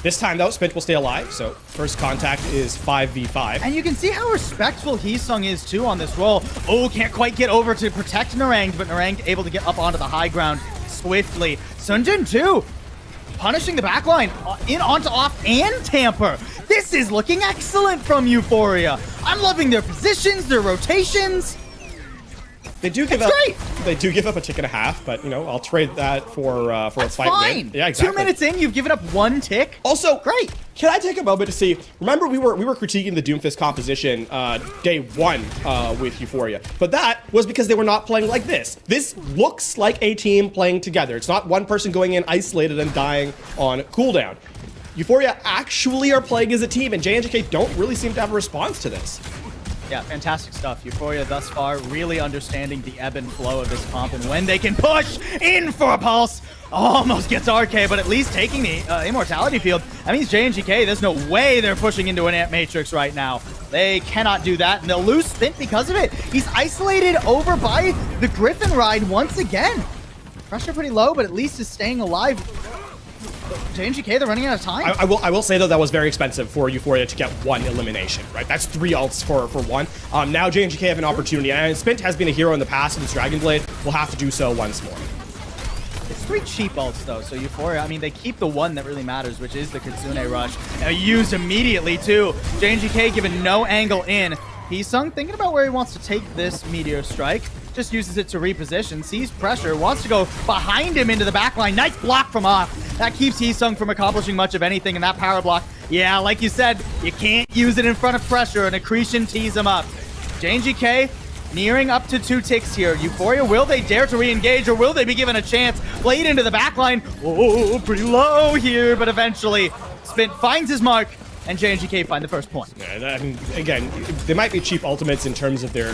This time, though, Spint will stay alive, so first contact is 5v5. And you can see how respectful Heesung is, too, on this roll. Oh, can't quite get over to protect Narang, but Narang able to get up onto the high ground swiftly. Sunjin, too, punishing the backline in onto off and tamper. This is looking excellent from Euphoria. I'm loving their positions, their rotations. They do give up a tick and a half, but you know I'll trade that for a fight fine. win. Yeah, exactly. 2 minutes in, you've given up 1 tick. Also, great. Can I take a moment to see? Remember, we were critiquing the Doomfist composition day 1 with Euphoria, but that was because they were not playing like this. This looks like a team playing together. It's not one person going in isolated and dying on cooldown. Euphoria actually are playing as a team, and JNGK don't really seem to have a response to this. Yeah, fantastic stuff. Euphoria thus far really understanding the ebb and flow of this comp and when they can push in for a pulse. Almost gets RK, but at least taking the immortality field. That means JNGK, there's no way they're pushing into an Ant Matrix right now. They cannot do that, and they'll lose Spint because of it. He's isolated over by the Griffin ride once again. Pressure pretty low, but at least is staying alive. JNGK, they're running out of time. I will say, though, that was very expensive for Euphoria to get 1 elimination, right? That's 3 ults for 1. Now JNGK have an opportunity, and Spint has been a hero in the past in this Dragon Blade. Will have to do so once more. It's 3 cheap ults, though, so Euphoria, I mean, they keep the one that really matters, which is the Kitsune Rush. Now used immediately, too. JNGK given no angle in. Heesung thinking about where he wants to take this Meteor Strike. Just uses it to reposition, sees pressure, wants to go behind him into the backline. Nice block from off. That keeps Heesung from accomplishing much of anything in that power block. Yeah, like you said, you can't use it in front of pressure, and accretion tees him up. JNGK nearing up to 2 ticks here. Euphoria, will they dare to re-engage, or will they be given a chance? Played into the backline. Oh, pretty low here, but eventually Spint finds his mark, and JNGK find the first point. Yeah, I mean, again, they might be cheap ultimates in terms of their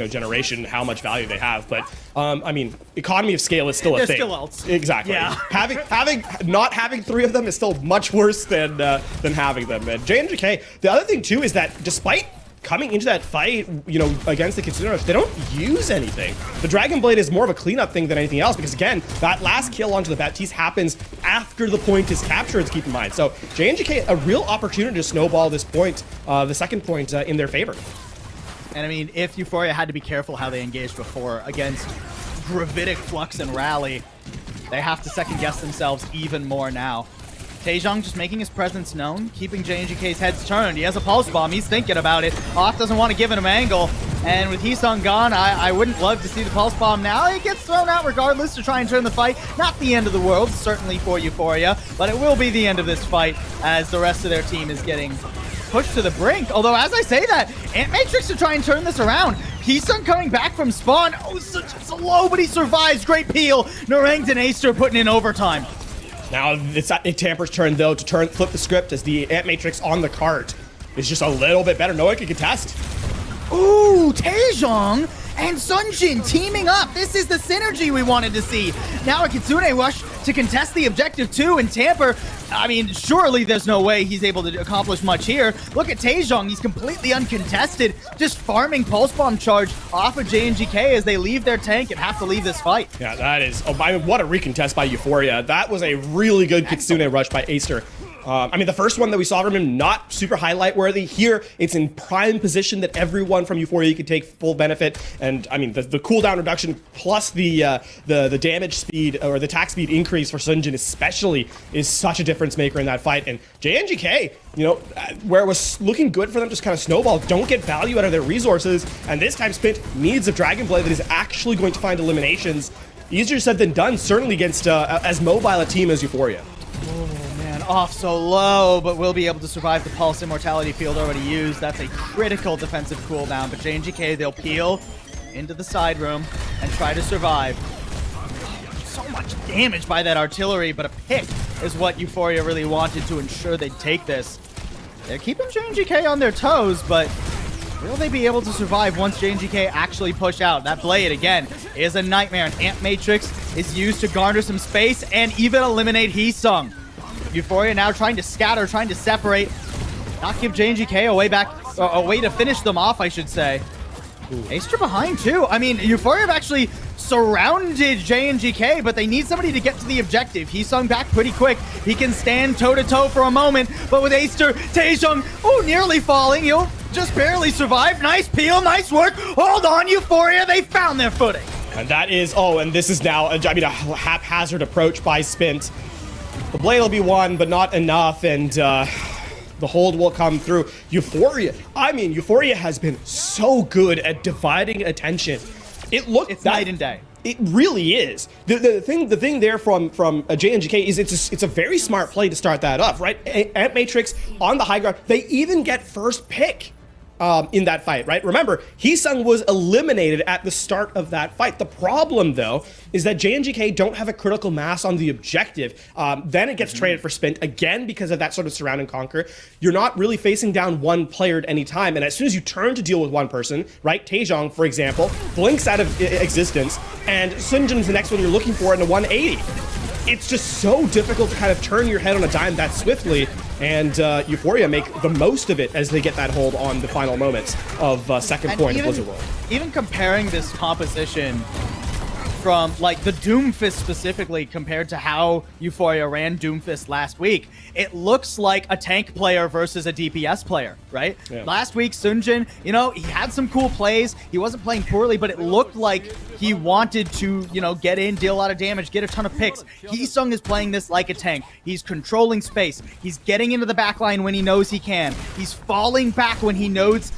generation, how much value they have, but I mean, economy of scale is still a thing. They're still ults. Exactly. Yeah. Not having 3 of them is still much worse than having them. And JNGK, the other thing too is that despite coming into that fight, you know, against the Kitsune Rush, they don't use anything. The Dragon Blade is more of a cleanup thing than anything else, because again, that last kill onto the Baptiste happens after the point is captured, keep in mind. So JNGK, a real opportunity to snowball this point, the second point, in their favor. And I mean, if Euphoria had to be careful how they engaged before against Gravitic Flux and Rally, they have to second guess themselves even more now. Taejong just making his presence known, keeping JNGK's heads turned. He has a pulse bomb, he's thinking about it. Off doesn't want to give him an angle. And with Heesung gone, I wouldn't love to see the pulse bomb now. It gets thrown out regardless to try and turn the fight. Not the end of the world, certainly for Euphoria, but it will be the end of this fight as the rest of their team is getting pushed to the brink. Although, as I say that, Ant Matrix to try and turn this around. Heesung coming back from spawn. Oh, such a low, but he survives. Great peel. Narang and Acer putting in overtime. Now it's Tamper's turn, though, to flip the script as the Ant Matrix on the cart is just a little bit better. No one can contest. Ooh, Taejong and Sunjin teaming up. This is the synergy we wanted to see. Now a Kitsune Rush to contest the objective 2, and Tamper, I mean, surely there's no way he's able to accomplish much here. Look at Taejong, he's completely uncontested, just farming Pulse Bomb charge off of JNGK as they leave their tank and have to leave this fight. Yeah, that is, what a recontest by Euphoria. That was a really good Kitsune Rush by Acer. I mean, the first one that we saw from him, not super highlight worthy. Here, it's in prime position that everyone from Euphoria could take full benefit. And I mean, the cooldown reduction plus the damage speed or the attack speed increase for Sunjin especially is such a difference maker in that fight. And JNGK, you know, where it was looking good for them, just kind of snowball, don't get value out of their resources. And this time, Spint needs a Dragonblade that is actually going to find eliminations. Easier said than done, certainly against as mobile a team as Euphoria. Oh man, off so low, but will be able to survive the Pulse Immortality field already used. That's a critical defensive cooldown, but JNGK, they'll peel into the side room and try to survive. So much damage by that artillery, but a pick is what Euphoria really wanted to ensure they'd take this. They're keeping JNGK on their toes, but will they be able to survive once JNGK actually push out? That blade, again, is a nightmare. An Amp Matrix is used to garner some space and even eliminate Heesung. Euphoria now trying to scatter, trying to separate, not give JNGK a way to finish them off, I should say. Acer behind, too. I mean, Euphoria have actually surrounded JNGK, but they need somebody to get to the objective. Heesung back pretty quick. He can stand toe-to-toe for a moment, but with Acer, Taejong, nearly falling. He'll just barely survive. Nice peel, nice work. Hold on, Euphoria, they found their footing. And that is, and this is now, I mean, a haphazard approach by Spint. The blade will be won, but not enough, and the hold will come through. Euphoria, I mean, Euphoria has been so good at dividing attention. It's night and day. It really is. The thing there from JNGK is it's a very smart play to start that up, right? Amp Matrix on the high ground. They even get first pick in that fight, right? Remember, Heesung was eliminated at the start of that fight. The problem, though, is that JNGK don't have a critical mass on the objective. Then it gets traded for Spint, again, because of that sort of surround and conquer. You're not really facing down one player at any time, and as soon as you turn to deal with one person, right, Taejong, for example, blinks out of existence, and Sunjin's the next one you're looking for in a 180. It's just so difficult to kind of turn your head on a dime that swiftly, and Euphoria make the most of it as they get that hold on the final moments of second point of Blizzard World. Even comparing this composition from, like, the Doomfist specifically compared to how Euphoria ran Doomfist last week, it looks like a tank player versus a DPS player, right? Yeah. Last week, Sunjin, you know, he had some cool plays. He wasn't playing poorly, but it looked like he wanted to, you know, get in, deal a lot of damage, get a ton of picks. Heesung is playing this like a tank. He's controlling space. He's getting into the backline when he knows he can. He's falling back when he knows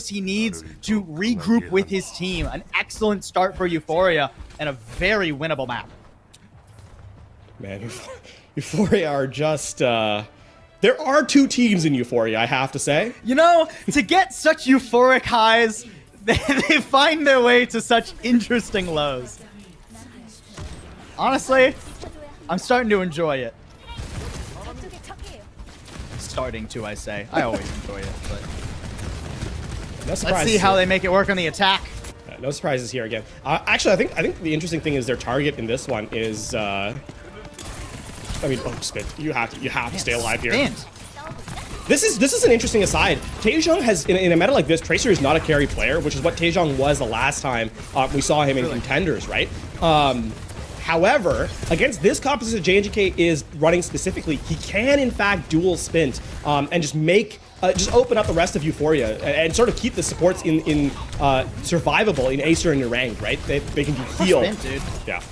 he needs to regroup with his team. An excellent start for Euphoria and a very winnable map. Man, Euphoria are just there are two teams in Euphoria, I have to say. You know, to get such euphoric highs, they find their way to such interesting lows. Honestly, I'm starting to enjoy it. Starting to, I say. I always enjoy it, but no surprises. Let's see how they make it work on the attack. No surprises here again. Actually, I think the interesting thing is their target in this one is I mean, Spit, you have to stay alive here. Spint. This is an interesting aside. Taejong has, in a meta like this, Tracer is not a carry player, which is what Taejong was the last time we saw him in Contenders, right? However, against this composition JNGK is running specifically, he can in fact dual Spint and just open up the rest of Euphoria and sort of keep the supports in survivable in Acer and Narang, right? They can do heal. Spint, dude. Yeah.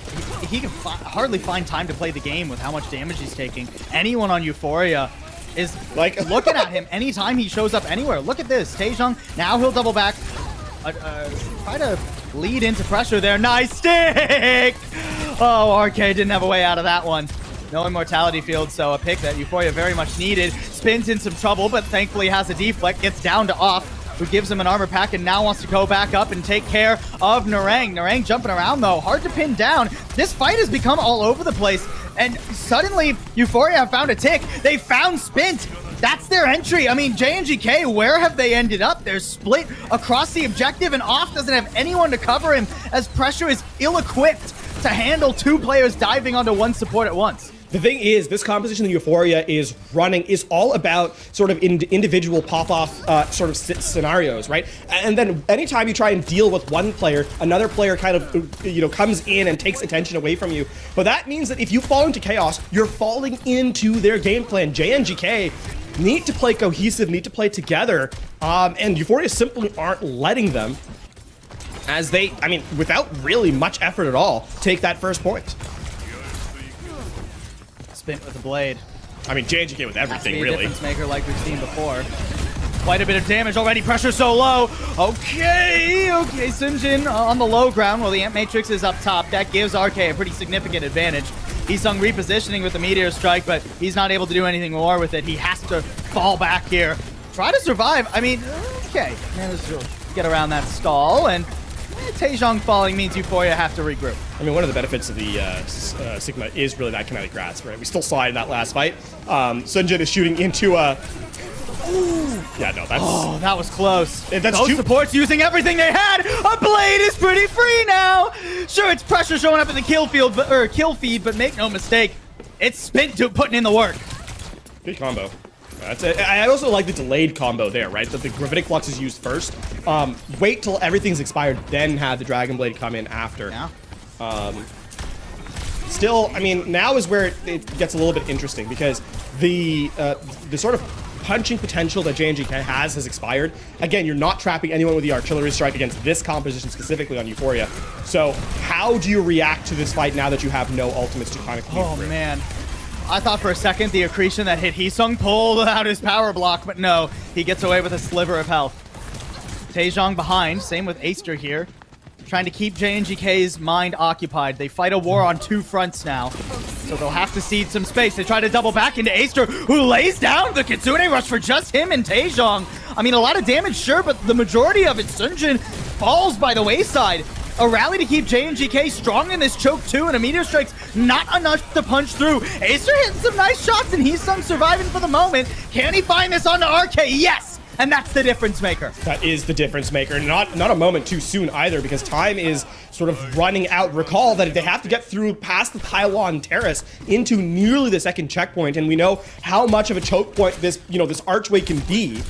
He can hardly find time to play the game with how much damage he's taking. Anyone on Euphoria is like looking at him anytime he shows up anywhere. Look at this. Taejong, now he'll double back. Try to lead into pressure there. Nice stick! Oh, RK didn't have a way out of that one. No immortality field, so a pick that Euphoria very much needed. Spins in some trouble, but thankfully has a deflect. Gets down to off, who gives him an armor pack and now wants to go back up and take care of Narang. Narang jumping around, though. Hard to pin down. This fight has become all over the place. And suddenly, Euphoria have found a tick. They found Spint. That's their entry. I mean, JNGK, where have they ended up? They're split across the objective, and Off doesn't have anyone to cover him as Pressure is ill-equipped to handle two players diving onto one support at once. The thing is, this composition that Euphoria is running is all about sort of individual pop-off sort of scenarios, right? And then anytime you try and deal with one player, another player kind of, comes in and takes attention away from you. But that means that if you fall into chaos, you're falling into their game plan. JNGK need to play cohesive, need to play together, and Euphoria simply aren't letting them, as they, I mean, without really much effort at all, take that first point. Spin with the blade. I mean, JNGK with everything, really. really. Difference maker like we've seen before. Quite a bit of damage already. Pressure so low. Okay, Sunjin on the low ground while the Ant Matrix is up top. That gives RK a pretty significant advantage. Heesung repositioning with the Meteor Strike, but he's not able to do anything more with it. He has to fall back here. Try to survive. I mean, okay. Managed to get around that stall, and Taejong falling means Euphoria have to regroup. I mean, one of the benefits of the Sigma is really that kinetic grasp, right? We still saw it in that last fight. Sunjin is shooting into a... Yeah, no, that's... Oh, that was close. That's Those supports using everything they had. A blade is pretty free now. Sure, it's pressure showing up in the kill feed, but make no mistake, it's Spin putting in the work. Good combo. That's it. I also like the delayed combo there, right? That the Gravitic Flux is used first. Wait till everything's expired, then have the Dragon Blade come in after. Yeah. Still, I mean, now is where it gets a little bit interesting because the sort of punching potential that JNGK has expired. Again, you're not trapping anyone with the artillery strike against this composition specifically on Euphoria. So how do you react to this fight now that you have no ultimates to kind of keep through? Man. I thought for a second the accretion that hit Heesung pulled out his power block, but no, he gets away with a sliver of health. Taejong behind, same with Aster here. Trying to keep JNGK's mind occupied. They fight a war on two fronts now, so they'll have to cede some space. They try to double back into Aster, who lays down the Kitsune Rush for just him and Taejong. I mean, a lot of damage, sure, but the majority of it, Sunjin falls by the wayside. A rally to keep JNGK strong in this choke too, and a Meteor Strike's not enough to punch through. Acer hitting some nice shots, and Heesung surviving for the moment. Can he find this onto RK? Yes! And that's the difference maker. That is the difference maker. Not a moment too soon either, because time is sort of running out. Recall that they have to get through past the pylon terrace into nearly the second checkpoint, and we know how much of a choke point this, this archway can be.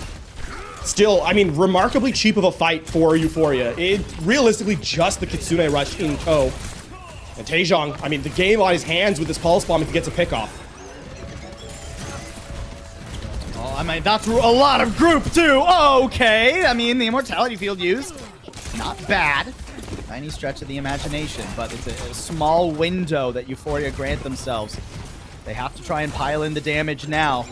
Still, I mean, remarkably cheap of a fight for Euphoria. It realistically just the Kitsune Rush in tow. And Taejong, I mean, the game on his hands with this Pulse Bomb if he gets a pick off. Oh, I mean, that's a lot of group too. Okay, I mean, the Immortality Field used, not bad. Tiny stretch of the imagination, but it's a small window that Euphoria grant themselves. They have to try and pile in the damage now.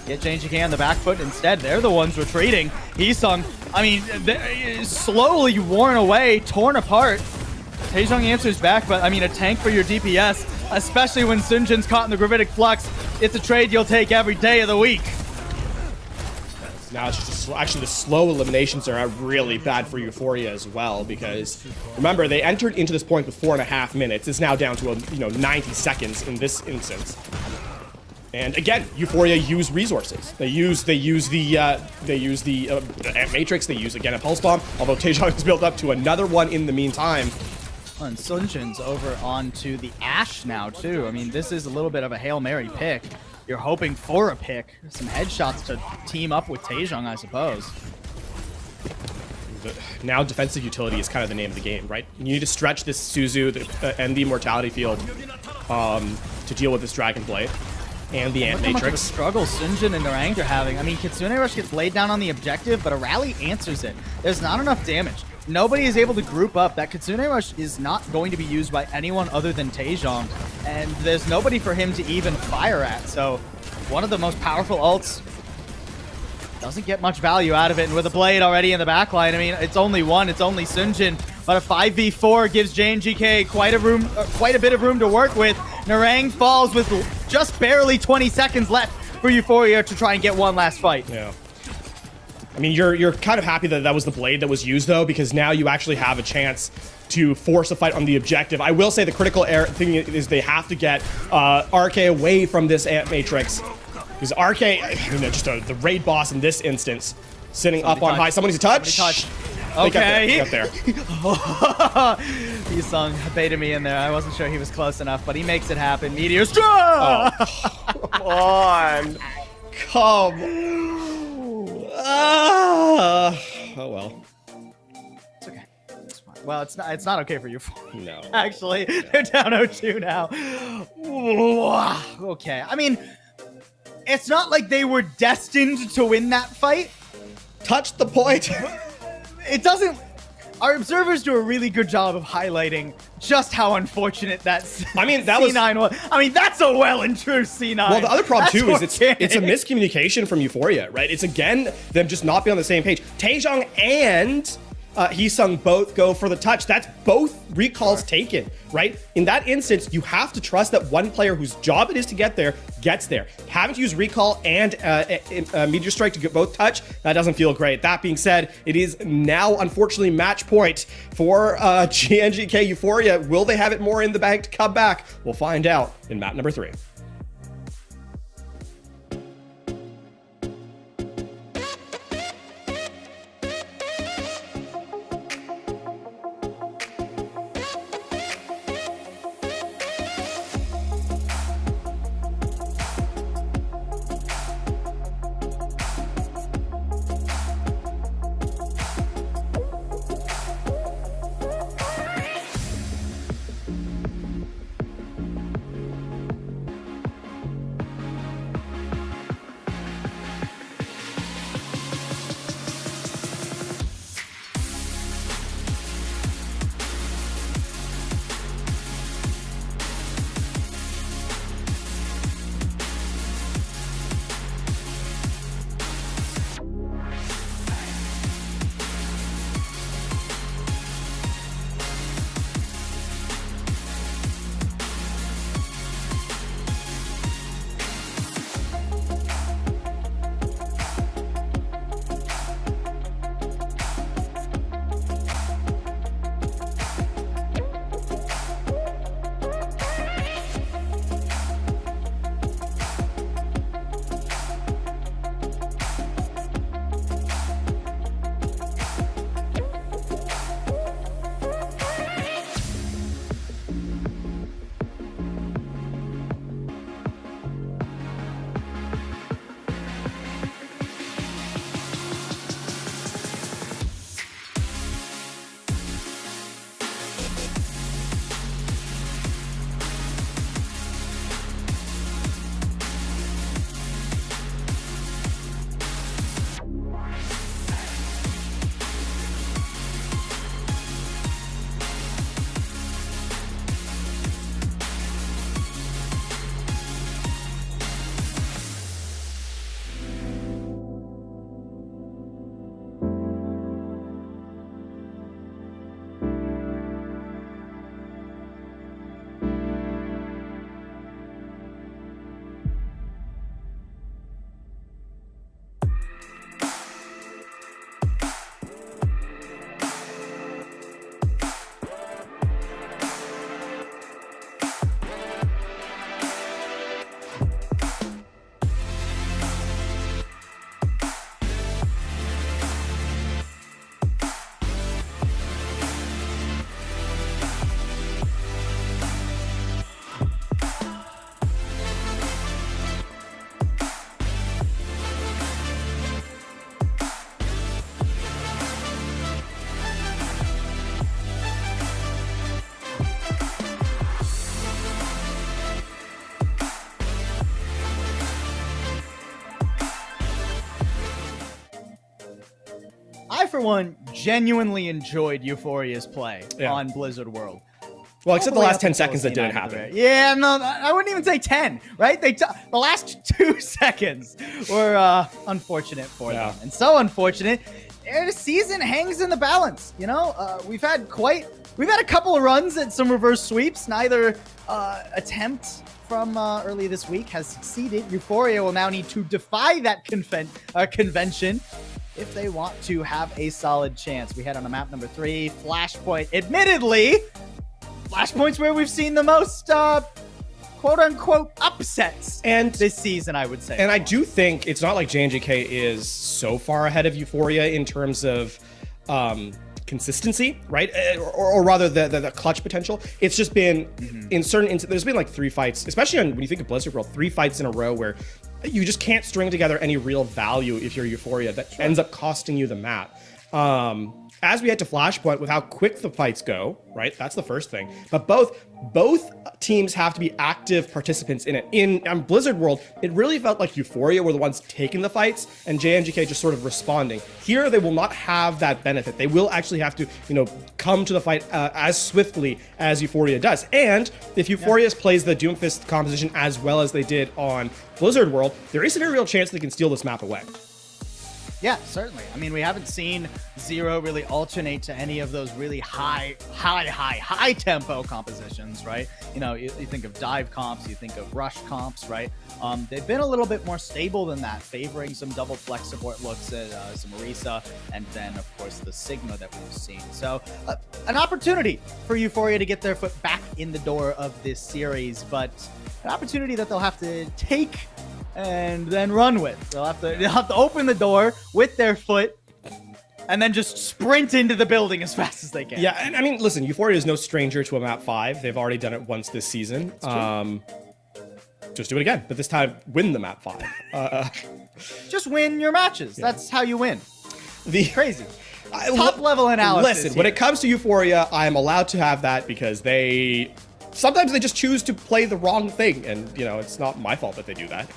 Get JNGK on the back foot instead. They're the ones retreating. Heesung, I mean, slowly worn away, torn apart. Taejong answers back, but I mean, a tank for your DPS, especially when Sunjin's caught in the Gravitic Flux, it's a trade you'll take every day of the week. Now it's just actually the slow eliminations are really bad for Euphoria as well, because remember, they entered into this point with 4.5 minutes. It's now down to 90 seconds in this instance. And again, Euphoria use resources. They use the Ant Matrix. They use again a Pulse Bomb. Although Taejong has built up to another one in the meantime. And Sunjin's over onto the Ashe now too. I mean, this is a little bit of a Hail Mary pick. You're hoping for a pick, some headshots to team up with Taejong, I suppose. Now defensive utility is kind of the name of the game, right? You need to stretch this Suzu and the Immortality Field to deal with this Dragon Blade. And the Ant Matrix. How much of a struggle Sunjin and Narang are having. I mean, Kitsune Rush gets laid down on the objective, but a rally answers it. There's not enough damage. Nobody is able to group up. That Kitsune Rush is not going to be used by anyone other than Taejong, and there's nobody for him to even fire at. So, one of the most powerful ults doesn't get much value out of it, and with a blade already in the backline, I mean, it's only one, it's only Sunjin, but a 5v4 gives JNGK quite a bit of room to work with. Narang falls with just barely 20 seconds left for Euphoria to try and get one last fight. Yeah. I mean, you're kind of happy that that was the blade that was used, though, because now you actually have a chance to force a fight on the objective. I will say the critical thing is they have to get RK away from this Ant Matrix. Because RK, just the raid boss in this instance, sitting up on high. Someone needs to touch. Okay. Got there. Yusung baited me in there. I wasn't sure he was close enough, but he makes it happen. Meteor Strike! Come on. Come. Oh well. It's okay. It's fine. Well, it's not okay for you. No. Actually, they're down 0-2 now. Okay. I mean, it's not like they were destined to win that fight. Touch the point. It doesn't. Our observers do a really good job of highlighting just how unfortunate that C9 was. I mean, that's a well and true C9. Well, the other problem That's too is it's a organic. miscommunication from Euphoria, right? It's again them just not being on the same page. Taejong and Heesung both go for the touch. That's both recalls taken, right? In that instance, you have to trust that one player whose job it is to get there gets there. Having to use recall and meteor strike to get both touch, that doesn't feel great. That being said, it is now unfortunately match point for JNGK Euphoria. Will they have it more in the bank to come back? We'll find out in map number 3. I, for one, genuinely enjoyed Euphoria's play Yeah. on Blizzard World. Well, except the All way last up 10 until seconds that C9 didn't at the happen. very- Yeah, no, I wouldn't even say 10, right? The last 2 seconds were unfortunate for Yeah. them. And so unfortunate, the season hangs in the balance, you know? We've had a couple of runs at some reverse sweeps. Neither attempt from early this week has succeeded. Euphoria will now need to defy that convention if they want to have a solid chance. We head on to map number 3, Flashpoint. Admittedly, Flashpoint's where we've seen the most quote-unquote upsets And this season, I would say. And I do think it's not like JNGK is so far ahead of Euphoria in terms of consistency, right? Or rather the clutch potential. It's just been in certain there's been like 3 fights, especially when you think of Blizzard World, 3 fights in a row where you just can't string together any real value if you're Euphoria that ends up costing you the map. As we head to Flashpoint, with how quick the fights go, right? That's the first thing. But both teams have to be active participants in it. In Blizzard World, it really felt like Euphoria were the ones taking the fights and JNGK just sort of responding. Here, they will not have that benefit. They will actually have to, come to the fight as swiftly as Euphoria does. And if Euphoria plays the Doomfist composition as well as they did on Blizzard World, there is a very real chance they can steal this map away. Yeah, certainly. I mean, we haven't seen Zero really alternate to any of those really high tempo compositions, right? You think of dive comps, you think of rush comps, right? They've been a little bit more stable than that, favoring some double flex support looks at some Orisa, and then, of course, the Sigma that we've seen. So, an opportunity for Euphoria to get their foot back in the door of this series, but an opportunity that they'll have to take and then run with. They'll have to open the door with their foot and then just sprint into the building as fast as they can. Yeah, and I mean, listen, Euphoria is no stranger to a map 5. They've already done it once this season. Just do it again, but this time win the map 5. Just win your matches. Yeah. That's how you win. Crazy. Top level Listen, analysis here. When it comes to Euphoria, I am allowed to have that because sometimes they just choose to play the wrong thing, and it's not my fault that they do that.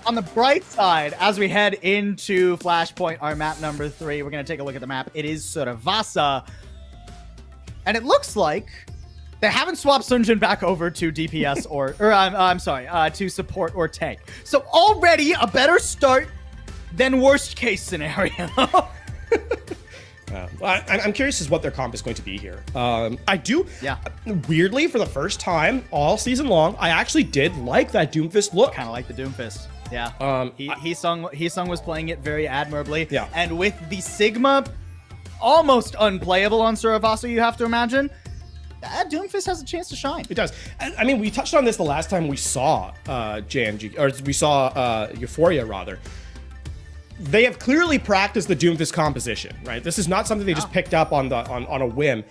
On the bright side, as we head into Flashpoint, our map number 3, we're going to take a look at the map. It is Suravasa. And it looks like they haven't swapped Sunjin back over to DPS to support or tank. So already a better start than worst case scenario. I'm curious as what their comp is going to be here. Weirdly, for the first time all season long, I actually did like that Doomfist look. Kind of like the Doomfist. Yeah. Heesung was playing it very admirably. Yeah. And with the Sigma almost unplayable on Suravasa, you have to imagine, Doomfist has a chance to shine. It does. I mean, we touched on this the last time we saw JNG, or we saw Euphoria rather. They have clearly practiced the Doomfist composition, right? This is not something they just picked up on a whim,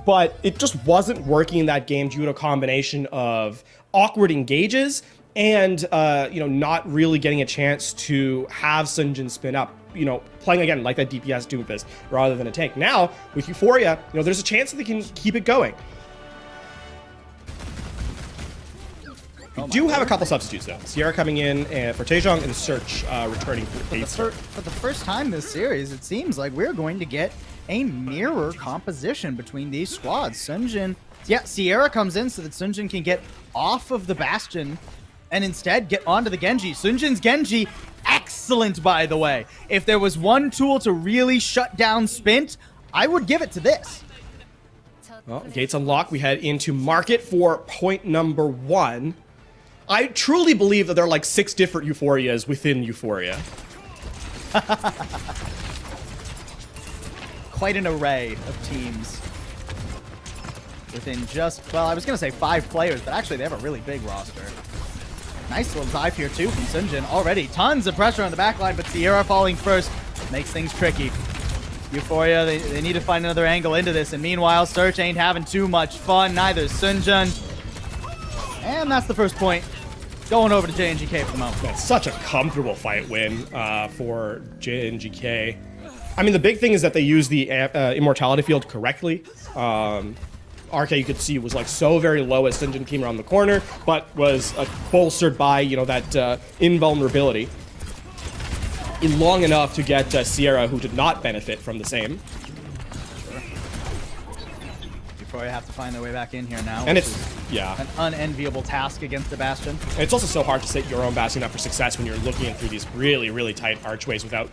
but it just wasn't working in that game due to a combination of awkward engages and not really getting a chance to have Sunjin spin up, playing again like that DPS Doomfist rather than a tank. Now with Euphoria, there's a chance that they can keep it going. We do have a couple substitutes though. Sierra coming in for Taejong and Search returning for the first time this series, it seems like we're going to get a mirror composition between these squads. Sierra comes in so that Sunjin can get off of the Bastion and instead get onto the Genji. Sunjin's Genji, excellent by the way. If there was one tool to really shut down Spint, I would give it to this. Well, gates unlocked. We head into market for point number 1. I truly believe that there are like 6 different Euphorias within Euphoria. Quite an array of teams within I was going to say 5 players, but actually they have a really big roster. Nice little dive here too from Sunjin. Already tons of pressure on the backline, but Sierra falling first makes things tricky. Euphoria, they need to find another angle into this, and meanwhile, Search ain't having too much fun, neither is Sunjin. And that's the first point. Going over to JNGK for the moment. That's such a comfortable fight win for JNGK. I mean, the big thing is that they use the immortality field correctly. RK, you could see, was like so very low as Sunjin came around the corner, but was bolstered by, that invulnerability long enough to get Sierra, who did not benefit from the same. Euphoria have to find their way back in here now. And it's, an unenviable task against the Bastion. And it's also so hard to set your own Bastion up for success when you're looking through these really, really tight archways without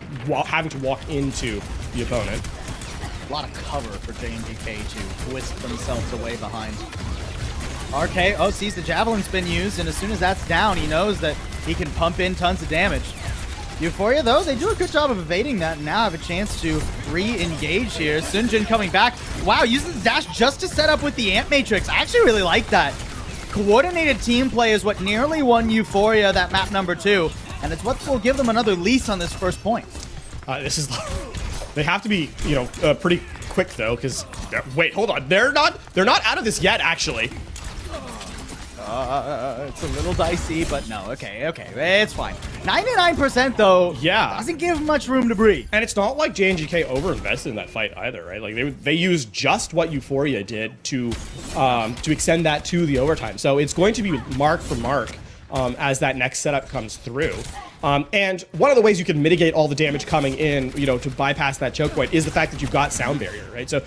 having to walk into the opponent. A lot of cover for JNGK to twist themselves away behind. RK, sees the Javelin spin used, and as soon as that's down, he knows that he can pump in tons of damage. Euphoria, though, they do a good job of evading that and now have a chance to re-engage here. Sunjin coming back. Wow, using the dash just to set up with the Ant Matrix. I actually really like that. Coordinated team play is what nearly won Euphoria that map number 2, and it's what will give them another lease on this first point. This is They have to be, you know, pretty quick though, because wait, hold on, they're not out of this yet, actually. It's a little dicey, but no, okay, it's fine. 99% though, yeah, doesn't give much room to breathe. And it's not like JNGK overinvested in that fight either, right? Like they used just what Euphoria did to extend that to the overtime. So it's going to be mark for mark as that next setup comes through. And one of the ways you can mitigate all the damage coming in, you know, to bypass that choke point is the fact that you've got sound barrier, right? So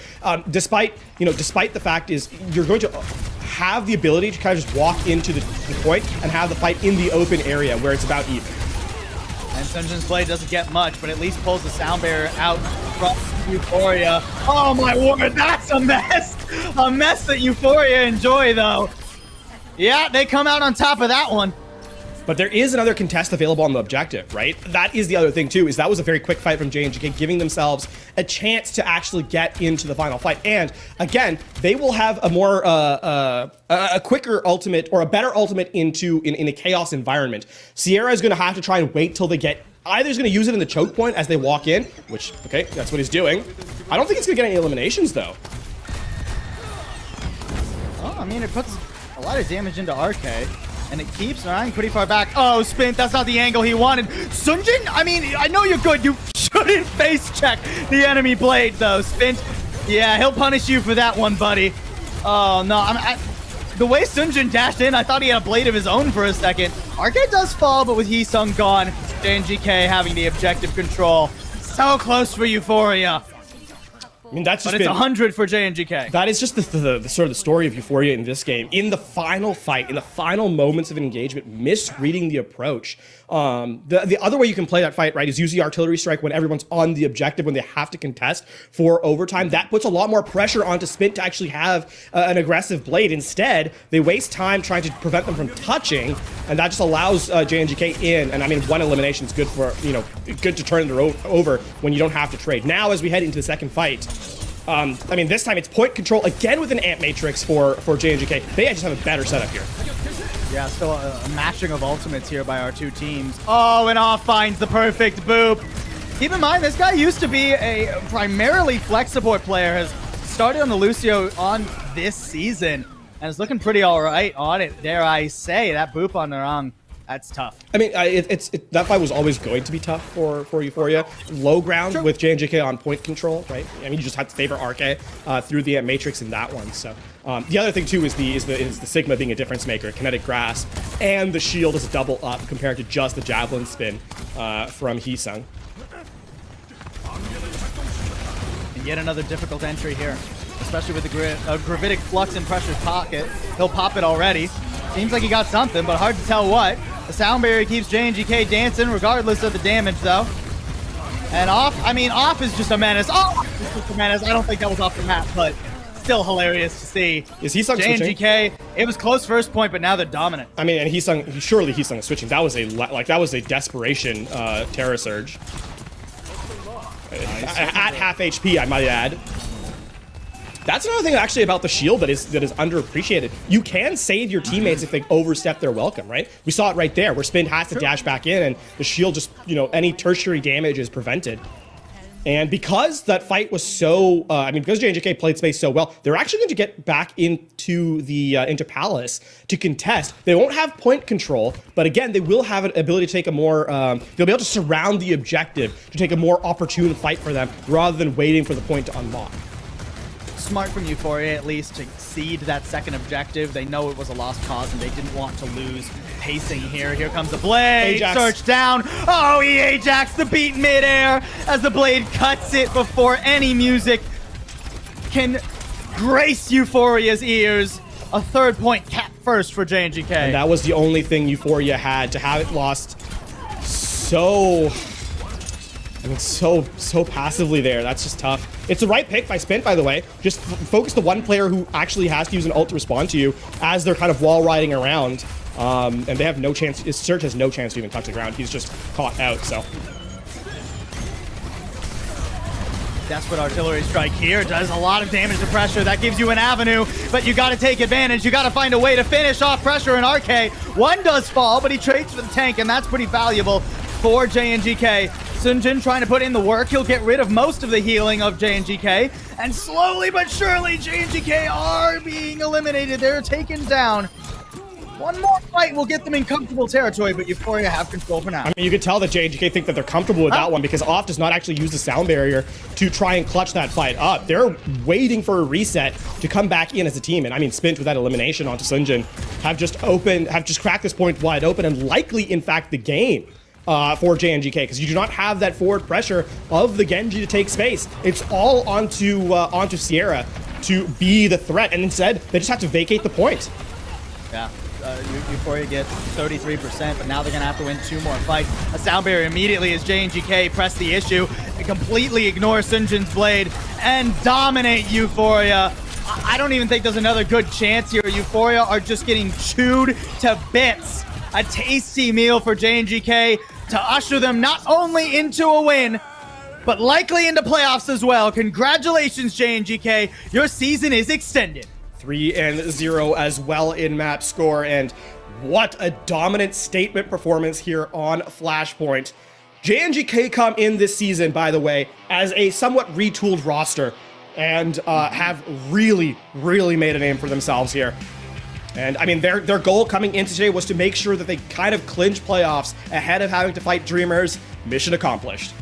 despite the fact is you're going to have the ability to kind of just walk into the point and have the fight in the open area where it's about even. And Sunjin's blade doesn't get much, but at least pulls the sound barrier out from Euphoria. Oh my word, that's a mess! A mess that Euphoria enjoy though. Yeah, they come out on top of that one. But there is another contest available on the objective, right? That is the other thing too, is that was a very quick fight from JNGK, giving themselves a chance to actually get into the final fight. And again, they will have a more, a quicker ultimate or a better ultimate in a chaos environment. Sierra is gonna have to try and wait till they get, either he's gonna use it in the choke point as they walk in, which, okay, that's what he's doing. I don't think he's gonna get any eliminations though. Oh, I mean, it puts a lot of damage into RK. And it keeps Narang pretty far back. Oh, Spint, that's not the angle he wanted. Sunjin, I mean, I know you're good. You shouldn't face check the enemy blade, though. Spint, yeah, he'll punish you for that one, buddy. Oh, no. The way Sunjin dashed in, I thought he had a blade of his own for a second. Arcade does fall, but with Heesung gone, JNGK having the objective control. So close for Euphoria. I mean, that's just but it's 100 for JNGK. That is just the sort of the story of Euphoria in this game. In the final fight, in the final moments of engagement, misreading the approach. The other way you can play that fight, right, is use the artillery strike when everyone's on the objective, when they have to contest for overtime. That puts a lot more pressure onto Spint to actually have an aggressive blade. Instead, they waste time trying to prevent them from touching, and that just allows JNGK in. And I mean, one elimination is good for, you know, good to turn it over when you don't have to trade. Now, as we head into the second fight, I mean, this time it's point control again with an amp matrix for JNGK. They just have a better setup here. Yeah, still a matching of ultimates here by our two teams. Oh, and Off finds the perfect boop. Keep in mind, this guy used to be a primarily flex support player, has started on the Lucio on this season, and is looking pretty all right on it, dare I say. That boop on Narang, that's tough. I mean, that fight was always going to be tough for Euphoria. Low ground with JNGK on point control, right? I mean, you just have to favor RK through the matrix in that one. So the other thing too is the Sigma being a difference maker, kinetic grasp, and the shield is a double up compared to just the javelin spin from Heesung. And yet another difficult entry here, especially with the gravitic flux in pressure's pocket. He'll pop it already. Seems like he got something, but hard to tell what. The sound barrier keeps JNGK dancing regardless of the damage, though. And Off, I mean, Off is just a menace. Oh, it's just a menace. I don't think that was off the map, but still hilarious to see. Is Heesung switching? JNGK, it was close first point, but now they're dominant. I mean, and surely Heesung is switching. That was a desperation terror surge. At half HP, I might add. That's another thing actually about the shield that is underappreciated. You can save your teammates if they overstep their welcome, right? We saw it right there where Spin has to dash back in and the shield just, you know, any tertiary damage is prevented. And because that fight was so, I mean, because JNGK played space so well, they're actually going to get back into the into Palace to contest. They won't have point control, but again, they will have an ability to take a more, they'll be able to surround the objective to take a more opportune fight for them rather than waiting for the point to unlock. Smart from Euphoria, at least, to cede that second objective. They know it was a lost cause, and they didn't want to lose pacing here. Here comes the blade. Ajax. Search down. Oh, he Ajax the beat midair as the blade cuts it before any music can grace Euphoria's ears. A third point cap first for JNGK. And that was the only thing Euphoria had. To have it lost so... I mean, so passively there. That's just tough. It's the right pick by Spint, by the way. Just focus the one player who actually has to use an ult to respond to you as they're kind of wall riding around. And they have no chance. Search has no chance to even touch the ground. He's just caught out, so. Desperate artillery strike here does a lot of damage to pressure. That gives you an avenue, but you got to take advantage. You got to find a way to finish off pressure in RK. One does fall, but he trades for the tank, and that's pretty valuable for JNGK. Sunjin trying to put in the work. He'll get rid of most of the healing of JNGK. And slowly but surely, JNGK are being eliminated. They're taken down. One more fight will get them in comfortable territory, but Euphoria have control for now. I mean, you could tell that JNGK think that they're comfortable with that one because Off does not actually use the sound barrier to try and clutch that fight up. They're waiting for a reset to come back in as a team. And I mean, Spint with that elimination onto Sunjin have just cracked this point wide open and likely, in fact, the game for JNGK because you do not have that forward pressure of the Genji to take space. It's all onto Sierra to be the threat, and instead they just have to vacate the point. Yeah. Euphoria gets 33%, but now they're going to have to win 2 more fights. A sound barrier immediately as JNGK press the issue, completely ignore Sunjin's blade, and dominate Euphoria. I don't even think there's another good chance here. Euphoria are just getting chewed to bits. A tasty meal for JNGK to usher them not only into a win, but likely into playoffs as well. Congratulations, JNGK. Your season is extended. 3-0 as well in map score, and what a dominant statement performance here on Flashpoint. JNGK come in this season, by the way, as a somewhat retooled roster, and have really made a name for themselves here. And I mean, their goal coming into today was to make sure that they kind of clinch playoffs ahead of having to fight Dreamers. Mission accomplished.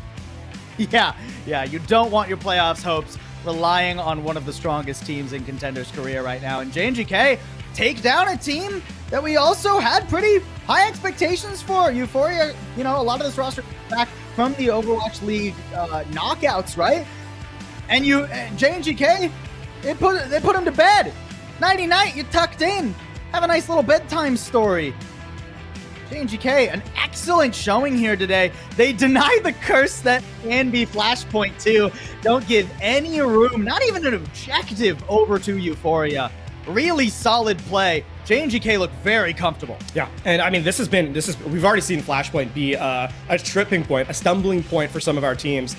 Yeah, you don't want your playoffs hopes relying on one of the strongest teams in Contenders' career right now. And JNGK take down a team that we also had pretty high expectations for. Euphoria, a lot of this roster back from the Overwatch League knockouts, right? And JNGK, they put them to bed. Nighty-night, you're tucked in. Have a nice little bedtime story. JNGK, an excellent showing here today. They deny the curse that can be Flashpoint too. Don't give any room, not even an objective, over to Euphoria. Really solid play. JNGK look very comfortable. Yeah, and I mean, we've already seen Flashpoint be a tripping point, a stumbling point for some of our teams.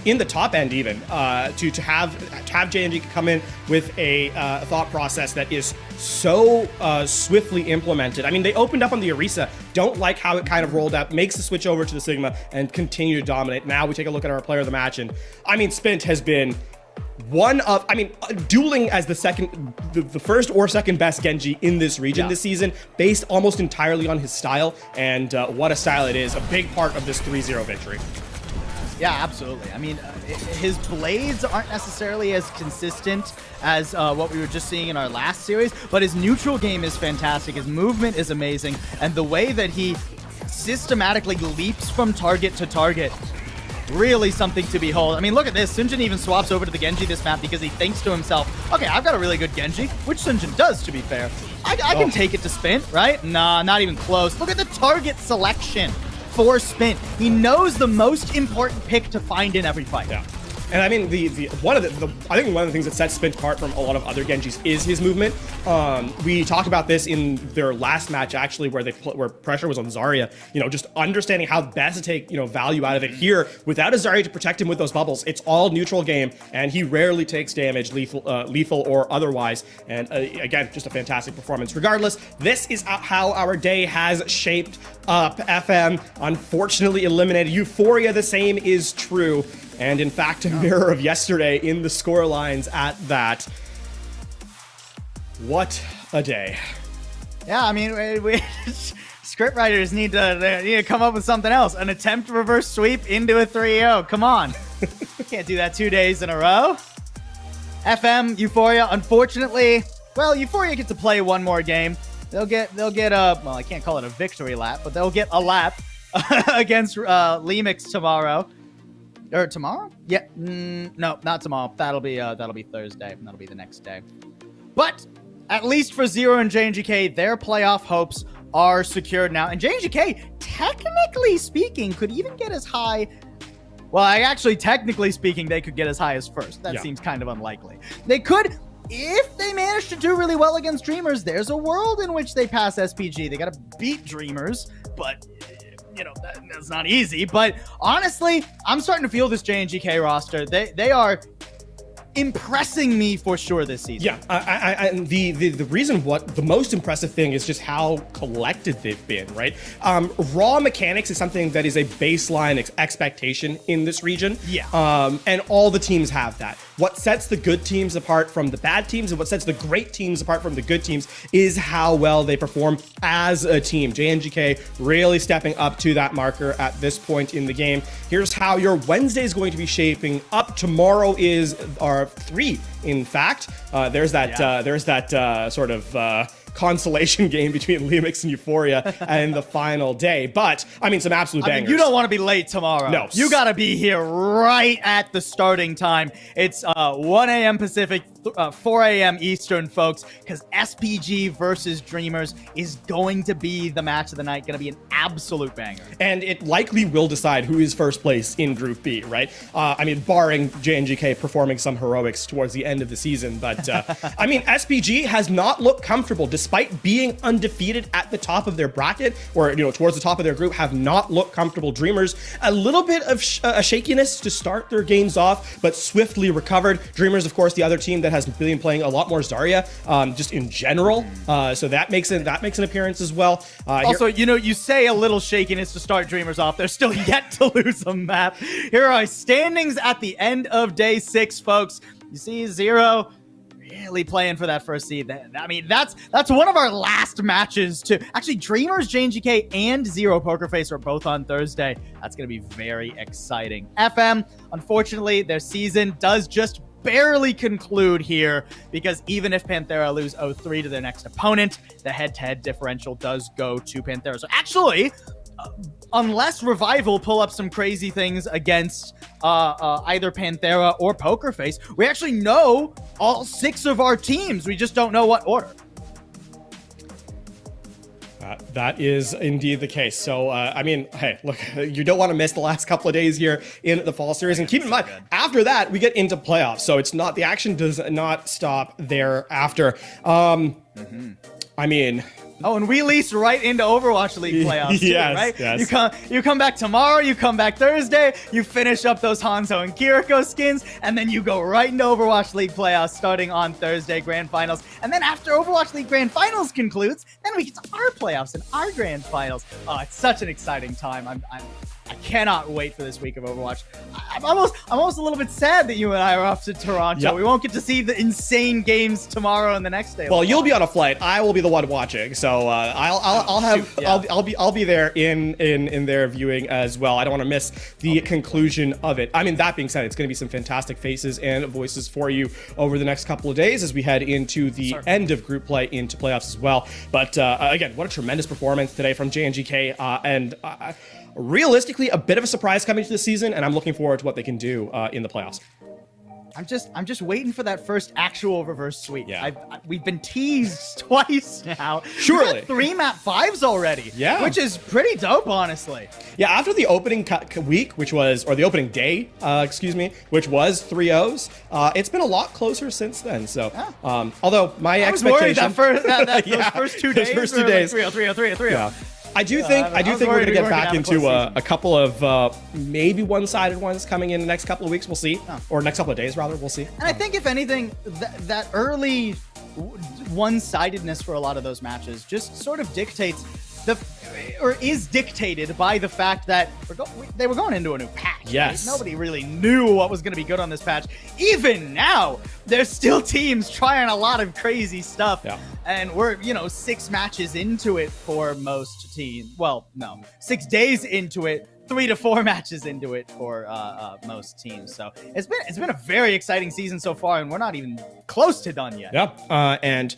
In the top end even, to have JNGK come in with a thought process that is so swiftly implemented. I mean, they opened up on the Orisa, don't like how it kind of rolled out, makes the switch over to the Sigma, and continue to dominate. Now we take a look at our player of the match, and I mean, Spint has been dueling as the first or second best Genji in this region this season, based almost entirely on his style, and what a style it is. A big part of this 3-0 victory. Yeah, absolutely. I mean, his blades aren't necessarily as consistent as what we were just seeing in our last series, but his neutral game is fantastic. His movement is amazing, and the way that he systematically leaps from target to target, really something to behold. I mean, look at this. Sunjin even swaps over to the Genji this map because he thinks to himself, okay, I've got a really good Genji, which Sunjin does, to be fair. I can take it to Spint, right? Nah, not even close. Look at the target selection for Spint. He knows the most important pick to find in every fight. Yeah. And I mean, I think one of the things that sets Spint apart from a lot of other Genjis is his movement. We talked about this in their last match, actually, where pressure was on Zarya. Just understanding how best to take value out of it here without a Zarya to protect him with those bubbles. It's all neutral game, and he rarely takes damage, lethal or otherwise. And again, just a fantastic performance. Regardless, this is how our day has shaped up. FM unfortunately eliminated. Euphoria, the same is true. And in fact, a mirror of yesterday in the score lines at that. What a day. Yeah, I mean, we scriptwriters need to come up with something else. An attempt reverse sweep into a 3-0. Come on. Can't do that 2 days in a row. FM, Euphoria, unfortunately, well, Euphoria gets to play one more game. They'll get a, well, I can't call it a victory lap, but they'll get a lap against Limix tomorrow. Or tomorrow? Yeah, no, not tomorrow. That'll be Thursday. That'll be the next day. But at least for Zero and JNGK, their playoff hopes are secured now. And JNGK, technically speaking, could even get as high. Well, actually, technically speaking, they could get as high as first. That seems kind of unlikely. They could, if they manage to do really well against Dreamers. There's a world in which they pass SPG. They got to beat Dreamers, but that's not easy. But honestly, I'm starting to feel this JNGK roster. They are impressing me for sure this season. Yeah, and the reason, the most impressive thing is just how collected they've been, right? Raw mechanics is something that is a baseline expectation in this region. Yeah. And all the teams have that. What sets the good teams apart from the bad teams and what sets the great teams apart from the good teams is how well they perform as a team. JNGK really stepping up to that marker at this point in the game. Here's how your Wednesday is going to be shaping up. Tomorrow is our 3, in fact. There's that sort of consolation game between Ilios and Euphoria and the final day. But, I mean, some absolute bangers. You don't want to be late tomorrow. No. You got to be here right at the starting time. It's 1 a.m. Pacific, 4 a.m. Eastern, folks, because SPG versus Dreamers is going to be the match of the night, going to be an absolute banger. And it likely will decide who is first place in Group B, right? I mean, barring JNGK performing some heroics towards the end of the season. But, I mean, SPG has not looked comfortable, despite being undefeated at the top of their bracket, or, you know, towards the top of their group, have not looked comfortable. Dreamers, a little bit of a shakiness to start their games off, but swiftly recovered. Dreamers, of course, the other team that has been playing a lot more Zarya, just in general. So that makes an appearance as well. Also, you know, you say a little shakiness to start Dreamers off. They're still yet to lose a map. Here are our standings at the end of day 6, folks. You see Zero really playing for that first seed. I mean, that's one of our last matches to actually. Dreamers, JNGK, and Zero Poker Face are both on Thursday. That's going to be very exciting. FM, unfortunately, their season does just barely conclude here, because even if Panthera lose 0-3 to their next opponent, the head-to-head differential does go to Panthera. So actually, unless Revival pull up some crazy things against either Panthera or Poker Face, we actually know all 6 of our teams. We just don't know what order. That is indeed the case. So, I mean, hey, look, you don't want to miss the last couple of days here in the fall series. And keep in mind, after that, we get into playoffs. So it's not, the action does not stop thereafter. I mean... Oh, and we lease right into Overwatch League playoffs too, yes, right? Yes. You come back tomorrow, you come back Thursday, you finish up those Hanzo and Kiriko skins, and then you go right into Overwatch League playoffs starting on Thursday, Grand Finals. And then after Overwatch League Grand Finals concludes, then we get to our playoffs and our Grand Finals. Oh, it's such an exciting time. I cannot wait for this week of Overwatch. I'm almost a little bit sad that you and I are off to Toronto. Yep. We won't get to see the insane games tomorrow and the next day. Well, you'll be on a flight. I will be the one watching, so I'll be there in their viewing as well. I don't want to miss the conclusion of it. I mean, that being said, it's going to be some fantastic faces and voices for you over the next couple of days as we head into the end of group play into playoffs as well. But again, what a tremendous performance today from JNGK, and realistically, a bit of a surprise coming to the season, and I'm looking forward to what they can do in the playoffs. I'm just waiting for that first actual reverse sweep. Yeah. We've been teased twice now. Surely. We got 3 map 5s already. Yeah. Which is pretty dope, honestly. Yeah, after the opening week, which was, or the opening day, which was 3-0s, it's been a lot closer since then. So, although my expectation, I was worried those first 2 days. First 2 days. 3-0, 3-0. Yeah. I do think we're going to get back into a couple of maybe one-sided ones coming in the next couple of weeks. We'll see, or next couple of days rather. We'll see. And I think if anything, that early one-sidedness for a lot of those matches just sort of dictates is dictated by the fact that they were going into a new patch. Yes. Right? Nobody really knew what was going to be good on this patch. Even now, there's still teams trying a lot of crazy stuff. Yeah. And we're, 6 matches into it for most teams. Well, no, 6 days into it. 3 to 4 matches into it for most teams. So it's been a very exciting season so far, and we're not even close to done yet. Yeah. And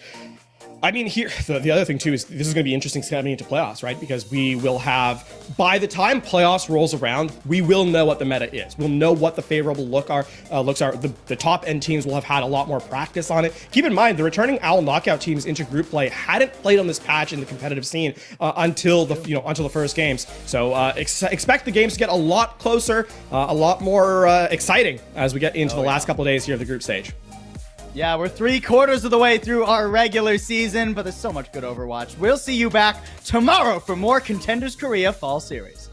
I mean, here, the other thing too is this is going to be interesting coming into playoffs, right? Because we will have, by the time playoffs rolls around, we will know what the meta is. We'll know what the favorable looks are. The top end teams will have had a lot more practice on it. Keep in mind, the returning OWL knockout teams into group play hadn't played on this patch in the competitive scene until the first games. So expect the games to get a lot closer, a lot more exciting as we get into the last couple of days here of the group stage. Yeah, we're 3/4 of the way through our regular season, but there's so much good Overwatch. We'll see you back tomorrow for more Contenders Korea Fall Series.